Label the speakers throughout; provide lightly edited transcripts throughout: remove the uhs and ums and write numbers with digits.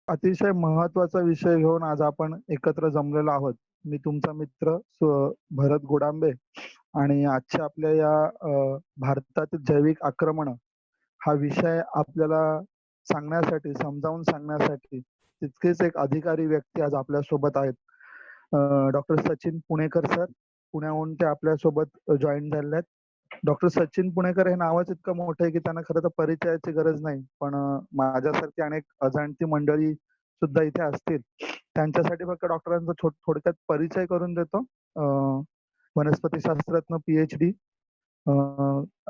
Speaker 1: अतिशय महत्त्वाचा विषय घेऊन आज आपण एकत्र जमलेलो आहोत. मी तुमचा मित्र भरत गोडांबे आणि आजच्या आपल्या या भारतातील जैविक आक्रमण हा विषय आपल्याला सांगण्यासाठी, समजावून सांगण्यासाठी तितकेच एक अधिकारी व्यक्ती आज आपल्यासोबत आहेत. डॉक्टर सचिन पुणेकर सर, पुण्याहून ते आपल्यासोबत जॉईन झालेले आहेत. डॉक्टर सचिन पुणेकर हे नावच इतकं मोठं आहे की त्यांना खरं तर परिचयाची गरज नाही. पण माझ्यासारखी अनेक अजाणती मंडळी सुद्धा इथे असतील. त्यांच्यासाठी फक्त डॉक्टरांचा थोडक्यात परिचय करून देतो. वनस्पतीशास्त्रातनं पीएचडी,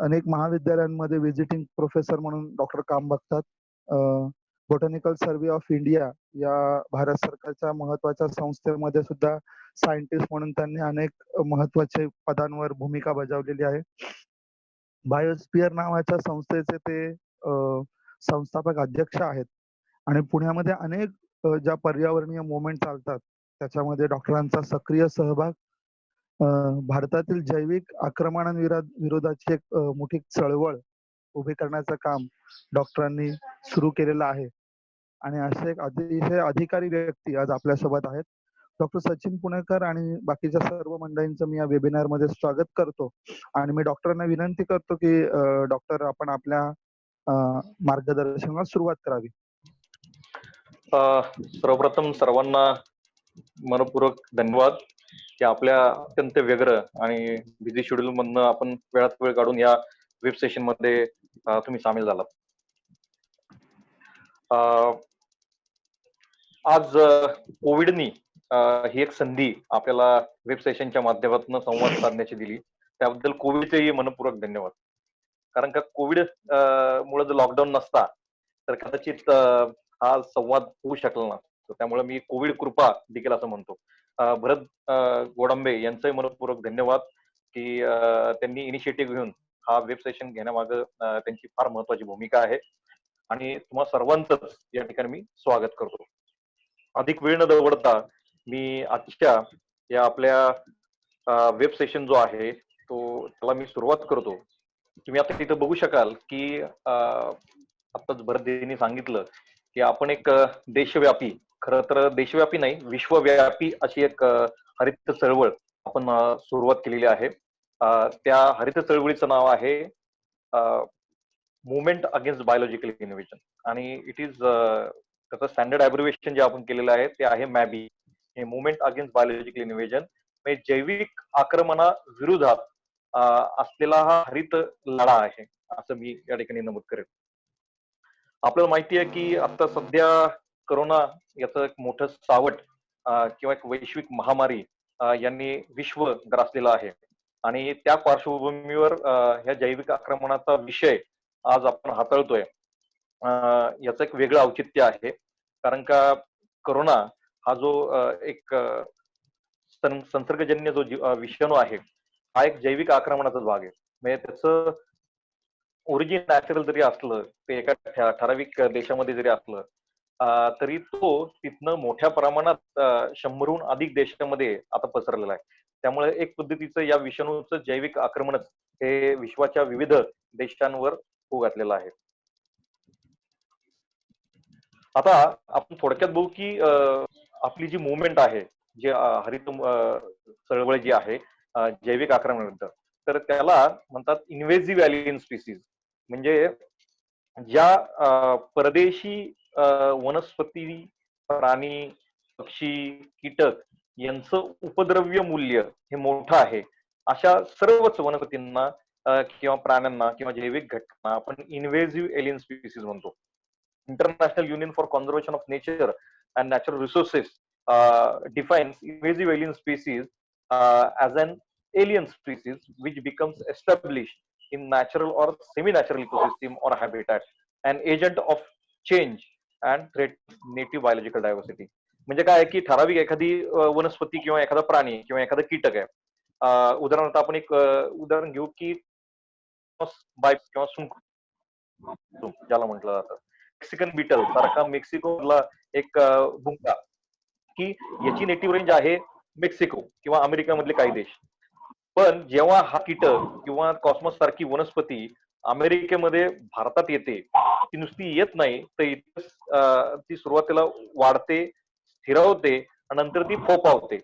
Speaker 1: अनेक महाविद्यालयांमध्ये व्हिजिटिंग प्रोफेसर म्हणून डॉक्टर काम बघतात. बॉटॅनिकल सर्व्हे ऑफ इंडिया या भारत सरकारच्या महत्वाच्या संस्थेमध्ये सुद्धा सायंटिस्ट म्हणून त्यांनी अनेक महत्वाचे पदांवर भूमिका बजावलेली आहे. बायोस्फिअर नावाच्या संस्थेचे ते संस्थापक अध्यक्ष आहेत आणि पुण्यामध्ये अनेक ज्या पर्यावरणीय मुवमेंट चालतात त्याच्यामध्ये डॉक्टरांचा सक्रिय सहभाग, भारतातील जैविक आक्रमणाविरोधाची एक मोठी चळवळ उभी करण्याचं काम डॉक्टरांनी सुरू केलेलं आहे. आणि असे एक अतिशय अधिकारी व्यक्ती आज आपल्यासोबत आहेत. डॉक्टर सचिन पुणेकर आणि बाकीच्या सर्व मंडळींचं मी या वेबिनार मध्ये स्वागत करतो आणि मी डॉक्टरांना विनंती करतो की डॉक्टर आपण आपल्या मार्गदर्शनाला सुरुवात करावी.
Speaker 2: सर्वप्रथम सर्वांना मनपूर्वक धन्यवाद की आपल्या अत्यंत व्यग्र आणि बिझी शेड्यूल मधनं आपण वेळात वेळ काढून या वेब सेशन मध्ये तुम्ही सामील झालात. आज कोविडनी ही एक संधी आपल्याला वेब सेशनच्या माध्यमातून संवाद साधण्याची दिली, त्याबद्दल कोविडचेही मनपूर्वक धन्यवाद. कारण का कोविड मुळे जर लॉकडाऊन नसता तर कदाचित हा संवाद होऊ शकला नसता. त्यामुळे मी कोविड कृपा देखील असं म्हणतो. भरत गोडांबे यांचंही मनपूर्वक धन्यवाद की त्यांनी इनिशिएटिव्ह घेऊन हा वेब सेशन घेण्यामागे त्यांची फार महत्वाची भूमिका आहे आणि तुम्हा सर्वांचंच या ठिकाणी मी स्वागत करतो. अधिक वेळ न दवडता मी आजच्या या आपल्या वेब सेशन जो आहे तो त्याला मी सुरुवात करतो. तुम्ही आता तिथं बघू शकाल की आताच भरतजींनी सांगितलं की आपण एक देशव्यापी, खरं तर देशव्यापी नाही विश्वव्यापी अशी एक हरित चळवळ आपण सुरुवात केलेली आहे. त्या हरित चळवळीचं नाव आहे मुवमेंट अगेन्स्ट बायोलॉजिकल इनोव्हेशन आणि इट इज त्याचं स्टँडर्ड ॲब्रिव्हिएशन जे आपण केलेलं आहे ते आहे मॅबी. हे मुवमेंट अगेन्स्ट बायोलॉजिकल इनोव्हेशन म्हणजे जैविक आक्रमणा विरोधात असलेला हा हरित लढा आहे असं मी या ठिकाणी नमूद करेन. आपल्याला माहिती आहे की आता सध्या करोना याचं एक मोठं सावट किंवा एक वैश्विक महामारी यांनी विश्व ग्रासलेलं आहे आणि त्या पार्श्वभूमीवर ह्या जैविक आक्रमणाचा विषय आज आपण हाताळतोय. याचं एक वेगळं औचित्य आहे कारण का करोना हा जो एक संसर्गजन्य जो विषाणू आहे हा एक जैविक आक्रमणाचाच भाग आहे. म्हणजे त्याचं ओरिजिन नॅचरल जरी असलं ते एका ठराविक देशामध्ये जरी असलं तरी तो तिथनं मोठ्या प्रमाणात 100हून अधिक देशांमध्ये आता पसरलेला आहे. त्यामुळे एक पद्धतीचं या विषाणूचं जैविक आक्रमणच हे विश्वाच्या विविध देशांवर होऊ घातलेलं आहे. आता आपण थोडक्यात बघू की आपली जी मुवमेंट आहे, जी हरित चळवळ जी आहे जैविक आक्रमणाविरुद्ध, तर त्याला म्हणतात इन्व्हेसिव्ह एलियन स्पीसीज. म्हणजे ज्या परदेशी वनस्पती, प्राणी, पक्षी, कीटक यांचं उपद्रव्य मूल्य हे मोठं आहे अशा सर्वच वनस्पतींना किंवा प्राण्यांना किंवा जैविक घटकांना आपण इन्व्हेसिव्ह एलियन स्पीसीज म्हणतो. International Union for Conservation of Nature and Natural Resources defines invasive alien species as an alien species which becomes established in natural or semi-natural ecosystem or habitat, an agent of change and threat native biological diversity. म्हणजे काय की ठराविक एखादी वनस्पती किंवा एखादा प्राणी किंवा एखादा कीटक आहे. उदाहरणार्थ आपण एक उदाहरण घेऊ की किंवा सुंक ज्याला म्हटलं जातं, मेक्सिकन बीटल सारखा मेक्सिकोला एक भुंगा की याची नेटिव्ह रेंज आहे मेक्सिको किंवा अमेरिकेमधले काही देश. पण जेव्हा हा कीटक किंवा कॉस्मॉस सारखी वनस्पती अमेरिकेमध्ये भारतात येते ती नुसती येत नाही, तर इथं ती सुरुवातीला वाढते, स्थिरावते आणि नंतर ती फोफावते.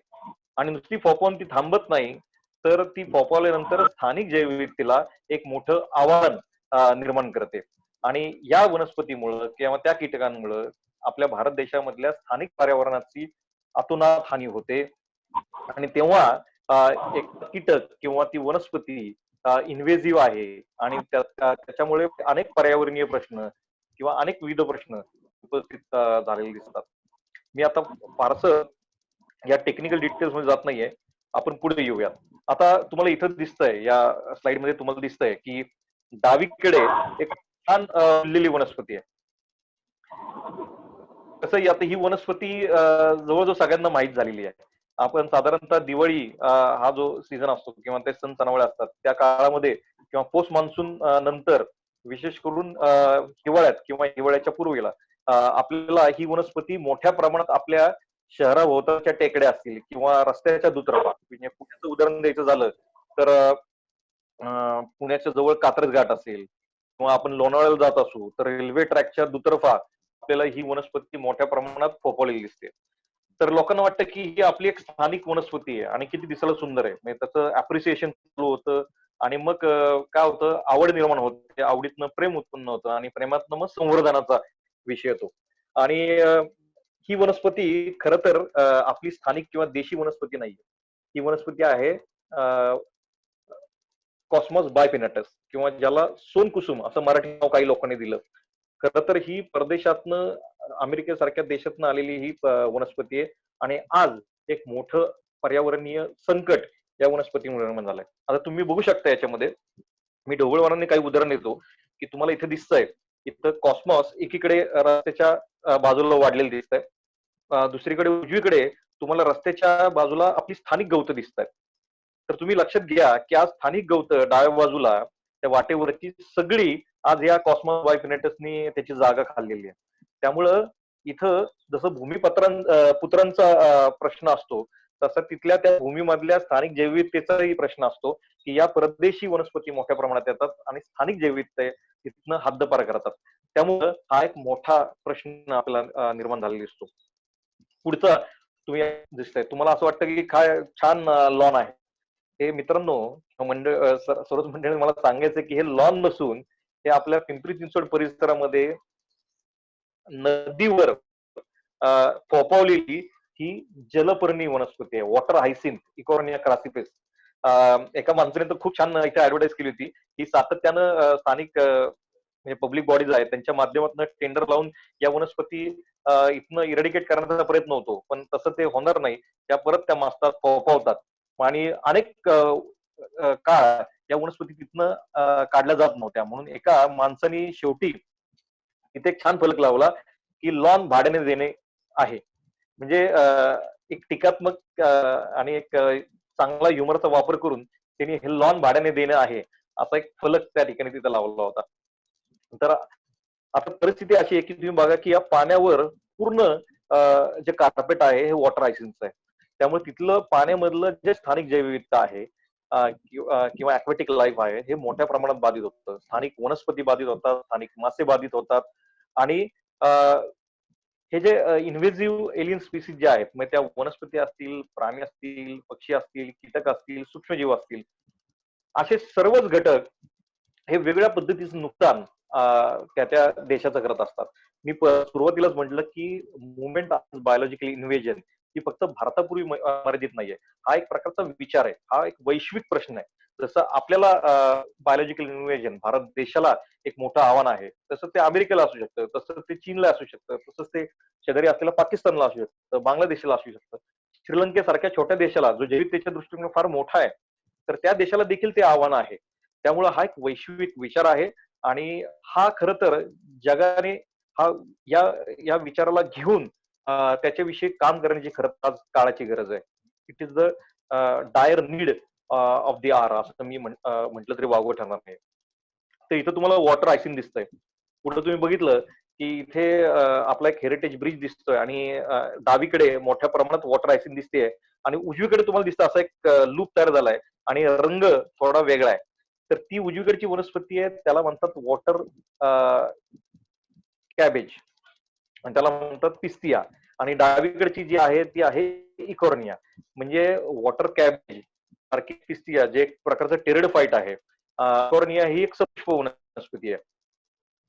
Speaker 2: आणि नुसती फोफावून ती थांबत नाही, तर ती फोफावल्यानंतर स्थानिक जैवविविधतेला एक मोठं आव्हान निर्माण करते. आणि या वनस्पतीमुळं किंवा त्या कीटकांमुळं आपल्या भारत देशामधल्या स्थानिक पर्यावरणाची अतोनात हानी होते. आणि तेव्हा एक कीटक किंवा ती वनस्पती इन्व्हेसिव्ह आहे आणि त्याच्यामुळे अनेक पर्यावरणीय प्रश्न किंवा अनेक विविध प्रश्न उपस्थित झालेले दिसतात. मी आता फारसं या टेक्निकल डिटेल्स मध्ये जात नाहीये. आपण पुढे येऊयात. आता तुम्हाला इथं दिसतंय, या स्लाइड मध्ये तुम्हाला दिसतंय की डावीकडे एक छान फुललेली वनस्पती आहे. कसं आता ही वनस्पती जवळजवळ सगळ्यांना माहीत झालेली आहे. आपण साधारणतः दिवाळी हा जो सीझन असतो किंवा ते सण सणावळे असतात त्या काळामध्ये किंवा पोस्ट मान्सून नंतर विशेष करून हिवाळ्यात किंवा हिवाळ्याच्या पूर्वेला आपल्याला ही वनस्पती मोठ्या प्रमाणात आपल्या शहराभोवतालच्या टेकड्या असतील किंवा रस्त्याच्या दुतर्फा, म्हणजे पुण्याचं उदाहरण द्यायचं झालं तर पुण्याच्या जवळ कात्रज घाट असेल किंवा आपण लोणावळ्याला जात असू तर रेल्वे ट्रॅकच्या दुतर्फा आपल्याला ही वनस्पती मोठ्या प्रमाणात फोफवलेली दिसते. तर लोकांना वाटतं की ही आपली एक स्थानिक वनस्पती आहे आणि किती दिसायला सुंदर आहे, म्हणजे त्याचं अप्रिसिएशन चालू होतं आणि मग काय होतं, आवड निर्माण होते, आवडीतनं प्रेम उत्पन्न होतं आणि प्रेमातनं मग संवर्धनाचा विषय येतो. आणि ही वनस्पती खरं तर आपली स्थानिक किंवा देशी वनस्पती नाहीये. ही वनस्पती आहे कॉस्मॉस बायपिनॅटस किंवा ज्याला सोनकुसुम असं मराठी नाव काही लोकांनी दिलं. खरं तर ही परदेशातनं अमेरिकेसारख्या देशातनं आलेली ही वनस्पती आहे आणि आज एक मोठं पर्यावरणीय संकट या वनस्पतीमुळे निर्माण झालंय. आता तुम्ही बघू शकता याच्यामध्ये मी ढोबळमानाने काही उदाहरण देतो की तुम्हाला इथे दिसतंय, इथं कॉस्मॉस एकीकडे रस्त्याच्या बाजूला वाढलेलं दिसतंय, दुसरीकडे उजवीकडे तुम्हाला रस्त्याच्या बाजूला आपली स्थानिक गवतं दिसत आहेत. तर तुम्ही लक्षात घ्या की आज स्थानिक गवतं डाव्या बाजूला त्या वाटेवरची सगळी आज या कॉस्मॉस बायपिनेटसनी त्याची जागा खाल्लेली आहे. त्यामुळं इथं जसं पुत्रांचा प्रश्न असतो तसा तिथल्या त्या भूमीमधल्या स्थानिक जैवविविधतेचाही प्रश्न असतो की या परदेशी वनस्पती मोठ्या प्रमाणात येतात आणि स्थानिक जैवविविधता तिथनं हद्दपार करतात. त्यामुळं हा एक मोठा प्रश्न आपल्याला निर्माण झालेला दिसतो. पुढचा तुम्ही दिसतंय, तुम्हाला असं वाटतं की काय छान लॉन आहे. हे मित्रांनो, सर्वच मंडळी मला सांगायचं की हे लॉन नसून हे आपल्या पिंपरी चिंचवड परिसरामध्ये नदीवर फोफावलेली ही जलपर्णी वनस्पती आहे. Water hyacinth Eichhornia crassipes. एका माणसाने तर खूप छान इथे ऍडव्हर्टाईज केली होती. ही सातत्यानं स्थानिक म्हणजे पब्लिक बॉडीज आहेत त्यांच्या माध्यमातून टेंडर लावून या वनस्पती इथनं इरेडिकेट करण्याचा प्रयत्न होतो, पण तसं ते होणार नाही. त्या परत त्या मासतात, फोफावतात आणि अनेक काळ या वनस्पती तिथनं काढल्या जात नव्हत्या. म्हणून एका माणसाने शेवटी तिथे एक छान फलक लावला की लॉन भाड्याने देणे आहे. म्हणजे एक टीकात्मक आणि एक चांगला ह्युमरचा वापर करून त्यांनी हे लॉन भाड्याने देणं आहे असा एक फलक त्या ठिकाणी तिथे लावला होता. तर आता परिस्थिती अशी आहे की तुम्ही बघा की या पाण्यावर पूर्ण जे कार्पेट आहे हे वॉटर हायसिन्थचं आहे. त्यामुळे तिथलं पाण्यामधलं जे स्थानिक जैवविविधता आहे किंवा अक्वॅटिक लाईफ आहे हे मोठ्या प्रमाणात बाधित होतं. स्थानिक वनस्पती बाधित होतात, स्थानिक मासे बाधित होतात आणि हे जे इन्व्हेसिव्ह एलियन स्पीसीज जे आहेत, मग त्या वनस्पती असतील, प्राणी असतील, पक्षी असतील, कीटक असतील, सूक्ष्मजीव असतील, असे सर्वच घटक हे वेगळ्या पद्धतीचं नुकसान त्या देशाचं करत असतात. मी सुरुवातीलाच म्हटलं की मुवमेंट ऑफ बायोलॉजिकल इन्व्हेजन ही फक्त भारतापूर्वी मर्यादित नाहीये. हा एक प्रकारचा विचार आहे, हा एक वैश्विक प्रश्न आहे. जसं आपल्याला बायोलॉजिकल इन्व्हेजन भारत देशाला एक मोठं आव्हान आहे, तसं ते अमेरिकेला असू शकतं, तसं ते चीनला असू शकतं, तसंच ते शेजारी असलेल्या पाकिस्तानला असू शकतं, बांगलादेशाला असू शकतं, श्रीलंकेसारख्या छोट्या देशाला जो जैविकतेच्या दृष्टीने फार मोठा आहे, तर त्या देशाला देखील ते आव्हान आहे. त्यामुळे हा एक वैश्विक विचार आहे आणि हा खरं तर जगाने हा या या विचाराला घेऊन त्याच्याविषयी काम करण्याची खरंच आज काळाची गरज आहे. It is the dire need of the hour असं मी म्हटलं तरी वावगं ठरणार नाही. तर इथं तुम्हाला वॉटर आयसिंग दिसतंय. पुढे तुम्ही बघितलं की इथे आपला एक हेरिटेज ब्रिज दिसतोय आणि डावीकडे मोठ्या प्रमाणात वॉटर आयसिंग दिसतेय आणि उजवीकडे तुम्हाला दिसतं असा एक लूप तयार झालाय आणि रंग थोडा वेगळा आहे. तर ती उजवीकडची वनस्पती आहे, त्याला म्हणतात वॉटर कॅबेज आणि त्याला म्हणतात पिस्तिया, आणि डावीकडची जी आहे ती आहे इकॉर्निया. म्हणजे वॉटर कॅबेज सारखी पिस्तिया जे एक प्रकारचं टेरिडोफाईट आहे. इकॉर्निया ही एक सपुष्प वनस्पती आहे,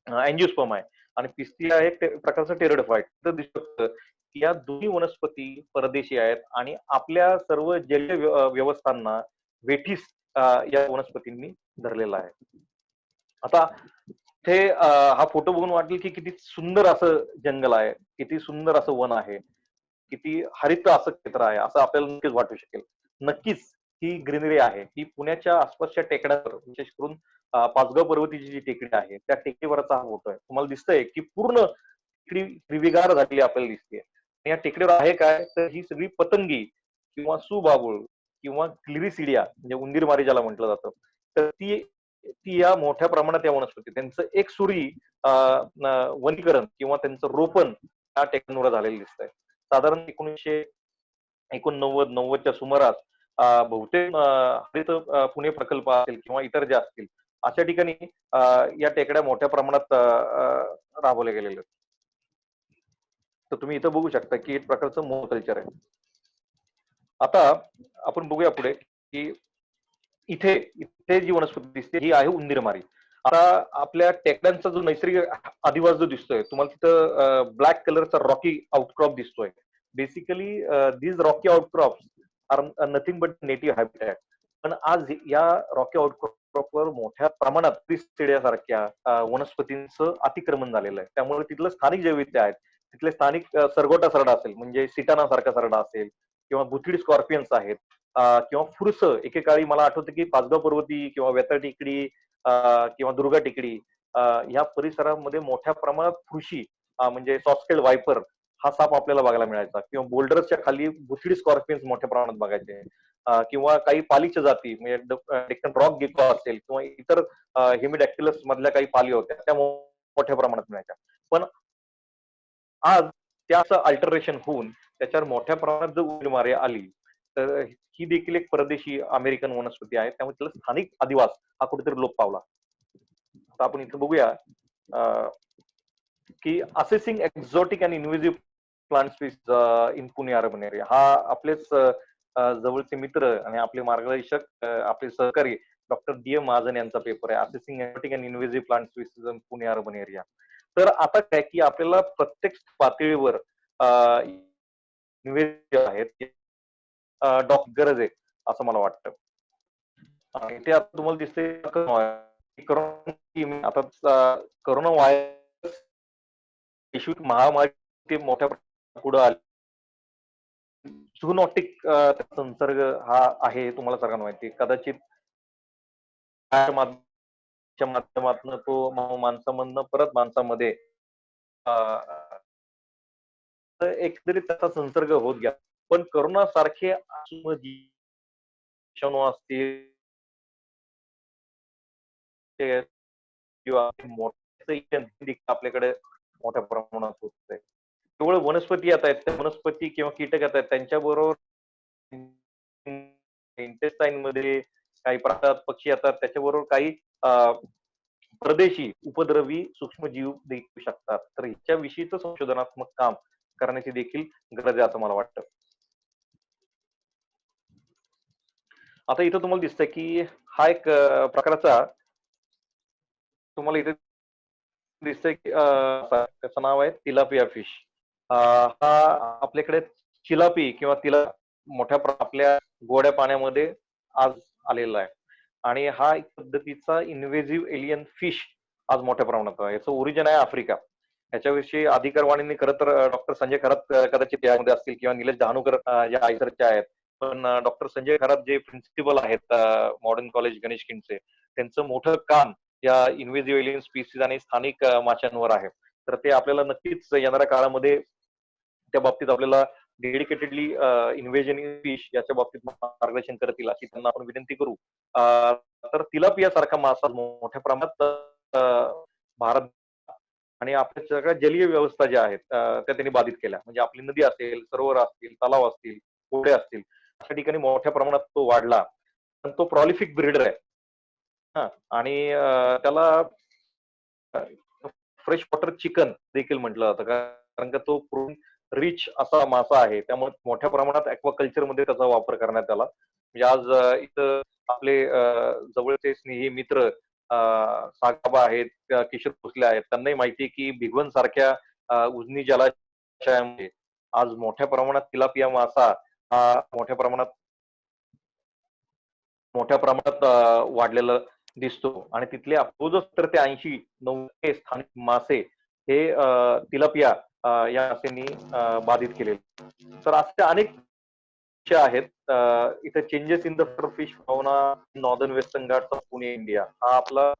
Speaker 2: अँजिओस्पर्म आहे, आणि पिस्तिया एक प्रकारचं टेरिडोफाईट. तर दिसू शकतं की या दोन्ही वनस्पती परदेशी आहेत आणि आपल्या सर्व जलीय व्यवस्थांना वेठीस या वनस्पतींनी धरलेला आहे. आता ते हा फोटो बघून वाटेल की किती सुंदर असं जंगल आहे, किती सुंदर असं वन आहे, किती हरित असं क्षेत्र आहे, असं आपल्याला नक्कीच वाटू शकेल. नक्कीच ही ग्रीनरी आहे, ही पुण्याच्या आसपासच्या टेकड्यावर, विशेष करून पाचगाव पर्वतीची जी टेकडी आहे त्या टेकडीवरचा हा फोटो आहे. तुम्हाला दिसतंय की पूर्ण टेकडी हिरवीगार झालेली आपल्याला दिसते. या टेकडीवर आहे काय, तर ही सगळी पतंगी किंवा सुबाबूळ किंवा क्लिरिसिडिया म्हणजे उंदीरमारी ज्याला म्हटलं जातं, तर ती ती या मोठ्या प्रमाणात या वनस्पती त्यांचं एक सुरी वनीकरण किंवा त्यांचं रोपण या टेकड्यांवर झालेलं दिसतंय. साधारण 1989-90च्या सुमारास बहुतेक हरित पुणे प्रकल्प असेल किंवा इतर जे असतील अशा ठिकाणी या टेकड्या मोठ्या प्रमाणात राबवल्या गेलेल्या आहेत. तर तुम्ही इथं बघू शकता की एक प्रकारचं मोनोकल्चर आहे. आता आपण बघूया पुढे की इथे इथे जी वनस्पती दिसते ही आहे उंदीरमारी. आता आपल्या टेकड्यांचा जो नैसर्गिक अधिवास जो दिसतोय तुम्हाला, तिथं ब्लॅक कलरचा रॉकी आउटक्रॉप दिसतोय. Basically these rocky outcrops are nothing but native habitat. पण आज या रॉकी आउटक्रॉपवर मोठ्या प्रमाणात पिस्टिडियासारख्या वनस्पतींचं अतिक्रमण झालेलं आहे. त्यामुळे तिथलं स्थानिक जैवविद्या आहेत, तिथले स्थानिक सरगोटा सरडा असेल म्हणजे सिटाना सारखा सरडा असेल किंवा बुथिड स्कॉर्पियन्स आहेत किंवा फुरसं. एकेकाळी मला आठवतं की पाचगाव पर्वती किंवा वेताळ टेकडी किंवा दुर्गा टेकडी या परिसरामध्ये मोठ्या प्रमाणात फुरशी म्हणजे सॉफ्टेड वायपर हा साप आपल्याला बघायला मिळायचा, किंवा बोल्डर्सच्या खाली बुथिड स्कॉर्पियन्स मोठ्या प्रमाणात बघायचे, किंवा काही पालीच्या जाती म्हणजे डेक्कन रॉक गेको असेल किंवा इतर हेमिडॅक्टिलस मधल्या काही पाली होत्या त्या मोठ्या प्रमाणात मिळायच्या. पण आज त्याचं अल्टरेशन होऊन त्याच्यावर मोठ्या प्रमाणात जर उडीमारी आली तर ही देखील एक परदेशी अमेरिकन वनस्पती आहे, त्यामुळे त्याला स्थानिक अधिवास हा कुठेतरी लोप पावला. आता आपण इथं बघूया की assessing exotic and invasive plant species in Pune urban area. हा आपलेच जवळचे मित्र आणि आपले मार्गदर्शक आपले सहकारी डॉक्टर डी एम महाजन यांचा पेपर आहे, assessing exotic and invasive plant species in Pune urban area. तर आता काय की आपल्याला प्रत्येक पातळीवर आहेत गरज आहे असं मला वाटतं. ते आता तुम्हाला दिसते आता करोना व्हायरस वैश्विक महामारी ते मोठ्या पुढे आले. झूनॉटिक संसर्ग हा आहे तुम्हाला सगळ्यांना माहिती. कदाचित माध्यमातून तो माणसामधनं परत माणसामध्ये एकंदरीत त्याचा संसर्ग होत गेला. पण करोना सारखे विषाणू असतील किंवा आपल्याकडे मोठ्या प्रमाणात होत आहे. केवळ वनस्पती येत आहेत, त्या वनस्पती किंवा कीटक येत आहेत त्यांच्याबरोबर इंटेस्टाईन मध्ये काही प्रकार पक्षी येतात, त्याच्याबरोबर काही परदेशी उपद्रवी सूक्ष्मजीव देखील शकतात. तर ह्याच्याविषयीचं संशोधनात्मक काम करण्याची देखील गरज आहे असं मला वाटतं. आता इथं तुम्हाला दिसतंय की हा एक प्रकारचा तुम्हाला इथे दिसतंय की त्याचं नाव आहे तिलापिया फिश. हा आपल्याकडे चिलापी किंवा तिला मोठ्या आपल्या गोड्या पाण्यामध्ये आज आलेला आहे, आणि हा एक पद्धतीचा इन्व्हेसिव्ह एलियन फिश आज मोठ्या प्रमाणात आहे. याचं ओरिजिन आहे आफ्रिका. याच्याविषयी अधिकारवाणीने खरं तर डॉक्टर संजय खरात कदाचित यामध्ये असतील किंवा निलेश डहाणूकर या आयसरचे आहेत. पण डॉक्टर संजय खरात जे प्रिन्सिपल आहेत मॉडर्न कॉलेज गणेश खिंडचे, त्यांचं मोठं काम या इन्व्हेसिव्ह एलियन स्पीसीज आणि स्थानिक माशांवर आहे. तर ते आपल्याला नक्कीच येणाऱ्या काळामध्ये त्या बाबतीत आपल्याला डेडिकेटेडली इन्व्हेजन फिश याच्या बाबतीत मार्गदर्शन करतील अशी त्यांना आपण विनंती करू. तर तिलापिया सारखा मासा मोठ्या प्रमाणात भारत आणि आपल्या सगळ्या जलीय व्यवस्था ज्या आहेत त्या त्यांनी बाधित केल्या. म्हणजे आपली नदी असेल, सरोवर असतील, तलाव असतील, ओढे असतील, अशा ठिकाणी मोठ्या प्रमाणात तो वाढला. पण तो प्रॉलिफिक ब्रीडर आहे. हा, आणि त्याला फ्रेश वॉटर चिकन देखील म्हटलं जातं, कारण का तो प्रोटीन रिच असा मासा आहे. त्यामुळे मोठ्या प्रमाणात ॲक्वाकल्चर मध्ये त्याचा वापर करण्यात आला. म्हणजे आज इथं आपले जवळचे स्नेही मित्र सागाबा आहेत, किशोर भोसले आहेत. त्यांनाही माहिती आहे की भिगवण सारख्या उजनी जलाशयामध्ये आज मोठ्या प्रमाणात तिलापिया मासा हा मोठ्या प्रमाणात वाढलेला दिसतो आणि तिथले अब्बोज तर ते 80-90% स्थानिक मासे हे तिलापिया या मासेंनी बाधित केलेले. तर असे अनेक विषय आहेत. इथे changes in the fish fauna northern western Ghats of Pune India हा आपला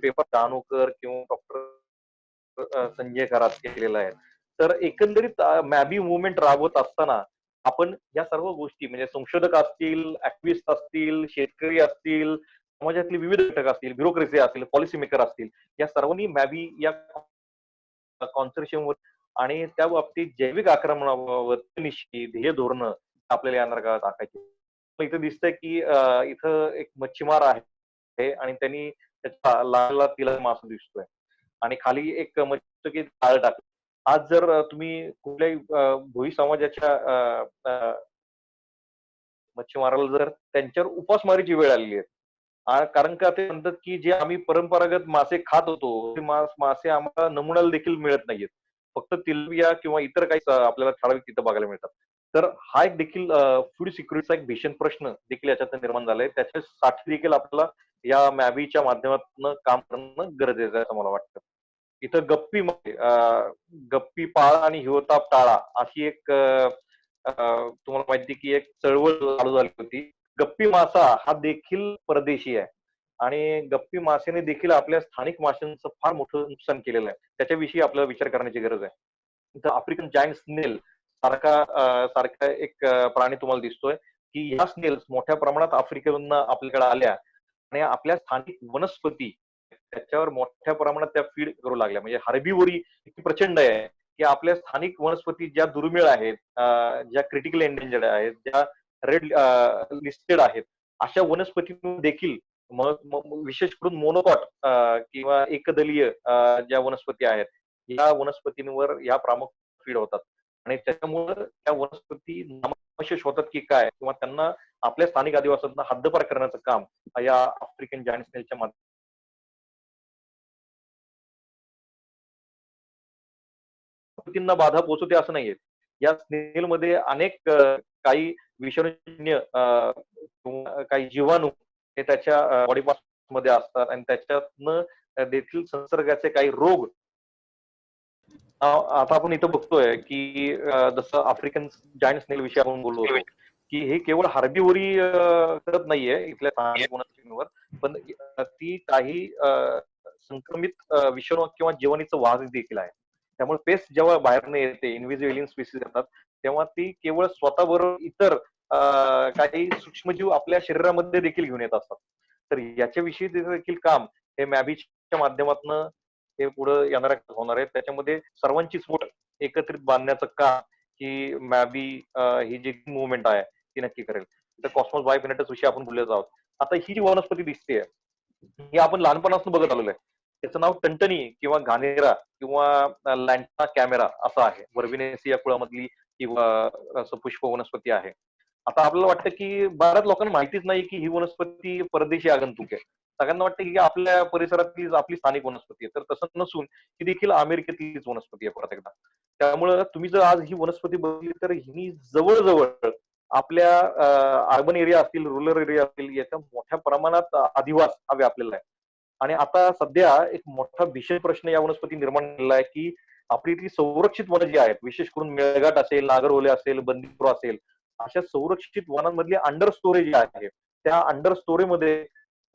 Speaker 2: पेपर जानूकर किंवा डॉक्टर संजय खरात केलेला आहे. तर एकंदरीत मॅबी मुवमेंट राबवत असताना आपण या सर्व गोष्टी म्हणजे संशोधक असतील, ऍक्टिव्हिस्ट असतील, शेतकरी असतील, समाजातले विविध घटक असतील, ब्युरोक्रेसी असतील, पॉलिसी मेकर असतील, या सर्वांनी मॅबी या कॉन्सर्शियमवर आणि त्या बाबतीत जैविक आक्रमणावर निश्चित ध्येय धोरणं आपल्याला येणाऱ्या काळात आखायची. इथं दिसतंय की इथं एक मच्छीमार आहे आणि त्यांनी त्याच्या लागलेला तिला मासा दिसतोय आणि खाली एक मच्छी जाळं टाकलं. आज जर तुम्ही कुठल्याही भोई समाजाच्या मच्छीमाराला जर त्यांच्यावर उपासमारीची वेळ आलेली आहे. कारण का ते म्हणतात की जे आम्ही परंपरागत मासे खात होतो, ते मासे आम्हाला नमुन्याला देखील मिळत नाहीयेत. फक्त तिलबिया किंवा इतर काही आपल्याला ठराविक तिथं बघायला मिळतात. तर हा एक देखील फूड सिक्युरिटीचा एक भीषण प्रश्न देखील याच्यातून निर्माण झालाय. त्याच्यासाठी देखील आपल्याला या मॅबीच्या माध्यमातून काम करणं गरजेचं आहे असं मला वाटतं. इथं गप्पी पाळा आणि हिवताप टाळा अशी एक तुम्हाला माहिती की एक चळवळ चालू झाली होती. गप्पी मासा हा देखील परदेशी आहे आणि गप्पी मासेने देखील आपल्या स्थानिक माशांचं फार मोठं नुकसान केलेलं आहे. त्याच्याविषयी आपल्याला विचार करण्याची गरज आहे. इथं आफ्रिकन जायंट स्नेल सारखा एक प्राणी तुम्हाला दिसतोय, की ह्या स्नेल्स मोठ्या प्रमाणात आफ्रिकेहून आपल्याकडे आल्या आणि आपल्या स्थानिक वनस्पती त्याच्यावर मोठ्या प्रमाणात त्या फीड करू लागल्या. म्हणजे हर्बीवोरी इतकी प्रचंड आहे, की आपल्या स्थानिक वनस्पती ज्या दुर्मिळ आहेत, ज्या क्रिटिकल एंडेंजर्ड आहेत, ज्या रेड लिस्टेड आहेत, अशा वनस्पती देखील विशेष करून मोनोकॉट किंवा एकदलीय ज्या वनस्पती आहेत, या वनस्पतींवर या प्रामुख्याने फीड होतात आणि त्याच्यामुळं त्या वनस्पती नामशेष होतात की काय किंवा त्यांना आपल्या स्थानिक आदिवासींना हद्दपार करण्याचं काम या आफ्रिकन जायंट स्नेलच्या वनस्पतींना बाधा पोहोचवते असं नाहीये. या स्नेलमध्ये अनेक काही विषाणूजन्य किंवा काही जीवाणू हे त्याच्या बॉडी पार्ट्स मध्ये असतात आणि त्याच्यातनं देखील संसर्गाचे काही रोग आता आपण इथं बघतोय की जसं आफ्रिकन जायंट स्नेल विषयी आपण बोललो होतो, की हे केवळ हर्बीवोरी करत नाहीये इथल्या स्थानिक वनस्पतींवर, पण ती काही संक्रमित विषाणू किंवा जीवाणूचं वाहक देखील आहे. त्यामुळे पेस्ट जेव्हा बाहेरनं येते, इन्व्हिजिबल एलियन स्पीसीज येतात, तेव्हा ती केवळ स्वतःबरोबर इतर काही सूक्ष्मजीव आपल्या शरीरामध्ये देखील घेऊन येत असतात. तर याच्याविषयी देखील काम हे मॅबीच्या माध्यमातून हे पुढे येणाऱ्या होणार आहे. त्याच्यामध्ये सर्वांचीच बोट एकत्रित बांधण्याचं काम ही मॅबी ही जी मुव्हमेंट आहे ती नक्की करेल. तर कॉस्मॉस बायोप्लॅनेट्स विषयी आपण बोललेलो आहोत. आता ही जी वनस्पती दिसते ही आपण लहानपणापासून बघत आलेलो आहे. त्याचं नाव टंटनी किंवा घानेरा किंवा लॅन्टा कॅमेरा असं आहे. वर्बिनेसी या कुळामधली किंवा असं पुष्प वनस्पती आहे. आता आपल्याला वाटतं की बऱ्याच लोकांना माहितीच नाही की ही वनस्पती परदेशी आगंतुक आहे. सगळ्यांना वाटतं की आपल्या परिसरातलीच आपली स्थानिक वनस्पती आहे. तर तसं नसून ही देखील अमेरिकेतलीच वनस्पती आहे परत एकदा. त्यामुळं तुम्ही जर आज ही वनस्पती बघितली तर ही जवळ आपल्या अर्बन एरिया असतील, रुरल एरिया असतील याच्या मोठ्या प्रमाणात अधिवास हा व्यापलेला आहे. आणि आता सध्या एक मोठा भीषण प्रश्न या वनस्पती निर्माण झालेला आहे की आपली इथली संरक्षित वनं जी आहेत, विशेष करून मेळघाट असेल, नागरहोले असेल, बंदीपूर असेल, अशा संरक्षित वनांमधली अंडर स्टोरेज जी आहे, त्या अंडर स्टोरेजमध्ये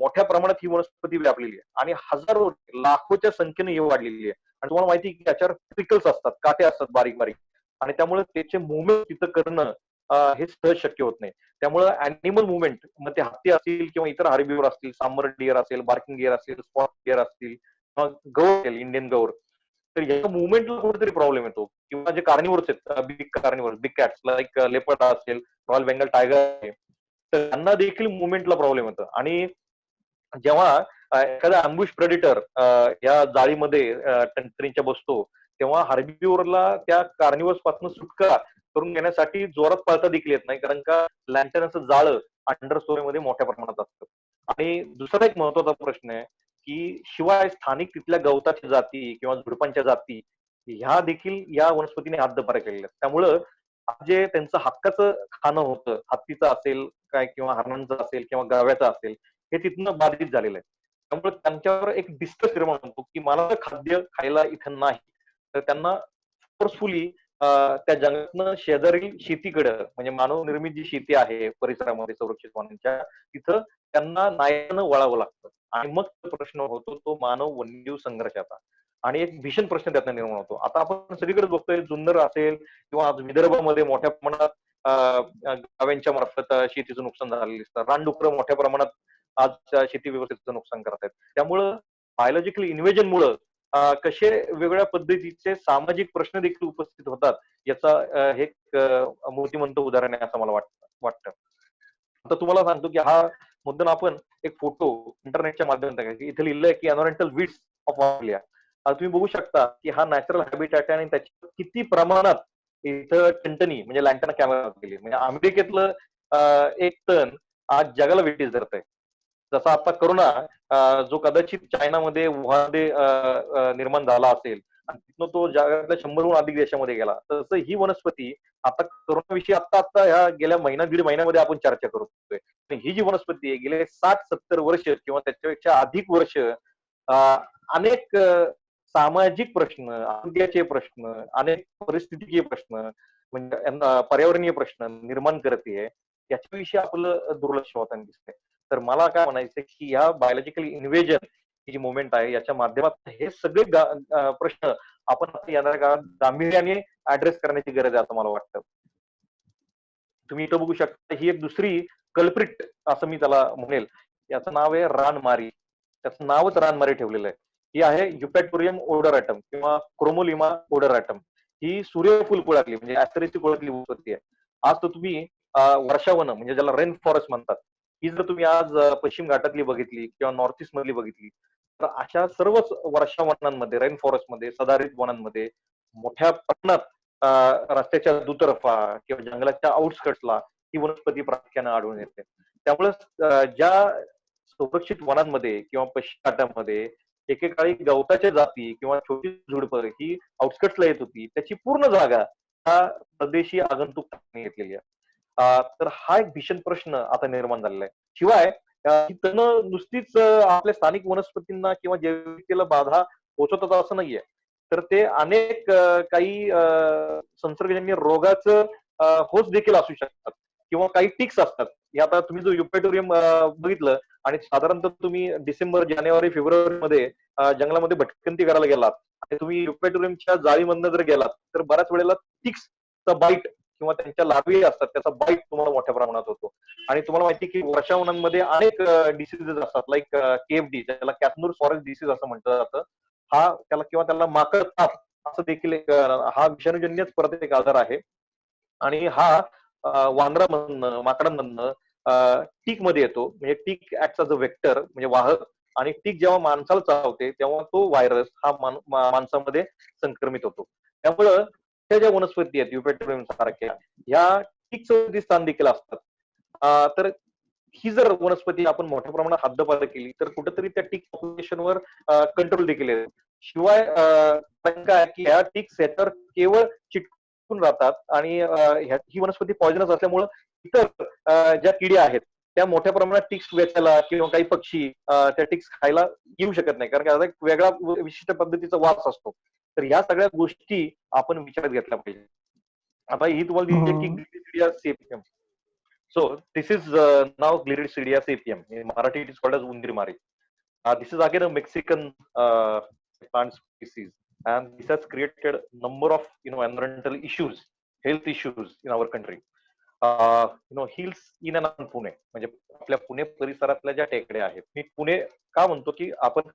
Speaker 2: मोठ्या प्रमाणात ही वनस्पती व्यापलेली आहे आणि हजारो लाखोच्या संख्येने ही वाढलेली आहे. आणि तुम्हाला माहिती आहे की त्याच्यावर ट्रिकल्स असतात, काटे असतात बारीक बारीक आणि त्यामुळे त्याचे मुवमेंट तिथं करणं हे सहज शक्य होत नाही. त्यामुळे अॅनिमल मुवमेंट मग ते हत्ती असतील किंवा इतर हार्बिव्हर असतील, सांबर डिअर असेल, बार्किंग डिअर असतील, स्पॉट डिअर असतील, गौर असेल, इंडियन गौर, तर या मुवमेंटला कुठेतरी प्रॉब्लेम येतो किंवा जे कार्निव्हर्स आहेत, big carnivores, big cats like leopard असेल, रॉयल बेंगल टायगर आहे, तर त्यांना देखील मुवमेंटला प्रॉब्लेम येतो आणि जेव्हा एखादा अम्बुश प्रेडिटर या जाळीमध्ये टंटरीच्या बसतो, तेव्हा हार्बिव्हरला त्या कार्निवल्स पासून सुटका करून घेण्यासाठी जोरात पळता देखील येत नाही, कारण का लँटर्नचं जाळं अंडर स्टोरीमध्ये मोठ्या प्रमाणात असतं. आणि दुसरा एक महत्वाचा प्रश्न आहे की शिवाय स्थानिक तिथल्या गवताच्या जाती किंवा झुडपांच्या जाती ह्या देखील या वनस्पतीने हद्दपार केलेल्या आहेत. त्यामुळं जे त्यांचं हक्काचं खाणं होतं, हत्तीचं असेल काय किंवा हरणांचं असेल किंवा गव्याचं असेल, हे तिथनं बाधित झालेलं आहे. त्यामुळे त्यांच्यावर एक डिस्ट्रेस निर्माण होतो की मला खाद्य खायला इथं नाही, तर त्यांना फोर्सफुली त्या जंगलातनं शेजारी शेतीकडे म्हणजे मानवनिर्मित जी शेती आहे परिसरामध्ये संरक्षित वनांच्या, तिथं त्यांना नायनं वळावं लागतं. आणि मग तो प्रश्न होतो तो मानव वन्यजीव संघर्षाचा. आणि एक भीषण प्रश्न त्यातनं निर्माण होतो. आता आपण सगळीकडे बघतोय जुन्नर असेल किंवा आज विदर्भामध्ये मोठ्या प्रमाणात गाव्यांच्या मार्फत शेतीचं नुकसान झालेलं दिसतं. रानडुकरं मोठ्या प्रमाणात आज शेती व्यवस्थेचं नुकसान करत आहेत. त्यामुळं बायोलॉजिकल इन्व्हेजनमुळं कसे वेगवेगळ्या पद्धतीचे सामाजिक प्रश्न देखील उपस्थित होतात, याचा हे एक मूर्तिमंत उदाहरण आहे असं मला वाटतं. आता तुम्हाला सांगतो की हा मुद्दाम आपण एक फोटो इंटरनेटच्या माध्यमातून इथे लिहिलंय की एन्व्हायरमेंटल विड्स ऑफ ऑस्ट्रेलिया. तुम्ही बघू शकता की हा नॅचरल हॅबिटॅट आहे आणि त्याच्या किती प्रमाणात इथं टंटनी म्हणजे लँटर्न कॅमेरा केली. म्हणजे अमेरिकेतलं एक तण आज जगाला वेठीस धरतंय. जसा आता करोना जो कदाचित चायनामध्ये वुहानमध्ये निर्माण झाला असेल आणि तिथनं तो जगातल्या 100हून अधिक देशामध्ये गेला, तसं ही वनस्पती आता करोनाविषयी आता ह्या गेल्या महिना दीड महिन्यामध्ये आपण चर्चा करतोय. ही जी वनस्पती आहे गेले 60-70 वर्ष किंवा त्याच्यापेक्षा अधिक वर्ष अनेक सामाजिक प्रश्न, आरोग्याचे प्रश्न, अनेक परिस्थितीचे प्रश्न म्हणजे पर्यावरणीय प्रश्न निर्माण करते, याच्याविषयी आपलं दुर्लक्ष होताना दिसतंय. तर मला काय म्हणायचं की या बायोलॉजिकल इन्व्हेजन ही जी मुवमेंट आहे याच्या माध्यमातून हे सगळे प्रश्न आपण येणाऱ्या काळात गांभीर्याने ऍड्रेस करण्याची गरज आहे असं मला वाटतं. तुम्ही इथं बघू शकता ही एक दुसरी कल्प्रिट असं मी त्याला म्हणेल. याचं नाव आहे रानमारी. त्याचं नावच रानमारी ठेवलेलं आहे. ही आहे युपॅटोरियम ओडोरॅटम किंवा क्रोमोलिमा ओडोरॅटम. ही सूर्यफूल कुळातली म्हणजे ऍस्टरेची कुळातली उत्पत्ती आहे. आज तर तुम्ही वर्षावनं म्हणजे ज्याला रेन फॉरेस्ट म्हणतात, ही जर तुम्ही आज पश्चिम घाटातली बघितली किंवा नॉर्थ ईस्ट मधली बघितली, तर अशा सर्वच वर्षावनांमध्ये रेन फॉरेस्टमध्ये सदाहरित वनांमध्ये मोठ्या प्रमाणात रस्त्याच्या दुतर्फा किंवा जंगलाच्या आउटस्कट्सला ही वनस्पती प्रामुख्याने आढळून येते. त्यामुळे ज्या संरक्षित वनांमध्ये किंवा पश्चिम घाटामध्ये एकेकाळी गवताच्या जाती किंवा छोटी झुडपं ही आउटस्कट्सला येत होती, त्याची पूर्ण जागा हा परदेशी आगंतुक घेतलेली आहे. तर हा एक भीषण प्रश्न आता निर्माण झालेला आहे. शिवाय ही तणं नुसतीच आपल्या स्थानिक वनस्पतींना किंवा जैविकतेला बाधा पोहोचवतात असं नाहीये. तर ते अनेक काही संसर्गजन्य रोगाचं होस्ट देखील असू शकतात किंवा काही टिक्स असतात. हे आता तुम्ही जो युपॅटोरियम बघितलं आणि साधारणतः तुम्ही डिसेंबर, जानेवारी, फेब्रुवारीमध्ये जंगलामध्ये भटकंती करायला गेलात आणि तुम्ही युपॅटोरियमच्या जाळीमधनं जर गेलात, तर बऱ्याच वेळेला टिक्सचा बाईट किंवा त्यांच्या लार्वे असतात त्याचा बाईट तुम्हाला मोठ्या प्रमाणात होतो. आणि तुम्हाला माहिती की वर्षावनांमध्ये अनेक डिसीजेस असतात लाईक केएफडी ज्याला कॅथनूर फॉरेस्ट डिसीज असं म्हटलं जातं. हा त्याला किंवा त्याला माकड ताप असं देखील एक हा विषाणूजन्यच परत एक आजार आहे. आणि हा वानरामधनं माकडांमधनं टीक मध्ये येतो. म्हणजे टीक ऍक्ट्स ॲज अ व्हेक्टर म्हणजे वाहक आणि टीक जेव्हा माणसाला चावते तेव्हा तो व्हायरस हा माणसामध्ये संक्रमित होतो. त्यामुळं त्या ज्या वनस्पती आहेत युपॅटोरियम सारख्या ह्या टीक स्थान देखील असतात. तर ही जर वनस्पती आपण मोठ्या प्रमाणात हद्दपार केली तर कुठेतरी त्या टिक पॉप्युलेशनवर कंट्रोल देखील येईल. शिवाय काय की ह्या टिक्स ह्याच्यावर केवळ चिटकून राहतात आणि ही वनस्पती पॉइझनस असल्यामुळं इतर ज्या किड्या आहेत त्या मोठ्या प्रमाणात टिक्स वेचायला किंवा काही पक्षी त्या टिक्स खायला येऊ शकत नाही, कारण त्याचा एक वेगळा विशिष्ट पद्धतीचा वास असतो. तर ह्या सगळ्या गोष्टी आपण विचारात घेतल्या पाहिजे. आता ही तुम्हाला दिली की ग्लिसिडिया सेपियम. So this is now Gliricidia sapium. In Marathi, it is called as Undirmari. This is again a Mexican plant species, and this has created number of environmental issues, health issues in our country. Hills in and around Pune. म्हणजे आपल्या पुणे परिसरातल्या ज्या टेकड्या आहेत. मी पुणे का म्हणतो की आपण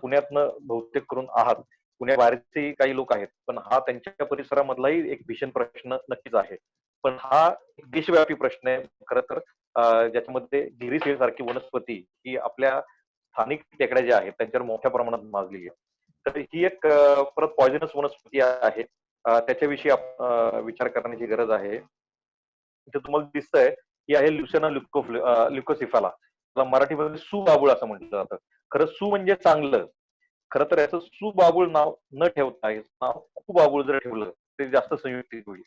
Speaker 2: पुण्यातनं बहुतेक करून आहात. पुण्याबाहेरचे काही लोक आहेत, पण हा त्यांच्या परिसरामधलाही एक भीषण प्रश्न नक्कीच आहे. पण हा एक देशव्यापी प्रश्न आहे खरं तर, ज्याच्यामध्ये गिरीसीड सारखी वनस्पती ही आपल्या स्थानिक टेकड्या ज्या आहेत त्यांच्यावर मोठ्या प्रमाणात माजलेली आहे. तर ही एक परत पॉइझनस वनस्पती आहे. त्याच्याविषयी विचार करण्याची गरज आहे. इथे तुम्हाला दिसतंय ही आहे ल्युसिना ल्युकोसिफाला. त्याला मराठीमध्ये सुबाबूळ असं म्हटलं जातं. खरं सु म्हणजे चांगलं. खरं तर याचं सुबाबूळ नाव न ठेवता नाव कुबाबूळ जर ठेवलं ते जास्त संयुक्तिक होईल.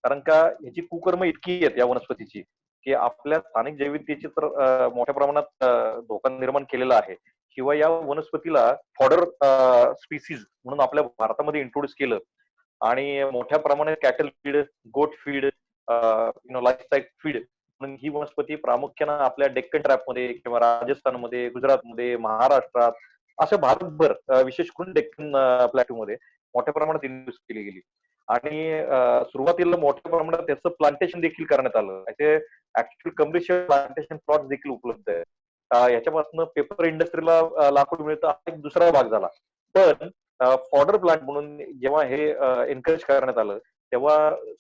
Speaker 2: कारण का ह्याची कुकर्म इतकी आहेत या वनस्पतीची की आपल्या स्थानिक जैविधतेची तर मोठ्या प्रमाणात धोका निर्माण केलेला आहे. किंवा या वनस्पतीला फॉडर स्पीसीज म्हणून आपल्या भारतामध्ये इंट्रोड्यूस केलं आणि मोठ्या प्रमाणात कॅटल फीड, गोट फीड, लाईफ फीड म्हणून ही वनस्पती प्रामुख्यानं आपल्या डेक्कन ट्रॅपमध्ये किंवा राजस्थानमध्ये, गुजरातमध्ये, महाराष्ट्रात अशा भारतभर विशेष करून डेक्कन प्लॅटूमध्ये मोठ्या प्रमाणात इंट्रोड्यूस केली गेली. आणि सुरुवातीला मोठ्या प्रमाणात त्याचं प्लांटेशन देखील करण्यात आलं. त्याचे ऍक्च्युअल कमर्शियल प्लांटेशन प्लॉट देखील उपलब्ध आहेत. याच्यापासून पेपर इंडस्ट्रीला लाकूड मिळतं हा एक दुसरा भाग झाला. पण फॉडर प्लांट म्हणून जेव्हा हे एनकरेज करण्यात आलं तेव्हा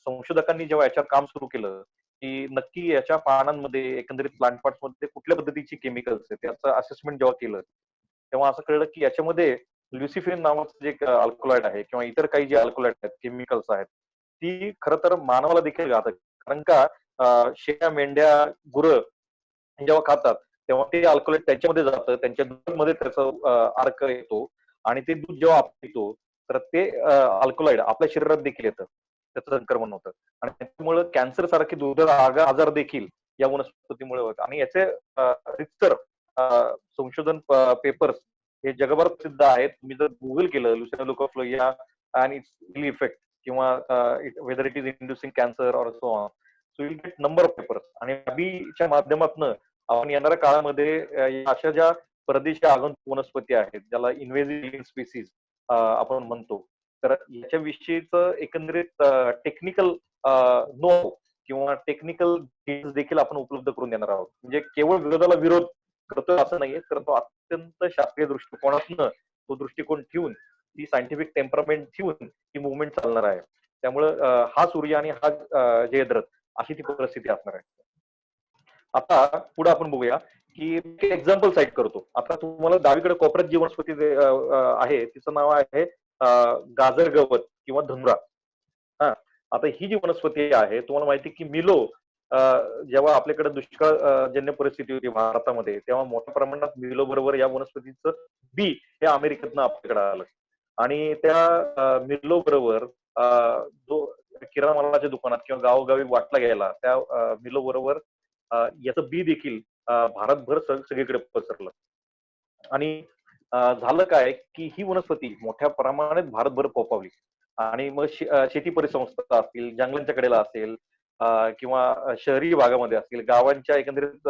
Speaker 2: संशोधकांनी जेव्हा याच्यावर काम सुरू केलं की नक्की याच्या पानांमध्ये एकंदरीत प्लांट पार्ट्स मध्ये कुठल्या पद्धतीची केमिकल्स आहेत त्याचं असेसमेंट जेव्हा केलं तेव्हा असं कळलं की याच्यामध्ये ल्युसिफिन नावाचं जे अल्कोलाइड आहे किंवा इतर काही जे अल्कोलाइड आहेत केमिकल्स आहेत ती खरं तर मानवाला देखील घातक. कारण का शेळ्या, मेंढ्या, गुरं जेव्हा खातात तेव्हा ते अल्कोलाइड त्यांच्यामध्ये जातं, त्यांच्या दूधमध्ये त्याचा अर्क येतो आणि ते दूध जेव्हा आपण पितो तर ते अल्कोलाइड आपल्या शरीरात देखील येतं, त्याचं संक्रमण होतं आणि त्यामुळे कॅन्सर सारखे दुर्धर आजार देखील या वनस्पतीमुळे होतात. आणि याचे रितसर संशोधन पेपर्स हे जगभरात प्रसिद्ध आहेत. तुम्ही जर गुगल केलं लुसिना लुकोफ्लोया आणि इट्स इफेक्ट किंवा whether it is inducing cancer or so on, so will get number of papers. आणि अभिच्या माध्यमातून आपण येणाऱ्या काळामध्ये अशा ज्या परदेशी आगंतुक वनस्पती आहेत ज्याला इन्व्हेजिव्ह स्पीसीज आपण म्हणतो तर याच्याविषयीच एकंदरीत टेक्निकल नो किंवा टेक्निकल देखील आपण उपलब्ध करून देणार आहोत. म्हणजे केवळ विरोधाला विरोध करतोय असं नाहीये, तर तो अत्यंत शास्त्रीय दृष्टिकोनातनं तो दृष्टिकोन ठेवून ती सायंटिफिक टेम्परामेंट ठेवून ही मुवमेंट चालणार आहे. त्यामुळं हा सूर्य आणि हा जयद्रथ अशी ती परिस्थिती असणार आहे. आता पुढे आपण बघूया की एक्झाम्पल साईट करतो. आता तुम्हाला डावीकडे कोपऱ्यात जी वनस्पती आहे तिचं नाव आहे गाजर गवत किंवा धनुरा. हा, आता ही जी वनस्पती आहे तुम्हाला माहिती की मिलो जेव्हा आपल्याकडे दुष्काळ जन्य परिस्थिती होती भारतामध्ये तेव्हा मोठ्या प्रमाणात मिलो बरोबर या वनस्पतीचं बी हे अमेरिकेतनं आपल्याकडे आलं आणि त्या मिलो बरोबर जो किराणा मालाच्या दुकानात किंवा गावोगावी वाटला गेला त्या मिलो बरोबर याचं बी देखील भारतभर सगळीकडे पसरलं. आणि झालं काय की ही वनस्पती मोठ्या प्रमाणात भारतभर फोफावली आणि मग शेती परिसंस्था असतील, जंगलांच्या कडेला असेल किंवा शहरी भागामध्ये असतील, गावांच्या एकंदरीत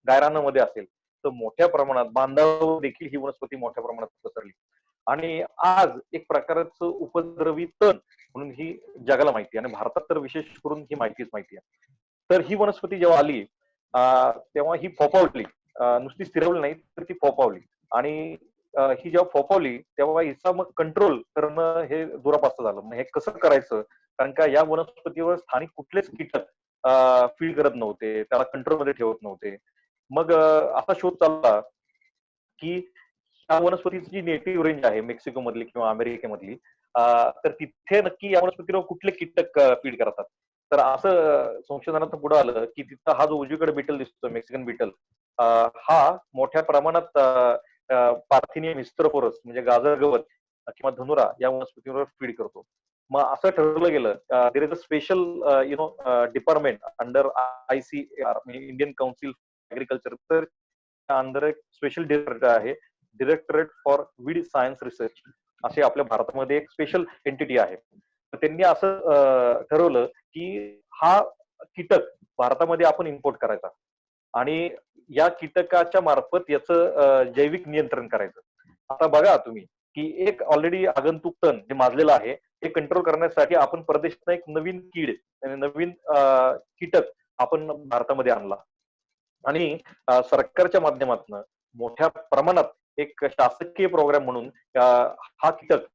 Speaker 2: गायरानामध्ये असेल तर मोठ्या प्रमाणात बांधावर देखील ही वनस्पती मोठ्या प्रमाणात पसरली. आणि आज एक प्रकारचं उपद्रवी तण म्हणून ही जगाला माहिती आहे आणि भारतात तर विशेष करून ही माहितीच माहिती आहे. तर ही वनस्पती जेव्हा आली तेव्हा ही फोफावली, नुसती स्थिरवली नाही तर ती फोफावली आणि ही जेव्हा फोफावली तेव्हा हिचा मग कंट्रोल करणं हे दुरापास्त झालं. मग हे कसं करायचं, कारण का या वनस्पतीवर स्थानिक कुठलेच कीटक फीड करत नव्हते, त्याला कंट्रोलमध्ये ठेवत नव्हते. मग असा शोध चालला की या वनस्पतीची जी नेटिव्ह रेंज आहे मेक्सिको मधली किंवा अमेरिकेमधली तर तिथे नक्की या वनस्पतीवर कुठले कीटक फीड करतात. तर असं संशोधनात पुढे आलं की तिथं हा जो उजवीकडे बिटल दिसतो मेक्सिकन बिटल हा मोठ्या प्रमाणात पार्थिनियम हिस्टरोपोरस म्हणजे गाजर गवत किंवा धनुरा या वनस्पतीवर फीड करतो. मग असं ठरवलं गेलं there is a special department under ICAR म्हणजे इंडियन काउन्सिल ऍग्रीकल्चर, तर अंडर एक स्पेशल डिरेक्टर आहे directorate for weed science research असे आपल्या भारतामध्ये एक स्पेशल एंटिटी आहे. तर त्यांनी असं ठरवलं की हा कीटक भारतामध्ये आपण इम्पोर्ट करायचा आणि या कीटकाच्या मार्फत याचं जैविक नियंत्रण करायचं. आता बघा तुम्ही की एक ऑलरेडी आगंतुक तण जे माजलेलं आहे हे कंट्रोल करण्यासाठी आपण परदेशात एक नवीन कीड नवीन कीटक आपण भारतामध्ये आणला आणि सरकारच्या माध्यमातून मोठ्या प्रमाणात एक शासकीय प्रोग्राम म्हणून हा कीटक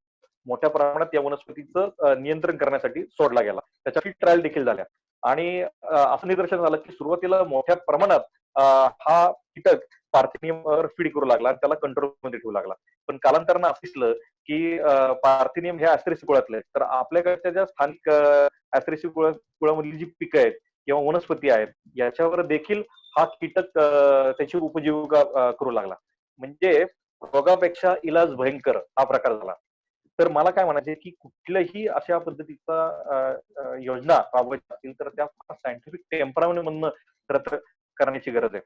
Speaker 2: मोठ्या प्रमाणात या वनस्पतीचं नियंत्रण करण्यासाठी सोडला गेला. त्याच्या ट्रायल देखील झाल्या आणि असं निदर्शन झालं की सुरुवातीला मोठ्या प्रमाणात हा कीटक पार्थिनियमवर फीड करू लागला आणि त्याला कंट्रोलमध्ये ठेवू लागला. पण कालांतरानं असं दिसलं की पार्थिनियम हे ऍस्ट्रेसी कुळातले आहेत. तर आपल्याकडच्या ज्या स्थानिक ऍस्ट्रेसी कुळामधली जी पिकं आहेत किंवा वनस्पती आहेत याच्यावर देखील हा कीटक त्याची उपजीविका करू लागला. म्हणजे रोगापेक्षा इलाज भयंकर हा प्रकार झाला. तर मला काय म्हणायचे की कुठल्याही अशा पद्धतीचा योजना राबवायच्या असतील तर त्या सायंटिफिक टेम्परामेंट मधनं खरं तर करण्याची गरज आहे.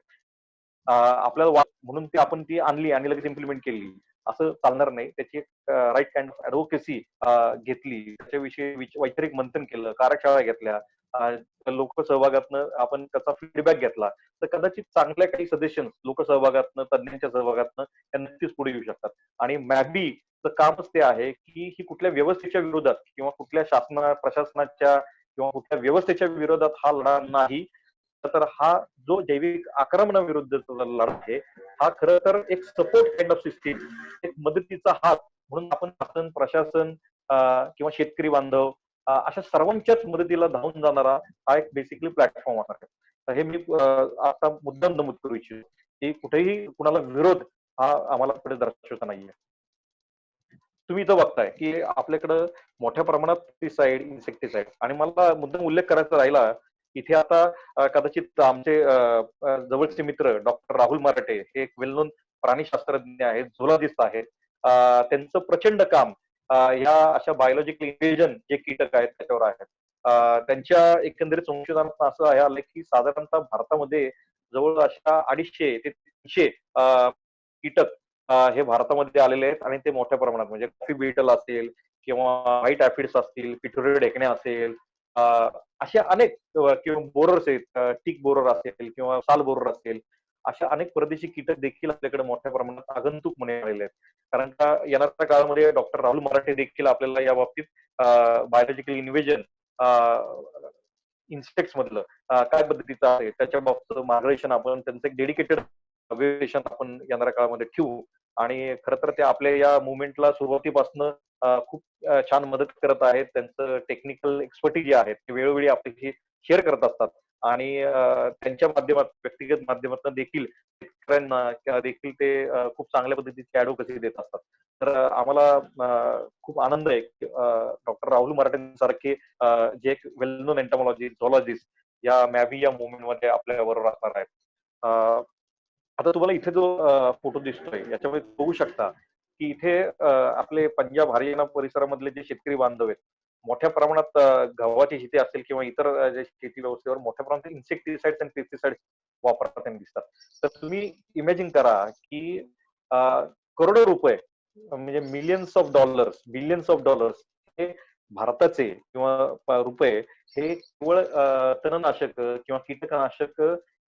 Speaker 2: आपल्याला म्हणून ती आपण ती आणली आणि लगेच इम्प्लिमेंट केली असं चालणार नाही. त्याची राईट काइंड ऑफ ऍडव्होकेसी घेतली, त्याच्याविषयी वैचारिक मंथन केलं, कार्यशाळा घेतल्या, लोक सहभागातनं आपण त्याचा फीडबॅक घेतला तर कदाचित चांगल्या काही सजेशन लोक सहभागातनं, तज्ज्ञांच्या सहभागातनं त्या नक्कीच पुढे येऊ शकतात. आणि मॅबीचं कामच ते आहे की ही कुठल्या व्यवस्थेच्या विरोधात किंवा कुठल्या प्रशासनाच्या किंवा कुठल्या व्यवस्थेच्या विरोधात हा लढा नाही, तर हा जो जैविक आक्रमणाविरुद्धचा लढा आहे हा खरं तर एक सपोर्ट काइंड ऑफ सिस्टीम, एक मदतीचा हात म्हणून आपण शासन, प्रशासन किंवा शेतकरी बांधव अशा सर्वांच्याच मदतीला धावून जाणारा हा एक बेसिकली प्लॅटफॉर्म असणार आहे. तर हे मी आता मुद्दाम नमूद करू इच्छितो की कुठेही कुणाला विरोध हा आम्हाला पुढे दर्शवता नाहीये. तुम्ही इथं बघताय की आपल्याकडं मोठ्या प्रमाणात पेस्टिसाइड, इन्सेक्टिसाइड आणि मला मुद्दाम उल्लेख करायचा राहिला इथे आता कदाचित आमचे जवळचे मित्र डॉक्टर राहुल मराठे हे एक वेल नोन प्राणीशास्त्रज्ञ आहेत, झोलॉजिस्ट आहेत. त्यांचं प्रचंड काम ह्या अशा बायोलॉजिकल इन्व्हेजन जे कीटक आहेत त्याच्यावर आहेत. त्यांच्या एकंदरीत संशोधनात असं आहे आलं की साधारणतः भारतामध्ये जवळ अशा 250 ते 300 कीटक हे भारतामध्ये आलेले आहेत आणि ते मोठ्या प्रमाणात म्हणजे कॉफी बीटल असेल किंवा व्हाईट ऍफिड्स असतील, पिठोरी ढेकण्या असेल, अशा अनेक किंवा बोरर्स आहेत, टिक बोरर असेल किंवा साल बोरर असेल, अशा अनेक परदेशी कीटक देखील आपल्याकडे मोठ्या प्रमाणात आगंतुकपणे आलेले आहेत. कारण का येणाऱ्या काळामध्ये डॉक्टर राहुल मराठे देखील आपल्याला या बाबतीत बायोलॉजिकल इन्व्हेजन इन्सेक्ट्स मधलं काय पद्धतीचं आहे त्याच्या बाबतीत मार्गदर्शन आपण त्यांचं एक डेडिकेटेड वेशन आपण येणाऱ्या काळामध्ये ठेवू. आणि खरं तर ते आपल्या या मुवमेंटला सुरुवातीपासून खूप छान मदत करत आहेत. त्यांचं टेक्निकल एक्सपर्टी जे आहेत ते वेळोवेळी आपल्याशी शेअर करत असतात आणि त्यांच्या माध्यमात व्यक्तिगत माध्यमातून देखील शेतकऱ्यांना देखील ते खूप चांगल्या पद्धतीची ऍडव्होकेसी देत असतात. तर आम्हाला खूप आनंद आहे की डॉक्टर राहुल मराठेंसारखे जे एक वेल नोन एंटॉमॉलॉजी झॉलॉजिस्ट या मॅबी या मुवमेंट मध्ये आपल्या बरोबर असणार आहेत. आता तुम्हाला इथे जो फोटो दिसतोय याच्यामध्ये बघू शकता की इथे आपले पंजाब हरियाणा परिसरामधले जे शेतकरी बांधव आहेत मोठ्या प्रमाणात गव्हाची शेती असेल किंवा इतर जे शेती व्यवस्थेवर मोठ्या प्रमाणात इन्सेक्टिसाइड्स आणि पेस्टिसाइड वापरताना दिसतात. तर तुम्ही इमॅजिन करा की करोडो रुपये म्हणजे millions of dollars, billions of dollars हे भारताचे किंवा रुपये हे केवळ तणनाशक किंवा कीटकनाशक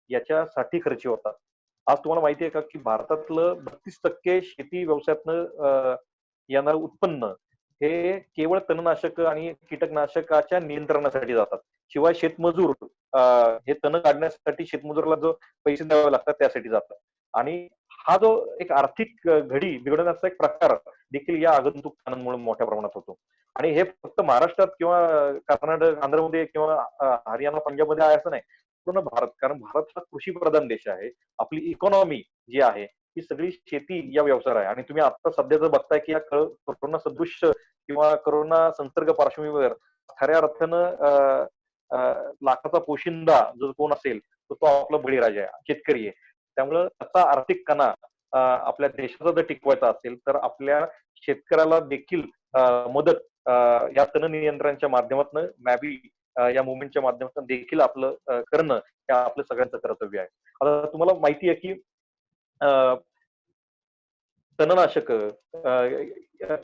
Speaker 2: याच्यासाठी खर्ची होतात. आज तुम्हाला माहिती आहे का की भारतातलं 32% शेती व्यवसायातनं येणारं उत्पन्न हे केवळ तणनाशक आणि कीटकनाशकाच्या नियंत्रणासाठी जातात. शिवाय शेतमजूर हे तण काढण्यासाठी शेतमजुराला जो पैसे द्यावे लागतात त्यासाठी जातात. आणि हा जो एक आर्थिक घडी बिघडवण्याचा एक प्रकार देखील या आगंतुक तणांमुळे मोठ्या प्रमाणात होतो. आणि हे फक्त महाराष्ट्रात किंवा कर्नाटक, आंध्रमध्ये किंवा हरियाणा, पंजाबमध्ये आहे असं नाही. पूर्ण भारत, कारण भारत हा कृषीप्रधान देश आहे. आपली इकॉनॉमी जी आहे ही सगळी शेती या व्यवसायावर आहे. आणि तुम्ही आता सध्या जर बघताय की या कोरोना सदृश्य किंवा कोरोना संसर्ग पार्श्वभूमीवर खऱ्या अर्थानं लाखाचा पोशिंदा जो कोण असेल तर तो आपला बळीराजा आहे, शेतकरी आहे. त्यामुळं त्याचा आर्थिक कणा आपल्या देशाचा जर टिकवायचा असेल तर आपल्या शेतकऱ्याला देखील मदत या तण नियंत्रणाच्या माध्यमातून मॅबी या मुवमेंटच्या माध्यमातून देखील आपलं करणं हे आपलं सगळ्यांचं कर्तव्य आहे. आता तुम्हाला माहिती आहे की तणनाशक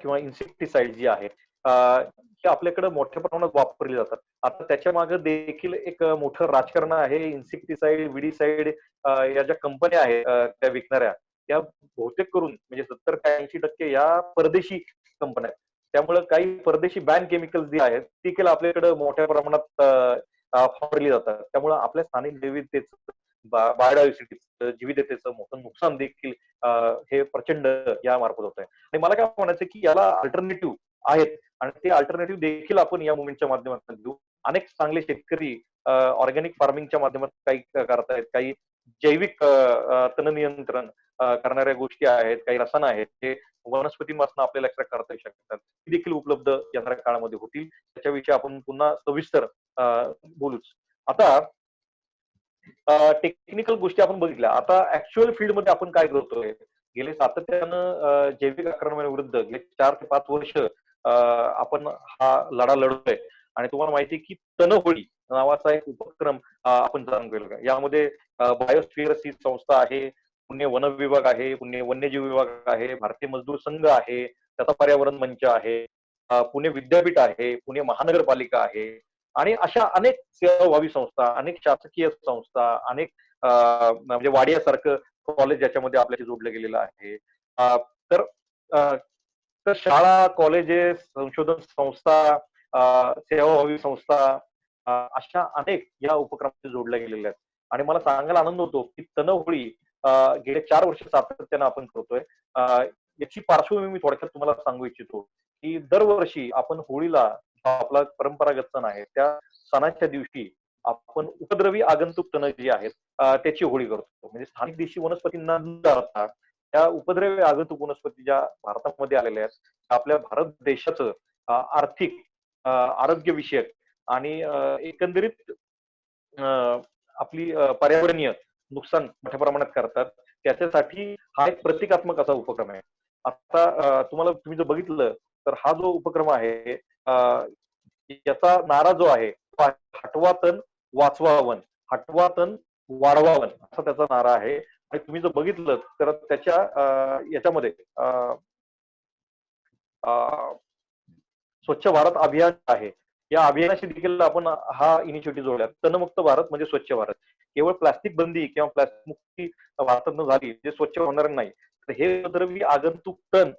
Speaker 2: किंवा इन्सेक्टिसाइड जी आहेत हे आपल्याकडे मोठ्या प्रमाणात वापरली जातात. आता त्याच्या मागे देखील एक मोठं राजकारण आहे. इन्सेक्टिसाइड, विडीसाइड या ज्या कंपन्या आहेत त्या विकणाऱ्या त्या बहुतेक करून म्हणजे 70 ते 80% या परदेशी कंपन्या आहेत. त्यामुळे काही परदेशी बॅन केमिकल्स जे आहेत देखील आपल्याकडे मोठ्या प्रमाणात वापरली जातात. त्यामुळे आपल्या स्थानिक विविधतेचं, बायोडायव्हर्सिटीचं, विविधतेचं मोठं नुकसान देखील हे प्रचंड या मार्फत होत आहे. आणि मला काय म्हणायचं की याला अल्टरनेटिव्ह आहेत आणि ते अल्टरनेटिव्ह देखील आपण या मुवमेंटच्या माध्यमातून देऊ. अनेक चांगले शेतकरी ऑर्गॅनिक फार्मिंगच्या माध्यमातून काही करतायत, काही जैविक तण नियंत्रण करणाऱ्या गोष्टी आहेत, काही रसायनं आहेत, जे वनस्पतींपासून आपल्याला एक्स्ट्रॅक्ट करता येऊ शकतात. ती देखील उपलब्ध येणाऱ्या काळामध्ये होतील. त्याच्याविषयी आपण पुन्हा सविस्तर बोलूच. आता टेक्निकल गोष्टी आपण बघितल्या. आता ऍक्च्युअल फील्डमध्ये आपण काय करतोय? गेले सातत्यानं जैविक आक्रमणाविरुद्ध गेले 4 ते 5 वर्ष आपण हा लढा लढतोय आणि तुम्हाला माहिती आहे की तनहोळी नावाचा एक उपक्रम आपण जाणून गेलो. यामध्ये बायोस्फिअर्स ही संस्था आहे, पुणे वन विभाग आहे, पुणे वन्यजीव विभाग आहे, भारतीय मजदूर संघ आहे, त्याचा पर्यावरण मंच आहे, पुणे विद्यापीठ आहे, पुणे महानगरपालिका आहे आणि अशा अनेक सेवाभावी संस्था, अनेक शासकीय संस्था, अनेक म्हणजे वाडियासारखं कॉलेज याच्यामध्ये आपल्याशी जोडलं गेलेलं आहे. तर अ, तर शाळा, कॉलेजेस, संशोधन संस्था, सेवाभावी संस्था अशा अनेक या उपक्रमाशी जोडल्या गेलेल्या आहेत. आणि मला सांगायला आनंद होतो की तनहोळी गेले 4 वर्ष सातत्यानं आपण करतोय. याची पार्श्वभूमी मी थोडक्यात तुम्हाला सांगू इच्छितो, की दरवर्षी आपण होळीला हा आपला परंपरागत सण आहे. त्या सणाच्या दिवशी आपण उपद्रवी आगंतुक तण जी आहेत त्याची होळी करतो. म्हणजे स्थानिक देशी वनस्पतींना न जाळता त्या उपद्रवी आगंतुक वनस्पती ज्या भारतामध्ये आलेल्या आहेत, आपल्या भारत देशाचं आर्थिक, आरोग्यविषयक आणि एकंदरीत आपली पर्यावरणीय नुकसान मोठ्या प्रमाणात करतात. त्याच्यासाठी हा एक प्रतिकात्मक असा उपक्रम आहे. आता तुम्ही जर बघितलं तर हा जो उपक्रम आहे याचा नारा जो आहे तो आहे, हटवा तण वाचवा वन, हटवा तण वाढवा वन असा त्याचा नारा आहे. आणि तुम्ही जर बघितलं तर त्याच्या याच्यामध्ये अ, स्वच्छ भारत अभियान आहे. या अभियानाशी देखील आपण हा इनिशिएटिव्ह जोडला. तणमुक्त भारत म्हणजे स्वच्छ भारत. केवळ प्लास्टिक बंदी किंवा प्लास्टिक मुक्ती भारतातनं झाली, जे स्वच्छ होणार नाही. तर हे उपद्रवी आगंतुक तण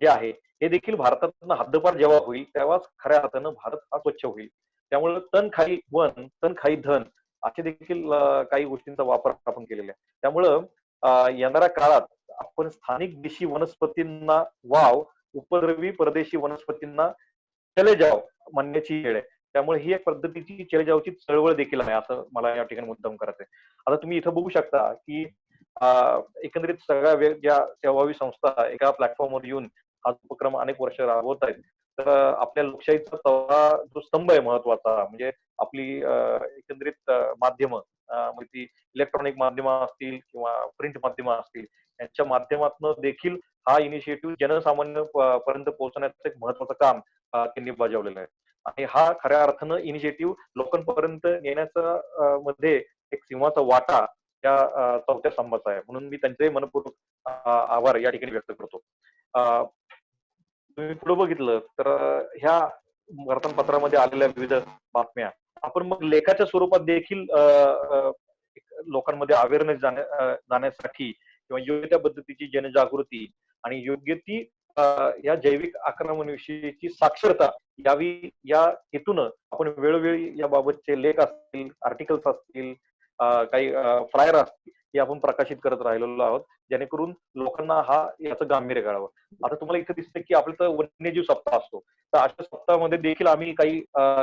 Speaker 2: जे आहे, हे देखील भारतातनं हद्दपार जेव्हा होईल, तेव्हाच खऱ्या अर्थानं भारत हा स्वच्छ होईल. त्यामुळे तण खाई वन, तण खाई धन असे देखील काही गोष्टींचा वापर आपण केलेला आहे. त्यामुळं येणाऱ्या काळात आपण स्थानिक देशी वनस्पतींना वाव, उपद्रवी परदेशी वनस्पतींना चले जाव म्हणण्याची वेळ आहे. त्यामुळे ही एक पद्धतीची चले जावची चळवळ देखील आहे, असं मला या ठिकाणी मुद्दाम करायचंय. आता तुम्ही इथं बघू शकता की एकंदरीत सगळ्या ज्या सेवाभावी संस्था एका प्लॅटफॉर्मवर येऊन हा उपक्रम अनेक वर्ष राबवत आहेत. तर आपल्या लोकशाहीचा चौथा जो स्तंभ आहे महत्वाचा, म्हणजे आपली एकंदरीत माध्यमं, मग ती इलेक्ट्रॉनिक माध्यमं असतील किंवा प्रिंट माध्यमं असतील, यांच्या माध्यमातून देखील हा इनिशिएटिव्ह जनसामान्य पर्यंत पोहोचण्याचं एक महत्वाचं काम त्यांनी बजावलेलं आहे. आणि हा खऱ्या अर्थानं इनिशिएटिव्ह लोकांपर्यंत नेण्याचा मध्ये एक सिंहाचा वाटा या चौथ्या स्तंभाचा आहे. म्हणून मी त्यांचे मनपूर्वक आभार या ठिकाणी व्यक्त करतो. तुम्ही पुढे बघितलं तर ह्या वर्तमानपत्रामध्ये आलेल्या विविध बातम्या आपण मग लेखाच्या स्वरूपात देखील लोकांमध्ये अवेअरनेस जाण्यासाठी किंवा योग्य त्या पद्धतीची जनजागृती आणि योग्य ती या जैविक आक्रमणाविषयीची साक्षरता यावी या हेतून आपण वेळोवेळी याबाबतचे लेख असतील, आर्टिकल्स असतील, काही फ्लायर असतील, हे आपण प्रकाशित करत राहिलेलो आहोत, जेणेकरून लोकांना याचं गांभीर्य कळावं. आता तुम्हाला इथे दिसतं की आपलं तर वन्यजीव सप्ताह असतो. तर अशा सप्ताहामध्ये देखील आम्ही काही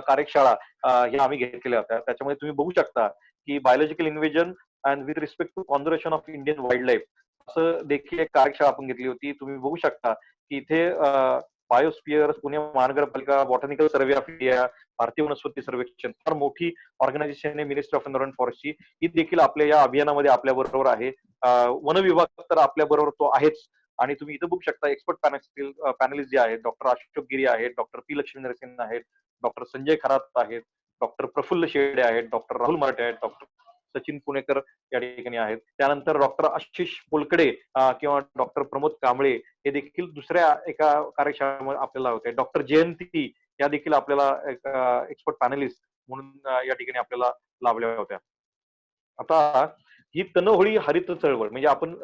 Speaker 2: कार्यशाळा ह्या आम्ही घेतलेल्या होत्या. त्याच्यामध्ये तुम्ही बघू शकता की biological invasion and with respect to conservation of Indian wild life असं देखील एक कार्यशाळा आपण घेतली होती. तुम्ही बघू शकता की इथे बायोस्फिअर्स, पुणे महानगरपालिका, बॉटॅनिकल सर्व्हे ऑफ इंडिया, भारतीय वनस्पती सर्वेक्षण, फार मोठी ऑर्गनायझेशन आहे मिनिस्ट्री ऑफ एन्व्हायरमेंट फॉरेस्ट्री, ही देखील आपल्या या अभियानामध्ये आपल्या बरोबर आहे. वन विभाग तर आपल्या बरोबर तो आहेच. आणि तुम्ही इथं बघू शकता एक्सपर्ट पॅनलिस्ट जे आहेत, डॉक्टर अशोक गिरी आहेत, डॉक्टर पी लक्ष्मी नरसिंह आहेत, डॉक्टर संजय खरात आहेत, डॉक्टर प्रफुल्ल शेडे आहेत, डॉक्टर राहुल मराठे आहेत, डॉक्टर सचिन पुणेकर या ठिकाणी आहेत. त्यानंतर डॉक्टर आशिष पोलकडे किंवा डॉक्टर प्रमोद कांबळे हे देखील दुसऱ्या एका कार्यशाळेमध्ये आपल्याला होते. डॉक्टर जयंती या देखील आपल्याला एक्सपर्ट पॅनलिस्ट म्हणून या ठिकाणी आपल्याला लाभल्या होत्या. आता ही तनहोळी हरित चळवळ म्हणजे आपण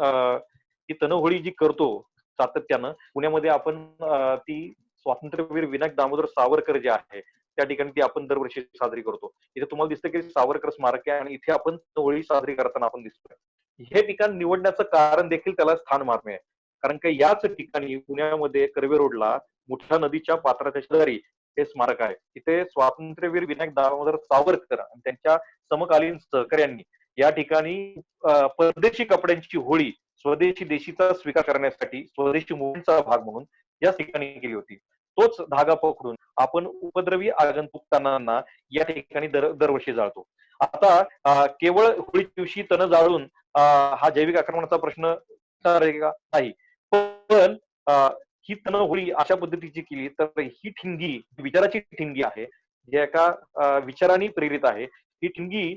Speaker 2: ही तनहोळी जी करतो सातत्यानं पुण्यामध्ये आपण ती स्वातंत्र्यवीर विनायक दामोदर सावरकर जे आहे त्या ठिकाणी ती आपण दरवर्षी साजरी करतो. इथे तुम्हाला दिसतं की सावरकर स्मारक आहे आणि इथे आपण होळी साजरी करताना आपण दिसतोय. हे ठिकाण निवडण्याचं कारण देखील त्याला स्थान मारणे आहे. कारण का याच ठिकाणी पुण्यामध्ये कर्वे रोडला मुठा नदीच्या पात्राच्या शेजारी हे स्मारक आहे. तिथे स्वातंत्र्यवीर विनायक दामोदर सावरकर आणि त्यांच्या समकालीन सहकाऱ्यांनी या ठिकाणी परदेशी कपड्यांची होळी स्वदेशी देशीचा स्वीकार करण्यासाठी स्वदेशी मोहीमचा भाग म्हणून या ठिकाणी केली होती. तोच धागा पकडून आपण उपद्रवी आगंतुकांना या ठिकाणी दरवर्षी जाळतो. आता केवळ होळी दिवशी तण जाळून हा जैविक आक्रमणाचा प्रश्न आहे का? नाही. पण ही तण होळी अशा पद्धतीची केली तर ही ठिणगी विचाराची ठिणगी आहे, जी एका विचाराने प्रेरित आहे. ही ठिणगी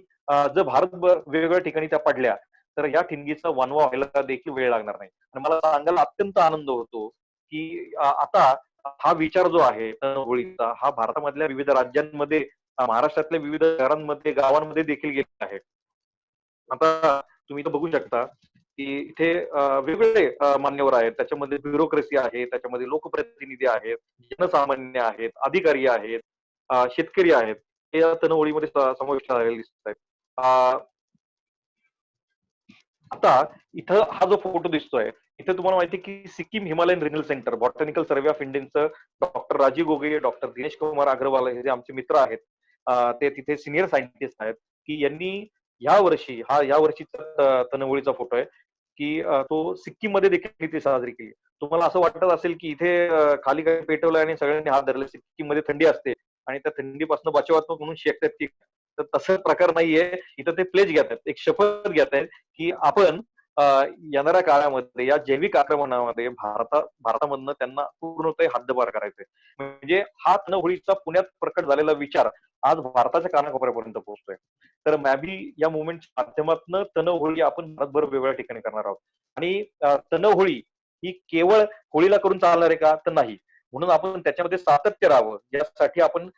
Speaker 2: जर भारतभर वेगवेगळ्या ठिकाणी त्या पडल्या तर या ठिणगीचा वनवा व्हायला देखील वेळ लागणार नाही. आणि मला सांगायला अत्यंत आनंद होतो की आता हा विचार जो आहे तण होळीचा हा भारतामधल्या विविध राज्यांमध्ये महाराष्ट्रातल्या विविध शहरांमध्ये गावांमध्ये देखील गेलेला आहे. आता तुम्ही इथं बघू शकता की इथे वेगवेगळे मान्यवर आहेत. त्याच्यामध्ये ब्युरोक्रेसी आहे, त्याच्यामध्ये लोकप्रतिनिधी आहेत, जनसामान्य आहेत, अधिकारी आहेत, शेतकरी आहेत. हे या तनवळीमध्ये समाविष्ट झालेले दिसत आहेत. आता इथं हा जो फोटो दिसतोय, इथे तुम्हाला माहिती आहे की Sikkim Himalayan regional centre, botanical survey of इंडियनचं डॉक्टर राजीव गोगोई, डॉक्टर दिनेश कुमार अग्रवाल हे जे आमचे मित्र आहेत, ते तिथे सिनियर सायंटिस्ट आहेत, की यांनी या वर्षीचा तनवळीचा फोटो आहे, की तो सिक्कीममध्ये देखील इथे साजरी केली. तुम्हाला असं वाटत असेल की इथे खाली काही पेटवलं आणि सगळ्यांनी हात धरले. सिक्कीममध्ये थंडी असते आणि त्या थंडीपासून बचावात्मक म्हणून शेकतात ती. तर तसं प्रकार नाहीये. इथं ते प्लेज घेतात, एक शपथ घेतायत की आपण येणाऱ्या काळामध्ये या जैविक आक्रमणामध्ये भारतामधनं त्यांना पूर्णतः हद्दपार करायचंय. म्हणजे हा तनहोळीचा पुण्यात प्रकट झालेला विचार आज भारताच्या कानाकोपऱ्यापर्यंत पोहोचतोय. तर मॅबी या मुवमेंटच्या माध्यमातून तनहोळी आपण भारतभर वेगवेगळ्या ठिकाणी करणार आहोत. आणि तनहोळी ही केवळ होळीला करून चालणार आहे का? तर नाही. म्हणून आपण त्याच्यामध्ये सातत्य राहावं यासाठी आपण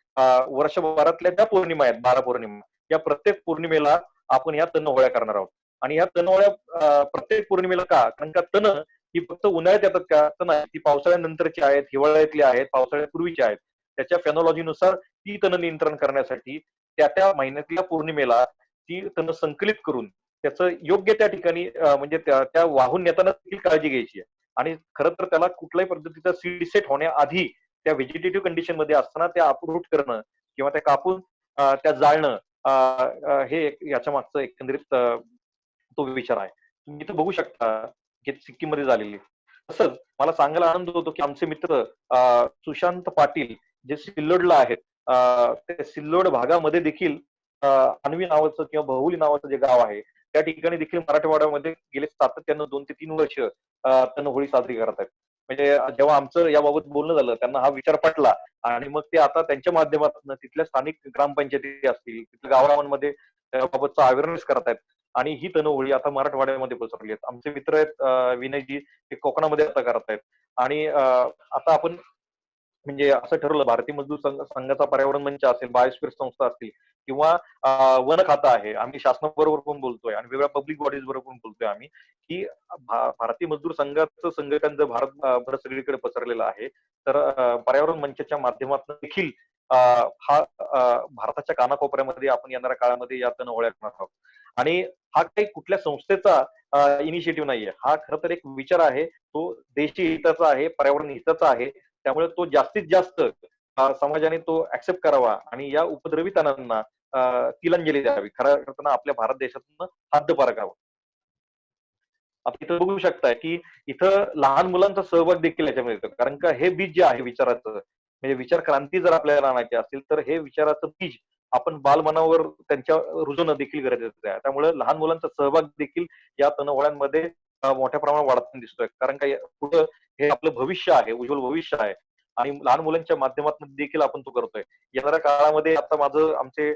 Speaker 2: वर्षभरातल्या ज्या पौर्णिमा आहेत, 12 पौर्णिमा, या प्रत्येक पौर्णिमेला आपण या तनहोळ्या करणार आहोत. आणि ह्या तनहोळ्या प्रत्येक पौर्णिमेला का? कारण का तण ही फक्त उन्हाळ्यात येतात का? तर नाही. ती पावसाळ्यानंतरची आहेत, हिवाळ्यातली आहेत, पावसाळ्यापूर्वीची आहेत. त्याच्या फेनॉलॉजीनुसार ती तण नियंत्रण करण्यासाठी त्या महिन्यातल्या पौर्णिमेला ती तण संकलित करून त्याचं योग्य त्या ठिकाणी म्हणजे त्या वाहून नेताना देखील काळजी घ्यायची आहे. आणि खरं तर त्याला कुठल्याही पद्धतीचा सीड सेट होण्याआधी त्या व्हेजिटेटिव्ह कंडिशन मध्ये असताना त्या अप्रूट करणं किंवा त्या कापून त्या जाळणं हे याच्या मागचं एकंदरीत तो विचार आहे. तुम्ही इथं बघू शकता की सिक्कीममध्ये झालेली. तसंच मला सांगायला आनंद होतो की आमचे मित्र सुशांत पाटील जे सिल्लोडला आहेत, त्या सिल्लोड भागामध्ये देखील अन्वी नावाचं किंवा बहुली नावाचं जे गाव आहे त्या ठिकाणी देखील मराठवाड्यामध्ये गेले सातत्यानं 2 ते 3 वर्ष होळी साजरी करत आहेत. म्हणजे जेव्हा आमचं याबाबत बोलणं झालं त्यांना हा विचार पटला आणि मग ते आता त्यांच्या माध्यमातून तिथल्या स्थानिक ग्रामपंचायती असतील, तिथल्या गावांमध्ये त्याबाबतचा अवेअरनेस करतायत. आणि ही तनहोळी आता मराठवाड्यामध्ये पसरली आहेत. आमचे मित्र आहेत विनयजी, ते कोकणामध्ये आता करतायत. आणि आता आपण म्हणजे असं ठरवलं भारतीय मजदूर संघाचा पर्यावरण मंच असेल, बायोस्फिअर संस्था असतील किंवा वन खातं आहे. आम्ही शासनाबरोबर पण बोलतोय आणि वेगवेगळ्या पब्लिक बॉडीज बरोबर पण बोलतोय आम्ही, की भारतीय मजदूर संघाचं संघटन जर भारत सगळीकडे पसरलेलं आहे, तर पर्यावरण मंचाच्या माध्यमातून देखील हा भारताच्या कानाकोपऱ्यामध्ये आपण येणाऱ्या काळामध्ये या तनहोळ्या करणार आहोत. आणि हा काही कुठल्या संस्थेचा इनिशिएटिव्ह नाहीये. हा खरं तर एक विचार आहे. तो देशी हिताचा आहे, पर्यावरण हिताचा आहे. त्यामुळे तो जास्तीत जास्त समाजाने तो ऍक्सेप्ट करावा आणि या उपद्रवी तणांना तिलांजली द्यावी. खऱ्या अर्थानं आपल्या भारत देशातून हद्दपार करावं. आता इथं बघू शकताय की इथं लहान मुलांचा सहभाग देखील याच्यामध्ये येतो. कारण का हे बीज जे आहे विचाराचं, म्हणजे विचार क्रांती जर आपल्याला आणायची असेल तर हे विचाराचं बीज आपण बालमनावर त्यांच्या रुजवणं देखील गरजेचं आहे. त्यामुळे लहान मुलांचा सहभाग देखील या तनहोळ्यांमध्ये मोठ्या प्रमाणात वाढताना दिसतोय. कारण का पुढं हे आपलं भविष्य आहे, उज्ज्वल भविष्य आहे. आणि लहान मुलांच्या माध्यमातून देखील आपण तो करतोय. येणाऱ्या काळामध्ये आता आमचे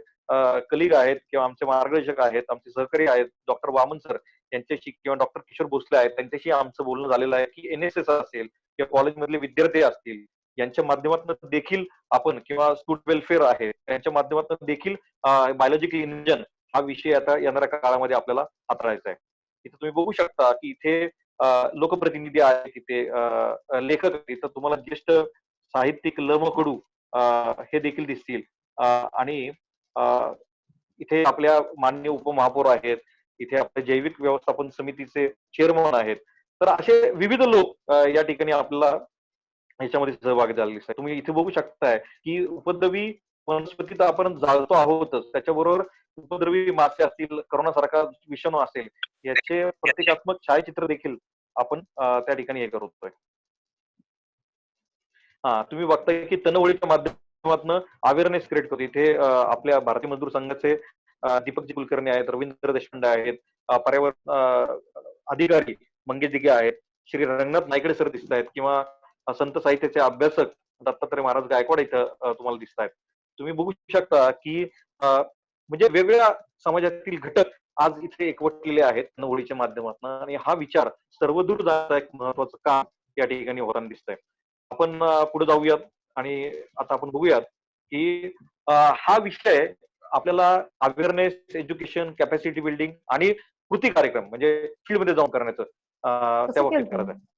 Speaker 2: कलिग आहेत किंवा आमचे मार्गदर्शक आहेत, आमचे सहकारी आहेत, डॉक्टर वामन सर यांच्याशी किंवा डॉक्टर किशोर भोसले आहेत त्यांच्याशी आमचं बोलणं झालेलं आहे की एनएसएस असेल किंवा कॉलेजमधले विद्यार्थी असतील यांच्या माध्यमातून देखील आपण किंवा स्टुडंट वेलफेअर आहे यांच्या माध्यमातून देखील बायोलॉजिकल इंजन हा विषय आता येणाऱ्या काळामध्ये आपल्याला हाताळायचा आहे. इथे तुम्ही बघू शकता की इथे लोकप्रतिनिधी आहेत, तिथे लेखक इथं तुम्हाला ज्येष्ठ साहित्यिक ल म. कडू हे देखील दिसतील. आणि इथे आपल्या माननीय उपमहापौर आहेत, इथे आपल्या जैविक व्यवस्थापन समितीचे चेअरमन आहेत. तर असे विविध लोक या ठिकाणी आपल्याला ह्याच्यामध्ये सहभागी झालेले दिसतात. तुम्ही इथे बघू शकताय की उपद्रवी वनस्पती तर आपण जाळतो आहोतच, त्याच्याबरोबर उपद्रवी मासे असतील, करोनासारखा विषाणू असेल, याचे प्रतिकात्मक छायाचित्र देखील आपण त्या ठिकाणी हे करतोय. हा, तुम्ही बघताय की तनवळीच्या माध्यमातून अवेअरनेस क्रिएट करतो. इथे आपल्या भारतीय मजदूर संघाचे दीपकजी कुलकर्णी आहेत, रवींद्र देशपांडे आहेत, पर्यावरण अधिकारी मंगेश दिघे आहेत, श्री रंगनाथ नायकडे सर दिसत आहेत, किंवा संत साहित्याचे अभ्यासक दत्तात्रय महाराज गायकवाड इथं तुम्हाला दिसत आहेत. तुम्ही बघू शकता की म्हणजे वेगवेगळ्या समाजातील घटक आज इथे एकवटलेले आहेत तनवळीच्या माध्यमातून, आणि हा विचार सर्वदूर जायचं एक महत्वाचं काम या ठिकाणी होताना दिसतंय. आपण पुढे जाऊयात आणि आता आपण बघूयात की हा विषय आपल्याला अवेअरनेस, एज्युकेशन, कॅपॅसिटी बिल्डिंग आणि कृती कार्यक्रम म्हणजे फील्डमध्ये जाऊन करण्याचं त्या
Speaker 3: कसं
Speaker 2: बाबतीत
Speaker 3: केलं
Speaker 2: करायचं
Speaker 3: तुम्ही?
Speaker 2: आहे.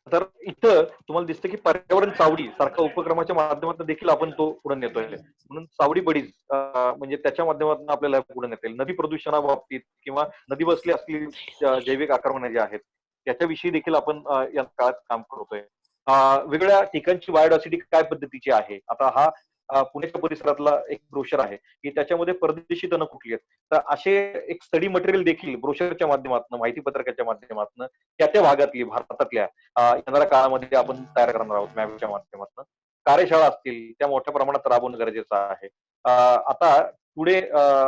Speaker 2: तर इथं तुम्हाला दिसतं की पर्यावरण चावडी सारख्या उपक्रमाच्या माध्यमातून देखील आपण तो पुढे नेतोय. म्हणून चावडी बडीज म्हणजे त्याच्या माध्यमातून आपल्याला पुढे नेता येईल. नदी प्रदूषणाबाबतीत किंवा नदी बसली असलेली जैविक आक्रमणे जे आहेत त्याच्याविषयी देखील आपण या काळात काम करतोय. वेगवेगळ्या ठिकाणची बायोडायव्हर्सिटी काय पद्धतीची आहे. आता हा पुण्याच्या परिसरातला एक ब्रोशर आहे की त्याच्यामध्ये परदेशी तण कुठली आहेत. तर असे एक स्टडी मटेरियल देखील ब्रोशरच्या माध्यमातून, माहिती पत्रकाच्या माध्यमातून त्या त्या भागातली भारतातल्या येणाऱ्या काळामध्ये आपण तयार करणार आहोत मॅपच्या माध्यमातून. कार्यशाळा असतील त्या मोठ्या प्रमाणात राबवणं गरजेचं आहे. आता पुढे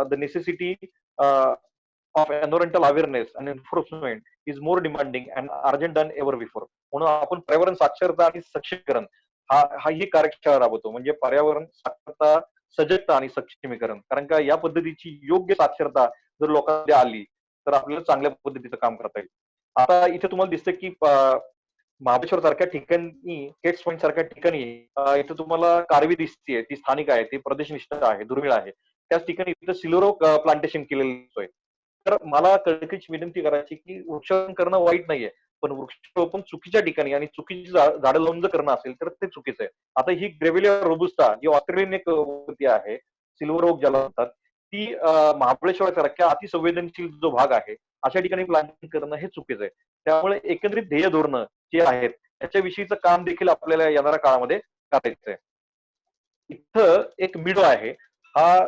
Speaker 2: the necessity of environmental awareness and enforcement is more demanding and urgent than ever before. म्हणून आपण पर्यावरण साक्षरता आणि सक्षमीकरण हा ही कार्यशाळा राबवतो. म्हणजे पर्यावरण साक्षरता, सजगता आणि सक्षमीकरण. कारण का या पद्धतीची योग्य साक्षरता जर लोकांमध्ये आली तर आपल्याला चांगल्या पद्धतीचं काम करता येईल. आता इथे तुम्हाला दिसतं की महाबळेश्वर सारख्या ठिकाणी, केट्स पॉईंट सारख्या ठिकाणी इथं तुम्हाला कारवी दिसतेय. ती स्थानिक आहे, ती प्रदेशनिष्ठ आहे, दुर्मिळ आहे. त्याच ठिकाणी इथं सिलोरो प्लांटेशन केलेलं दिसतोय. तर मला कळकळीची विनंती करायची की वृक्षारोपण करणं वाईट नाहीये, पण वृक्षारोपण चुकीच्या ठिकाणी आणि चुकीची झाडं लावून जर करणं असेल तर ते चुकीचं आहे. आता ही ग्रेव्हिलिया रोबुस्टा जी ऑस्ट्रेलियन एक वनस्पती आहे, सिल्वर ओक ज्याला म्हणतात, ती महाबळेश्वर सारख्या अतिसंवेदनशील जो भाग आहे अशा ठिकाणी प्लांटिंग करणं हे चुकीचं आहे. त्यामुळे एकंदरीत ध्येय धोरणं जे आहेत त्याच्याविषयीचं काम देखील आपल्याला येणाऱ्या काळामध्ये करायचंय. इथं एक मिडो आहे. हा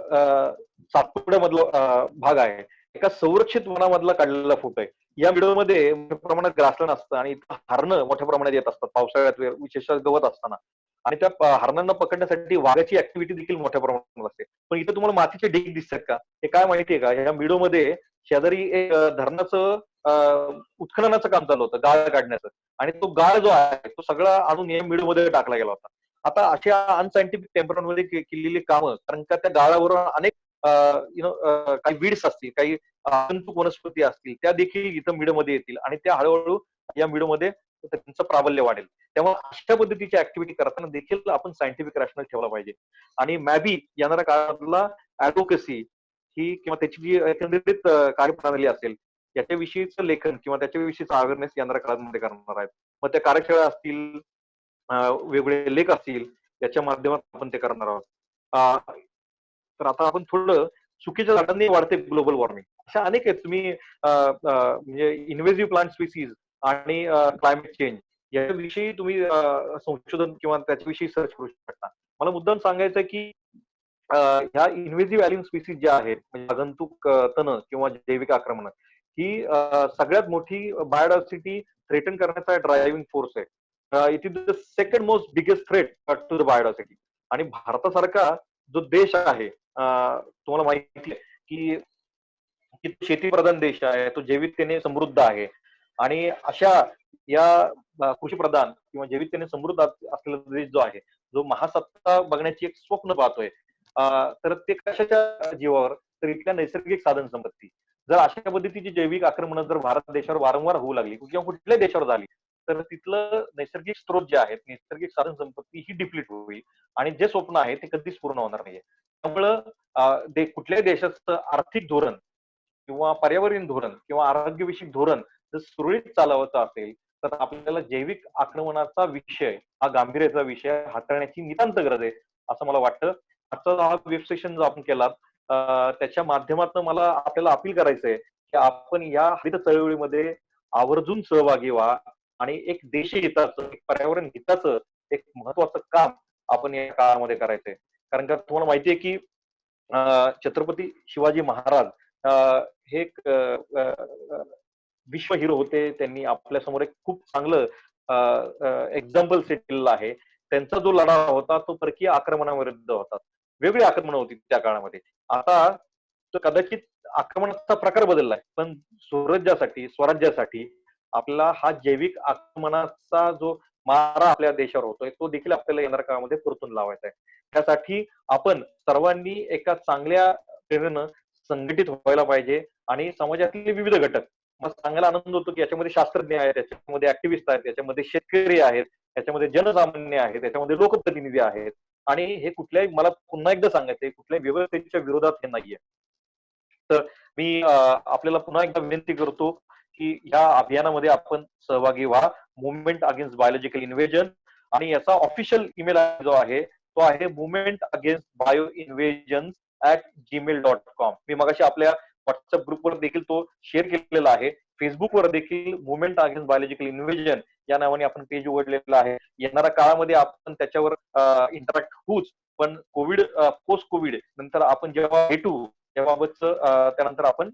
Speaker 2: सातपुड्यामधला भाग आहे. एका संरक्षित वनामधला काढलेला फोटो आहे. या व्हिडिओमध्ये मोठ्या प्रमाणात ग्रासलँड असतं आणि हरणं मोठ्या प्रमाणात येत असतात पावसाळ्यात, विशेषतः गवत असताना. आणि त्या हरणांना पकडण्यासाठी वाघाची ऍक्टिव्हिटी देखील मोठ्या प्रमाणात असते. पण इथं तुम्हाला मातीचे ढीग दिसतात का? हे काय माहितीये का? या व्हिडिओमध्ये शेजारी एक धरणाचं उत्खननाचं काम चालू होतं, गाळ काढण्याचं. आणि तो गाळ जो आहे तो सगळा आणून या व्हिडिओमध्ये टाकला गेला होता. आता अशा अनसायंटिफिक टेम्परमध्ये केलेली कामं, कारण का त्या गाळावर अनेक काही वीड्स असतील, काही आगंतुक वनस्पती असतील, त्या देखील इथं मीडियामध्ये येतील आणि त्या हळूहळू या मीडियामध्ये त्यांचं प्राबल्य वाढेल. त्यामुळे अशा पद्धतीची ऍक्टिव्हिटी करताना देखील आपण सायंटिफिक रॅशनल ठेवला पाहिजे. आणि मॅबी येणाऱ्या काळातला ऍडव्होकेसी ही किंवा त्याची जी एकंदरीत कार्यप्रणाली असेल याच्याविषयीचं लेखन किंवा त्याच्याविषयीचा अवेअरनेस येणाऱ्या काळामध्ये करणार आहेत. मग त्या कार्यशाळा असतील, वेगवेगळे लेख असतील, याच्या माध्यमातून आपण ते करणार आहोत. तर आता आपण थोडं चुकीच्या झाडांनी वाढते ग्लोबल वॉर्मिंग अशा अनेक आहेत. तुम्ही म्हणजे इन्व्हेसिव्ह प्लांट स्पीसीज आणि क्लायमेट चेंज याविषयी तुम्ही संशोधन किंवा त्याच्याविषयी सर्च करू शकता. मला मुद्दाम सांगायचं आहे की ह्या इन्व्हेसिव्ह एलियन स्पीसीज ज्या आहेत, म्हणजे आगंतुक तण किंवा जैविक आक्रमण, ही सगळ्यात मोठी बायोडायव्हर्सिटी थ्रेटन करण्याचा ड्रायव्हिंग फोर्स आहे. It is the second most biggest threat to the biodiversity. आणि भारतासारखा जो देश आहे, तुम्हाला माहिती आहे की शेतीप्रधान देश आहे, तो जैविकतेने समृद्ध आहे. आणि अशा या कृषीप्रधान किंवा जैविकतेने समृद्ध असलेला देश जो आहे, जो महासत्ता बघण्याची एक स्वप्न पाहतोय, तर ते कशाच्या जीवावर? तर इथल्या नैसर्गिक साधन संपत्ती. जर अशा पद्धतीची जैविक आक्रमणं जर भारत देशावर वारंवार होऊ लागली किंवा कुठल्याही देशावर झाली तर तिथलं नैसर्गिक स्त्रोत जे आहेत, नैसर्गिक साधन संपत्ती ही डिप्लीट होईल आणि जे स्वप्न आहे ते कधीच पूर्ण होणार नाहीये. त्यामुळं कुठल्याही देशाचं आर्थिक धोरण किंवा पर्यावरणीय धोरण किंवा आरोग्यविषयक धोरण जर सुरळीत चालवायचं असेल तर आपल्याला जैविक आक्रमणाचा विषय, हा गांभीर्याचा विषय हाताळण्याची नितांत गरज आहे असं मला वाटतं. आजचा हा वेब सेशन जो आपण केला त्याच्या माध्यमातून मला आपल्याला अपील करायचंय की आपण या हरित चळवळीमध्ये आवर्जून सहभागी व्हा आणि एक देश हिताचं, एक पर्यावरण हिताचं एक महत्वाचं काम आपण या काळामध्ये करायचंय. कारण का तुम्हाला माहितीये की छत्रपती शिवाजी महाराज हे एक विश्व हिरो होते. त्यांनी आपल्यासमोर एक खूप चांगलं एक्झाम्पल सेट केलेलं आहे. त्यांचा जो लढा होता तो परकीय आक्रमणाविरुद्ध होता. वेगळी आक्रमणं होती त्या काळामध्ये. आता तो कदाचित आक्रमणाचा प्रकार बदललाय, पण स्वराज्यासाठी आपल्याला हा जैविक आक्रमणाचा जो मारा आपल्या देशावर होतोय तो देखील आपल्याला येणाऱ्या काळामध्ये परतून लावायचा आहे. त्यासाठी आपण सर्वांनी एका चांगल्या प्रेरणेनं संघटित व्हायला पाहिजे आणि समाजातले विविध घटक. मला सांगायला आनंद होतो की याच्यामध्ये शास्त्रज्ञ आहेत, याच्यामध्ये ऍक्टिव्हिस्ट आहेत, याच्यामध्ये शेतकरी आहेत, याच्यामध्ये जनसामान्य आहेत, याच्यामध्ये लोकप्रतिनिधी आहेत. आणि हे कुठल्याही, मला पुन्हा एकदा सांगायचंय, कुठल्याही व्यवस्थेच्या विरोधात हे नाहीये. तर मी आपल्याला पुन्हा एकदा विनंती करतो की या अभियानामध्ये आपण सहभागी व्हा. Movement against biological invasion. आणि याचा ऑफिशियल ईमेल जो आहे तो आहे movementagainstbioinvasions@gmail.com. मी मगाशी आपल्या व्हॉट्सअप ग्रुपवर देखील तो शेअर केलेला आहे. फेसबुकवर देखील मुव्हमेंट अगेन्स्ट बायोलॉजिकल इन्व्हेजन या नावाने आपण पेज उघडलेलं आहे. येणाऱ्या काळामध्ये आपण त्याच्यावर इंटरॅक्ट होऊच, पण पोस्ट कोविड नंतर आपण जेव्हा भेटू त्याबाबतचं त्यानंतर आपण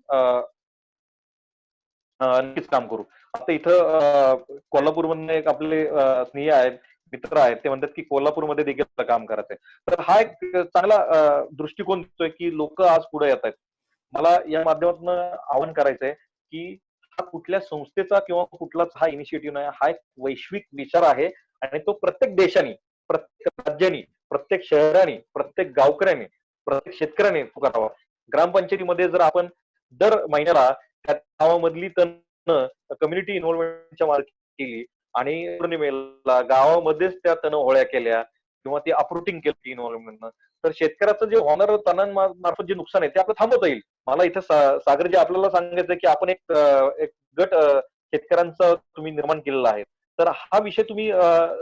Speaker 2: नक्कीच काम करू. आता इथं कोल्हापूरमधून एक आपले स्नेही आहेत, मित्र आहेत, ते म्हणतात की कोल्हापूरमध्ये देखील काम करायचंय. तर हा एक चांगला दृष्टिकोन दिसतोय की लोक आज पुढे येत आहेत. मला या माध्यमातून आवाहन करायचंय की हा कुठल्या संस्थेचा किंवा कुठलाच हा इनिशिएटिव्ह नाही, हा एक वैश्विक विचार आहे आणि तो प्रत्येक देशाने, प्रत्येक राज्याने, प्रत्येक शहराने, प्रत्येक गावकऱ्याने, प्रत्येक शेतकऱ्याने तो करावा. ग्रामपंचायतीमध्ये जर आपण दर महिन्याला त्या गावामधली तण कम्युनिटी इन्व्हॉल्वमेंटच्या मार्फत केली आणि पौर्णिमेला गावामध्येच त्या तण होळ्या केल्या किंवा ती अपरूटिंग केली इन्व्हॉल्वमेंटनं, तर शेतकऱ्याचं जे होणारं तणांमार्फत जे नुकसान आहे ते आपलं थांबवता येईल. मला इथं सागर जे आपल्याला सांगायचं की आपण एक गट शेतकऱ्यांचा तुम्ही निर्माण केलेला आहे. तर हा विषय तुम्ही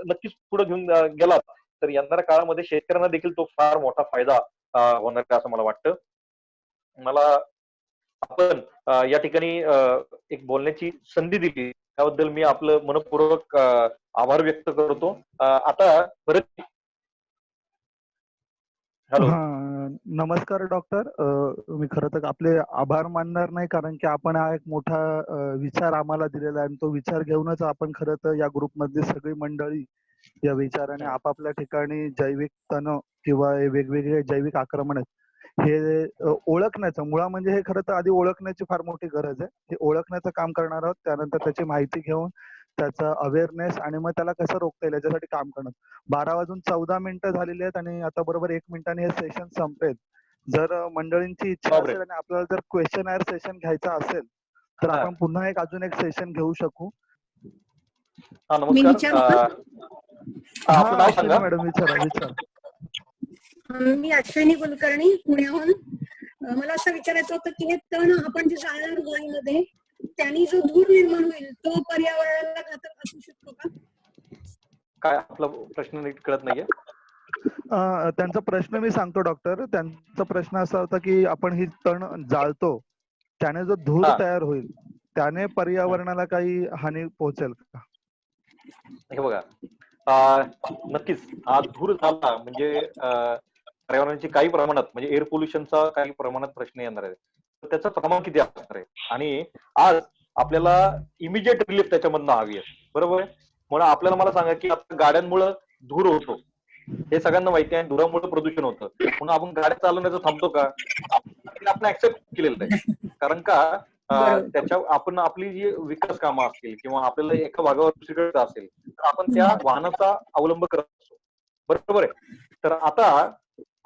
Speaker 2: नक्कीच पुढे घेऊन गेलात तर येणाऱ्या काळामध्ये शेतकऱ्यांना देखील तो फार मोठा फायदा होणार आहे असं मला वाटतं. मला आपण या ठिकाणी एक बोलण्याची संधी दिली त्याबद्दल मी आपलं मनपूर्वक आभार व्यक्त करतो. आता परत हॅलो.
Speaker 1: हा, नमस्कार डॉक्टर. मी खरं तर आपले आभार मानणार नाही, कारण की आपण हा एक मोठा विचार आम्हाला दिलेला आहे आणि तो विचार घेऊनच आपण खरं तर या ग्रुपमधली सगळी मंडळी या विचाराने आपापल्या ठिकाणी जैविक तण किंवा हे वेगवेगळे जैविक आक्रमण आहेत हे ओळखण्याचं, मुळा म्हणजे हे खरं तर आधी ओळखण्याची फार मोठी गरज आहे. हे ओळखण्याचं काम करणार आहोत, त्यानंतर त्याची माहिती घेऊन त्याचा अवेअरनेस आणि मग त्याला कसं रोखता येईल याच्यासाठी काम करणार. 12:14 झालेली आहेत आणि आता बरोबर 1 मिनिटाने हे सेशन संपेल. जर मंडळींची इच्छा
Speaker 2: बापरे.
Speaker 1: असेल आणि आपल्याला जर क्वेश्चन सेशन घ्यायचा असेल तर आपण पुन्हा अजून एक सेशन घेऊ शकू.
Speaker 2: हा, नमस्कार. आपलं नाव सांगा
Speaker 1: मॅडम. विचारा.
Speaker 3: मी अश्विनी कुलकर्णी, पुण्याहून. मला असं विचारायचं होतं की हे तण आपण जे जाळणार होळीमध्ये त्यांनी जो धूर निर्माण होईल तो पर्यावरणाला घातक असू शकतो का?
Speaker 2: काय आपला प्रश्न नीट कळत नाहीये.
Speaker 1: त्यांचा प्रश्न मी सांगतो डॉक्टर. त्यांचा प्रश्न असा होता की आपण ही तण जाळतो त्याने जो धूर तयार होईल त्याने पर्यावरणाला काही हानी पोहोचेल का?
Speaker 2: हे बघा, नक्कीच हा धूर झाला म्हणजे पर्यावरणाची काही प्रमाणात म्हणजे एअर पोल्युशनचा काही प्रमाणात प्रश्न येणार आहे. तर त्याचं प्रमाण किती असणार आहे आणि आज आपल्याला इमिजिएट रिलीफ त्याच्यामधनं हवी आहे, बरोबर आहे. म्हणून आपल्याला मला सांगा की आता गाड्यांमुळे धूर होतो हे सगळ्यांना माहिती आहे, धुरामुळे प्रदूषण होतं, म्हणून आपण गाड्या चालवण्याचं थांबतो का? आपण ऍक्सेप्ट केलेलं आहे. कारण का त्याच्या आपण आपली जी विकास कामं असतील किंवा आपल्याला एका भागावर दुसरीकडे असेल तर आपण त्या वाहनाचा अवलंब करत असतो, बरोबर आहे. तर आता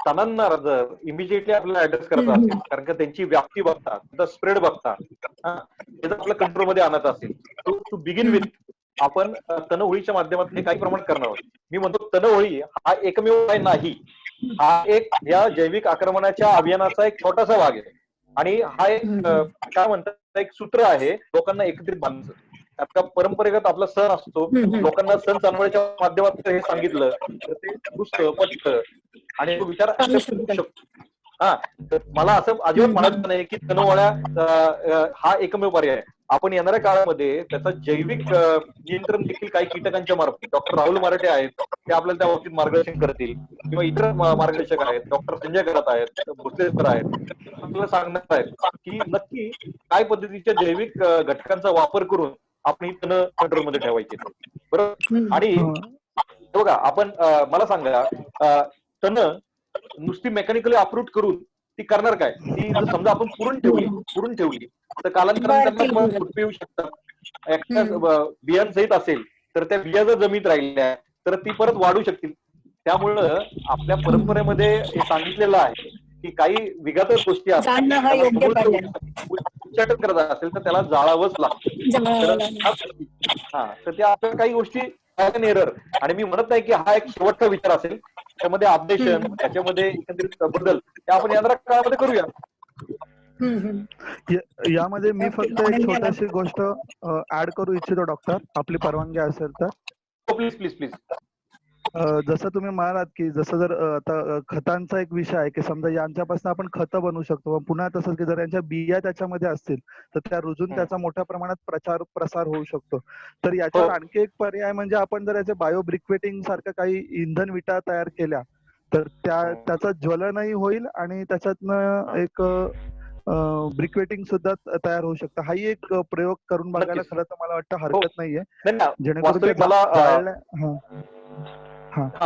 Speaker 2: तणांना जर इमिजिएटली आपल्याला ऍड्रेस करायचा असेल, कारण का त्यांची व्याप्ती बघता, त्याचा स्प्रेड बघता, हे जर आपल्या कंट्रोलमध्ये आणायचं असेल टू बिगिन विथ आपण तणहोळीच्या माध्यमातून हे काही प्रमाणात करणार आहोत. मी म्हणतो तणहोळी हा एकमेव उपाय नाही, हा एक या जैविक आक्रमणाच्या अभियानाचा एक छोटासा भाग आहे आणि हा एक काय म्हणतात एक सूत्र आहे लोकांना एकत्रित बांधण्याचं. आता परंपरेगत आपला सण असतो, लोकांना सण चालवण्याच्या माध्यमातून हे सांगितलं तर ते रुजतं, पटतं आणि तो विचार शकतो. हा, तर मला असं अजिबात म्हणायचं नाही की तणहोळ्या हा एकमेव पर्याय आहे. आपण येणाऱ्या काळामध्ये त्याचा जैविक नियंत्रण देखील काही कीटकांच्या मार्फत डॉक्टर राहुल मराठे आहेत, ते आपल्याला त्या बाबतीत मार्गदर्शन करतील, किंवा इतर मार्गदर्शक आहेत, डॉक्टर संजय करत आहेत, भोसले सर आहेत, आपल्याला सांगणार आहेत की नक्की काय पद्धतीच्या जैविक घटकांचा वापर करून आपण ही तण कंट्रोलमध्ये ठेवायची, बरोबर. आणि बघा आपण मला सांगा, तण नुसती मेकॅनिकली अप्रूट करून ती करणार काय? ती जर समजा आपण पुरून ठेवली तर कालांतराने त्यांना किंवा फुटवे येऊ शकतात. एखाद्या बियांसहित असेल तर त्या बिया जर जमीत राहिल्या तर ती परत वाढू शकतील. त्यामुळं आपल्या परंपरेमध्ये हे सांगितलेलं आहे की काही विघातक गोष्टी असतात, उच्चाटन करत असेल तर त्याला जाळावंच लागतं. तर त्या आपल्या काही गोष्टी एरर, आणि मी म्हणत नाही की हा एक शेवटचा विचार असेल, त्यामध्ये अपडेशन, त्याच्यामध्ये एकंदरीत बदल ते आपण येणाऱ्या काळामध्ये करूया.
Speaker 1: यामध्ये मी फक्त एक छोटीशी गोष्ट ऍड करू इच्छितो डॉक्टर, आपली परवानगी असेल तर.
Speaker 2: Please please please.
Speaker 1: जसं तुम्ही म्हणालात की जसं जर आता खतांचा एक विषय आहे की समजा यांच्यापासून आपण खतं बनवू शकतो, पुन्हा तसंच की जर यांच्या बिया त्याच्यामध्ये असतील तर त्या रुजून त्याचा मोठ्या प्रमाणात प्रसार होऊ शकतो. तर याच्यावर आणखी एक पर्याय म्हणजे आपण जर याचे बायो ब्रिक्वेटिंग सारख्या काही इंधन विटा तयार केल्या तर त्याचं ज्वलनही होईल आणि त्याच्यातनं एक ब्रिक्वेटिंग सुद्धा तयार होऊ शकतं. हाही एक प्रयोग करून बघायला खरं तर मला वाटतं हरकत नाहीये, जेणेकरून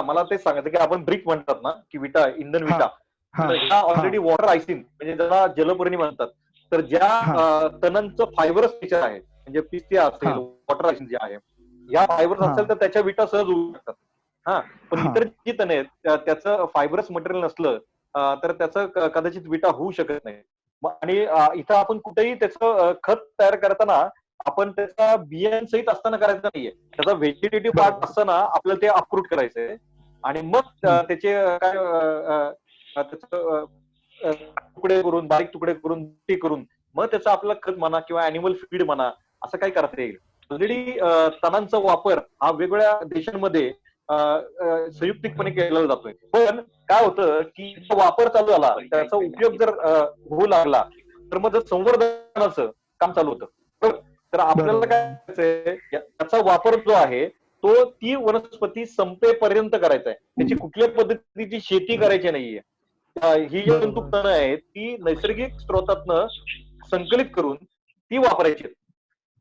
Speaker 2: मला तेच सांगायचं की आपण ब्रिक म्हणतात ना की विटा, इंधन विटा, ह्या ऑलरेडी वॉटर आयसिंग म्हणजे ज्याला जलपर्णी म्हणतात, तर ज्या तणांचं फायबरस नेचर आहे, म्हणजे पिस्तिया असेल, वॉटर आयसिंग जे आहे, या फायबरस असेल तर त्याच्या विटा सहज होऊ शकतात. पण इतर जी तण आहेत त्याचं फायबरस मटेरियल नसलं तर त्याचं कदाचित विटा होऊ शकत नाही. आणि इथं आपण कुठेही त्याचं खत तयार करताना आपण त्याचा बियांसहित असताना करायचं नाहीये, त्याचा व्हेजिटेटिव्ह पार्ट असताना आपल्याला ते अप्रूट करायचंय आणि मग त्याचे काय तुकडे करून, बारीक तुकडे करून, ते करून मग त्याचा आपल्याला खत म्हणा किंवा अॅनिमल फीड म्हणा असं काही करता येईल. ऑलरेडी तणांचा वापर हा वेगवेगळ्या देशांमध्ये संयुक्तिकपणे केला जातोय. पण काय होतं की वापर चालू झाला, त्याचा उपयोग जर होऊ लागला तर मग संवर्धनाचं काम चालू होतं. तर आपल्याला काय करायचंय, त्याचा वापर जो आहे तो ती वनस्पती संपेपर्यंत करायचा आहे, त्याची कुठल्या पद्धतीची शेती करायची नाहीये. ही जी जंतुक तण आहेत ती नैसर्गिक स्रोतातनं संकलित करून ती वापरायची.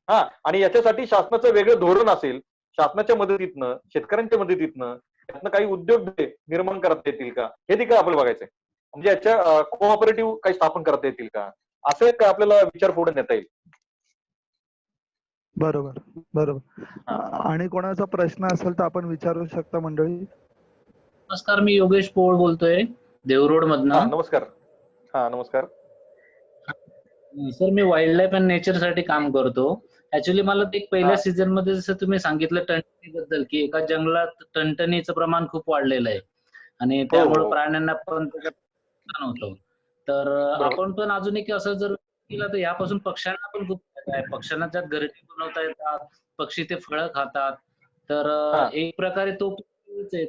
Speaker 2: आणि याच्यासाठी शासनाचं वेगळं धोरण असेल, शासनाच्या मदतीतनं, शेतकऱ्यांच्या मदतीतनं त्यातनं काही उद्योग निर्माण करता येतील का, हे देखील आपल्याला बघायचंय. म्हणजे याच्या कोऑपरेटिव्ह काही स्थापन करता येतील का, असं काय आपल्याला विचार पुढे नेता येईल.
Speaker 1: बरोबर बरोबर. आणि कोणाचा प्रश्न असेल तर आपण विचारू शकता मंडळी.
Speaker 4: नमस्कार, मी योगेश पोळ बोलतोय देवरोड मधनं.
Speaker 2: नमस्कार. नमस्कार
Speaker 4: sir, me wild life and nature साठी काम करतो. ऍक्च्युली मला ते पहिल्या सीझन मध्ये जसं तुम्ही सांगितलं टणटणीबद्दल की एका जंगलात टणटणीचं प्रमाण खूप वाढलेलं आहे आणि त्यामुळे प्राण्यांना पण नुकसान होतं. तर आपण पण अजून एक असं जर केलं तर यापासून पक्ष्यांना पण खूप फायदा आहे. पक्ष्यांना त्यात घरटी बनवता येतात, पक्षी ते फळं खातात. तर एक प्रकारे तो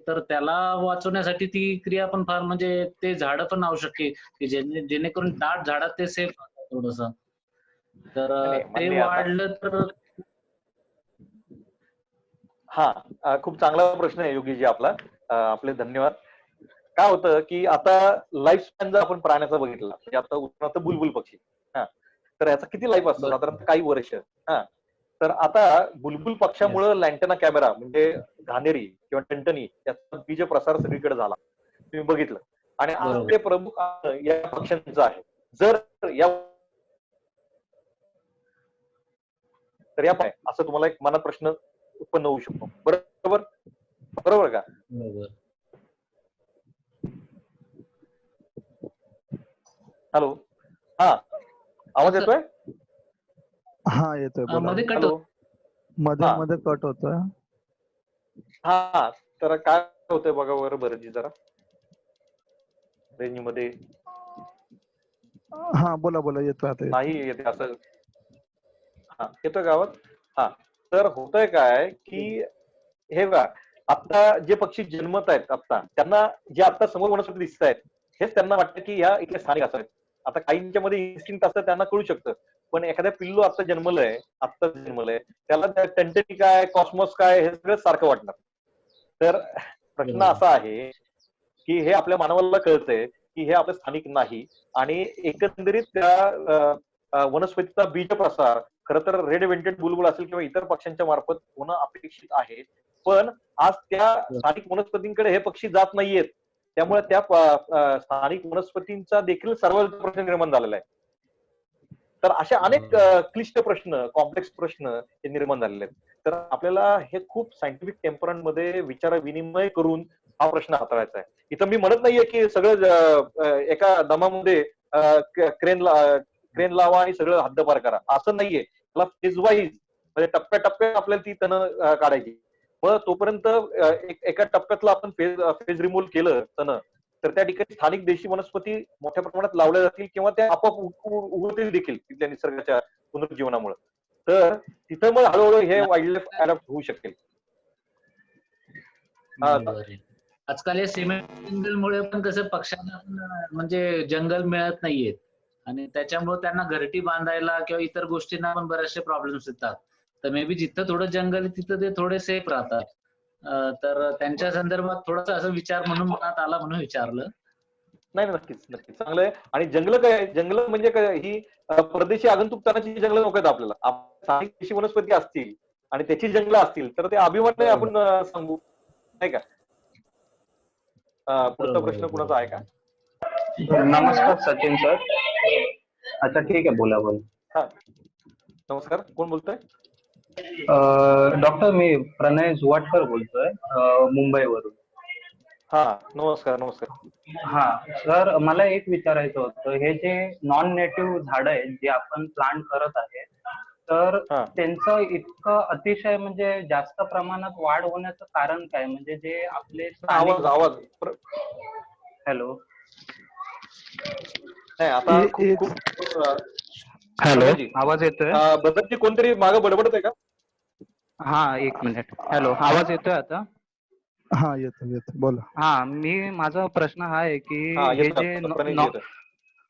Speaker 4: तर त्याला वाचवण्यासाठी ती क्रिया पण फार म्हणजे ते झाडं पण आवश्यक आहे की जेणेकरून दाट झाडात ते सेफ राहतात थोडस. तर ते वाढलं तर.
Speaker 2: खूप चांगला प्रश्न आहे योगीजी आपला, आपले धन्यवाद. काय होतं की आता लाईफ स्पॅन जर आपण प्राण्याचा बघितला, म्हणजे आता उदाहरणार्थ बुलबुल पक्षी, तर याचा किती लाईफ असतो, साधारणतः काही वर्ष. तर आता बुलबुल पक्षामुळे लँटेना कॅमेरा म्हणजे घाणेरी किंवा टणटणी याचा बीज प्रसार सगळीकडे झाला, तुम्ही बघितलं. आणि आज ते प्रमुख या पक्ष्यांचं आहे. जर या तर या पाय असं तुम्हाला एक मनात प्रश्न उत्पन्न होऊ शकतो, बरोबर बरोबर का? हॅलो, आवाज येतोय?
Speaker 1: येतोय.
Speaker 4: मध्ये
Speaker 1: मध्ये कट होतोय.
Speaker 2: तर काय होतंय बघा बरोबर जी जरा रेंज मध्ये.
Speaker 1: बोला बोला, येतोय आता.
Speaker 2: नाही येते असं. येतोय गावात. तर होतंय काय की हे बघा, आता जे पक्षी जन्मत आहेत आता, त्यांना जे आता समोर वनस्पती दिसत आहेत हेच त्यांना वाटतं की या इथले स्थानिक असावेत. आता काहींच्या मध्ये इन्स्टिंक्ट असतं, त्यांना कळू शकतं पण एखाद्या पिल्लू आता जन्मलंय त्याला त्या टंटनी काय कॉस्मॉस काय हे सगळं सारखं वाटणार. तर प्रश्न असा आहे की हे आपल्या मानवाला कळतंय की हे आपलं स्थानिक नाही आणि एकंदरीत त्या वनस्पतीचा बीज प्रसार खरं तर रेड वेंटेड बुलबुल असेल किंवा इतर पक्ष्यांच्या मार्फत होणं अपेक्षित आहे. पण आज त्या स्थानिक वनस्पतींकडे हे पक्षी जात नाहीयेत. त्यामुळे त्या स्थानिक वनस्पतींचा देखील सर्वांचा प्रश्न निर्माण झालेला आहे. तर अशा अनेक क्लिष्ट प्रश्न, कॉम्प्लेक्स प्रश्न हे निर्माण झालेले आहेत. तर आपल्याला हे खूप सायंटिफिक टेम्परमेंटमध्ये विचार विनिमय करून हा प्रश्न हाताळायचा आहे. इथं मी म्हणत नाहीये की सगळं एका दमामध्ये क्रेन लावा आणि सगळं हद्दपार करा, असं नाहीये. त्याला फेज वाईज म्हणजे टप्प्याटप्प्यात आपल्याला ती तण काढायची. मग तोपर्यंत एका टप्प्यातलं आपण फेज रिमूव्ह केलं तण, तर त्या ठिकाणी स्थानिक देशी वनस्पती मोठ्या प्रमाणात लावल्या जातील किंवा त्या आपोआप उगवतील देखील तिथल्या निसर्गाच्या पुनरुज्जीवनामुळे. तर तिथं मग हळूहळू हे वाईल्ड लाईफ अडॅप्ट होऊ शकेल.
Speaker 4: आजकाल या सिमेंट जंगलमुळे पण कसं पक्ष्यांना म्हणजे जंगल मिळत नाहीये आणि त्याच्यामुळे त्यांना घरटी बांधायला किंवा इतर गोष्टींना पण बरेचसे प्रॉब्लेम्स येतात. तर मे बी जिथं थोडं जंगल आहे तिथं ते थोडे सेफ राहतात. तर त्यांच्या संदर्भात थोडासा असं विचार म्हणून मनात आला म्हणून विचारलं.
Speaker 2: नाही, नक्कीच नक्कीच चांगलं आहे. आणि जंगल काय, जंगल म्हणजे काय, ही परदेशी आगंतुक तणाची जंगल नको आहेत आपल्याला. स्थानिक देशी वनस्पती असतील आणि त्याची जंगलं असतील तर ते अभिमानाने आपण सांगू, नाही का? पुढचा प्रश्न कुणाचा आहे का?
Speaker 5: नमस्कार सचिन सर. अच्छा ठीक आहे, बोला बोला.
Speaker 2: हा नमस्कार, कोण बोलतोय?
Speaker 5: डॉक्टर मी प्रणय जुवाटकर बोलतोय मुंबईवरून.
Speaker 2: हा नमस्कार नमस्कार.
Speaker 5: हा सर, मला एक विचारायचं होतं, हे जे नॉन नेटिव्ह झाड आहेत जे आपण प्लांट करत आहे, तर त्यांचं इतकं अतिशय म्हणजे जास्त प्रमाणात वाढ होण्याचं कारण काय? म्हणजे जे आपले
Speaker 2: आवाज
Speaker 5: हॅलो
Speaker 2: नाही आता
Speaker 5: हॅलो आवाज येतोय?
Speaker 2: बदलची कोणतरी मागं बडबडत आहे का?
Speaker 5: हा एक मिनिट. हॅलो, आवाज येतोय आता?
Speaker 1: हा येतो बोला.
Speaker 5: हा, माझा प्रश्न हा आहे की हे जे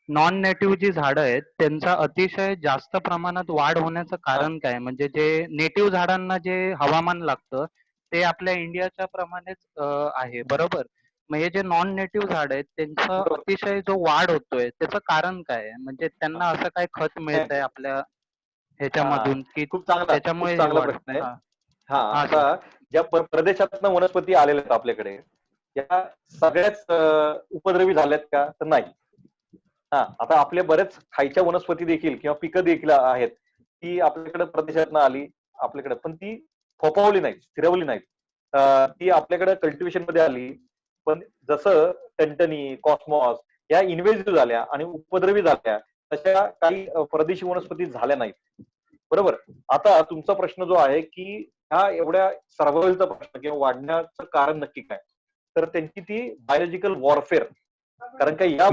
Speaker 5: नॉन नेटिव्ह जी झाडं आहेत त्यांचा अतिशय जास्त प्रमाणात वाढ होण्याचं कारण काय? म्हणजे जे नेटिव्ह झाडांना जे हवामान लागतं ते आपल्या इंडियाच्या प्रमाणेच आहे, बरोबर? मग हे जे नॉन नेटिव्ह झाड आहेत त्यांचा अतिशय जो वाढ होतोय त्याचं कारण काय? म्हणजे त्यांना असं काय खत मिळतंय आपल्या ह्याच्यामधून की त्याच्यामुळे हे वाढ?
Speaker 2: प्रश्न आहे. हा आता ज्या प्रदेशातनं वनस्पती आलेल्या आहेत आपल्याकडे, या सगळ्याच उपद्रवी झाल्यात का? तर नाही. हा आता आपल्या बरेच खायच्या वनस्पती देखील किंवा पिकं देखील आहेत ती आपल्याकडे प्रदेशातनं आली आपल्याकडे, पण ती फोफावली नाहीत, स्थिरवली नाहीत. ती आपल्याकडे कल्टिवेशन मध्ये आली, पण जसं टंटनी, कॉस्मॉस या इन्व्हेसिव्ह झाल्या आणि उपद्रवी झाल्या तशा काही परदेशी वनस्पती झाल्या नाहीत, बरोबर? आता तुमचा प्रश्न जो आहे की ह्या एवढ्या सर्व्हायव्हलचा प्रश्न किंवा वाढण्याचं कारण नक्की काय, तर त्यांची ती बायोलॉजिकल वॉरफेअर. कारण का या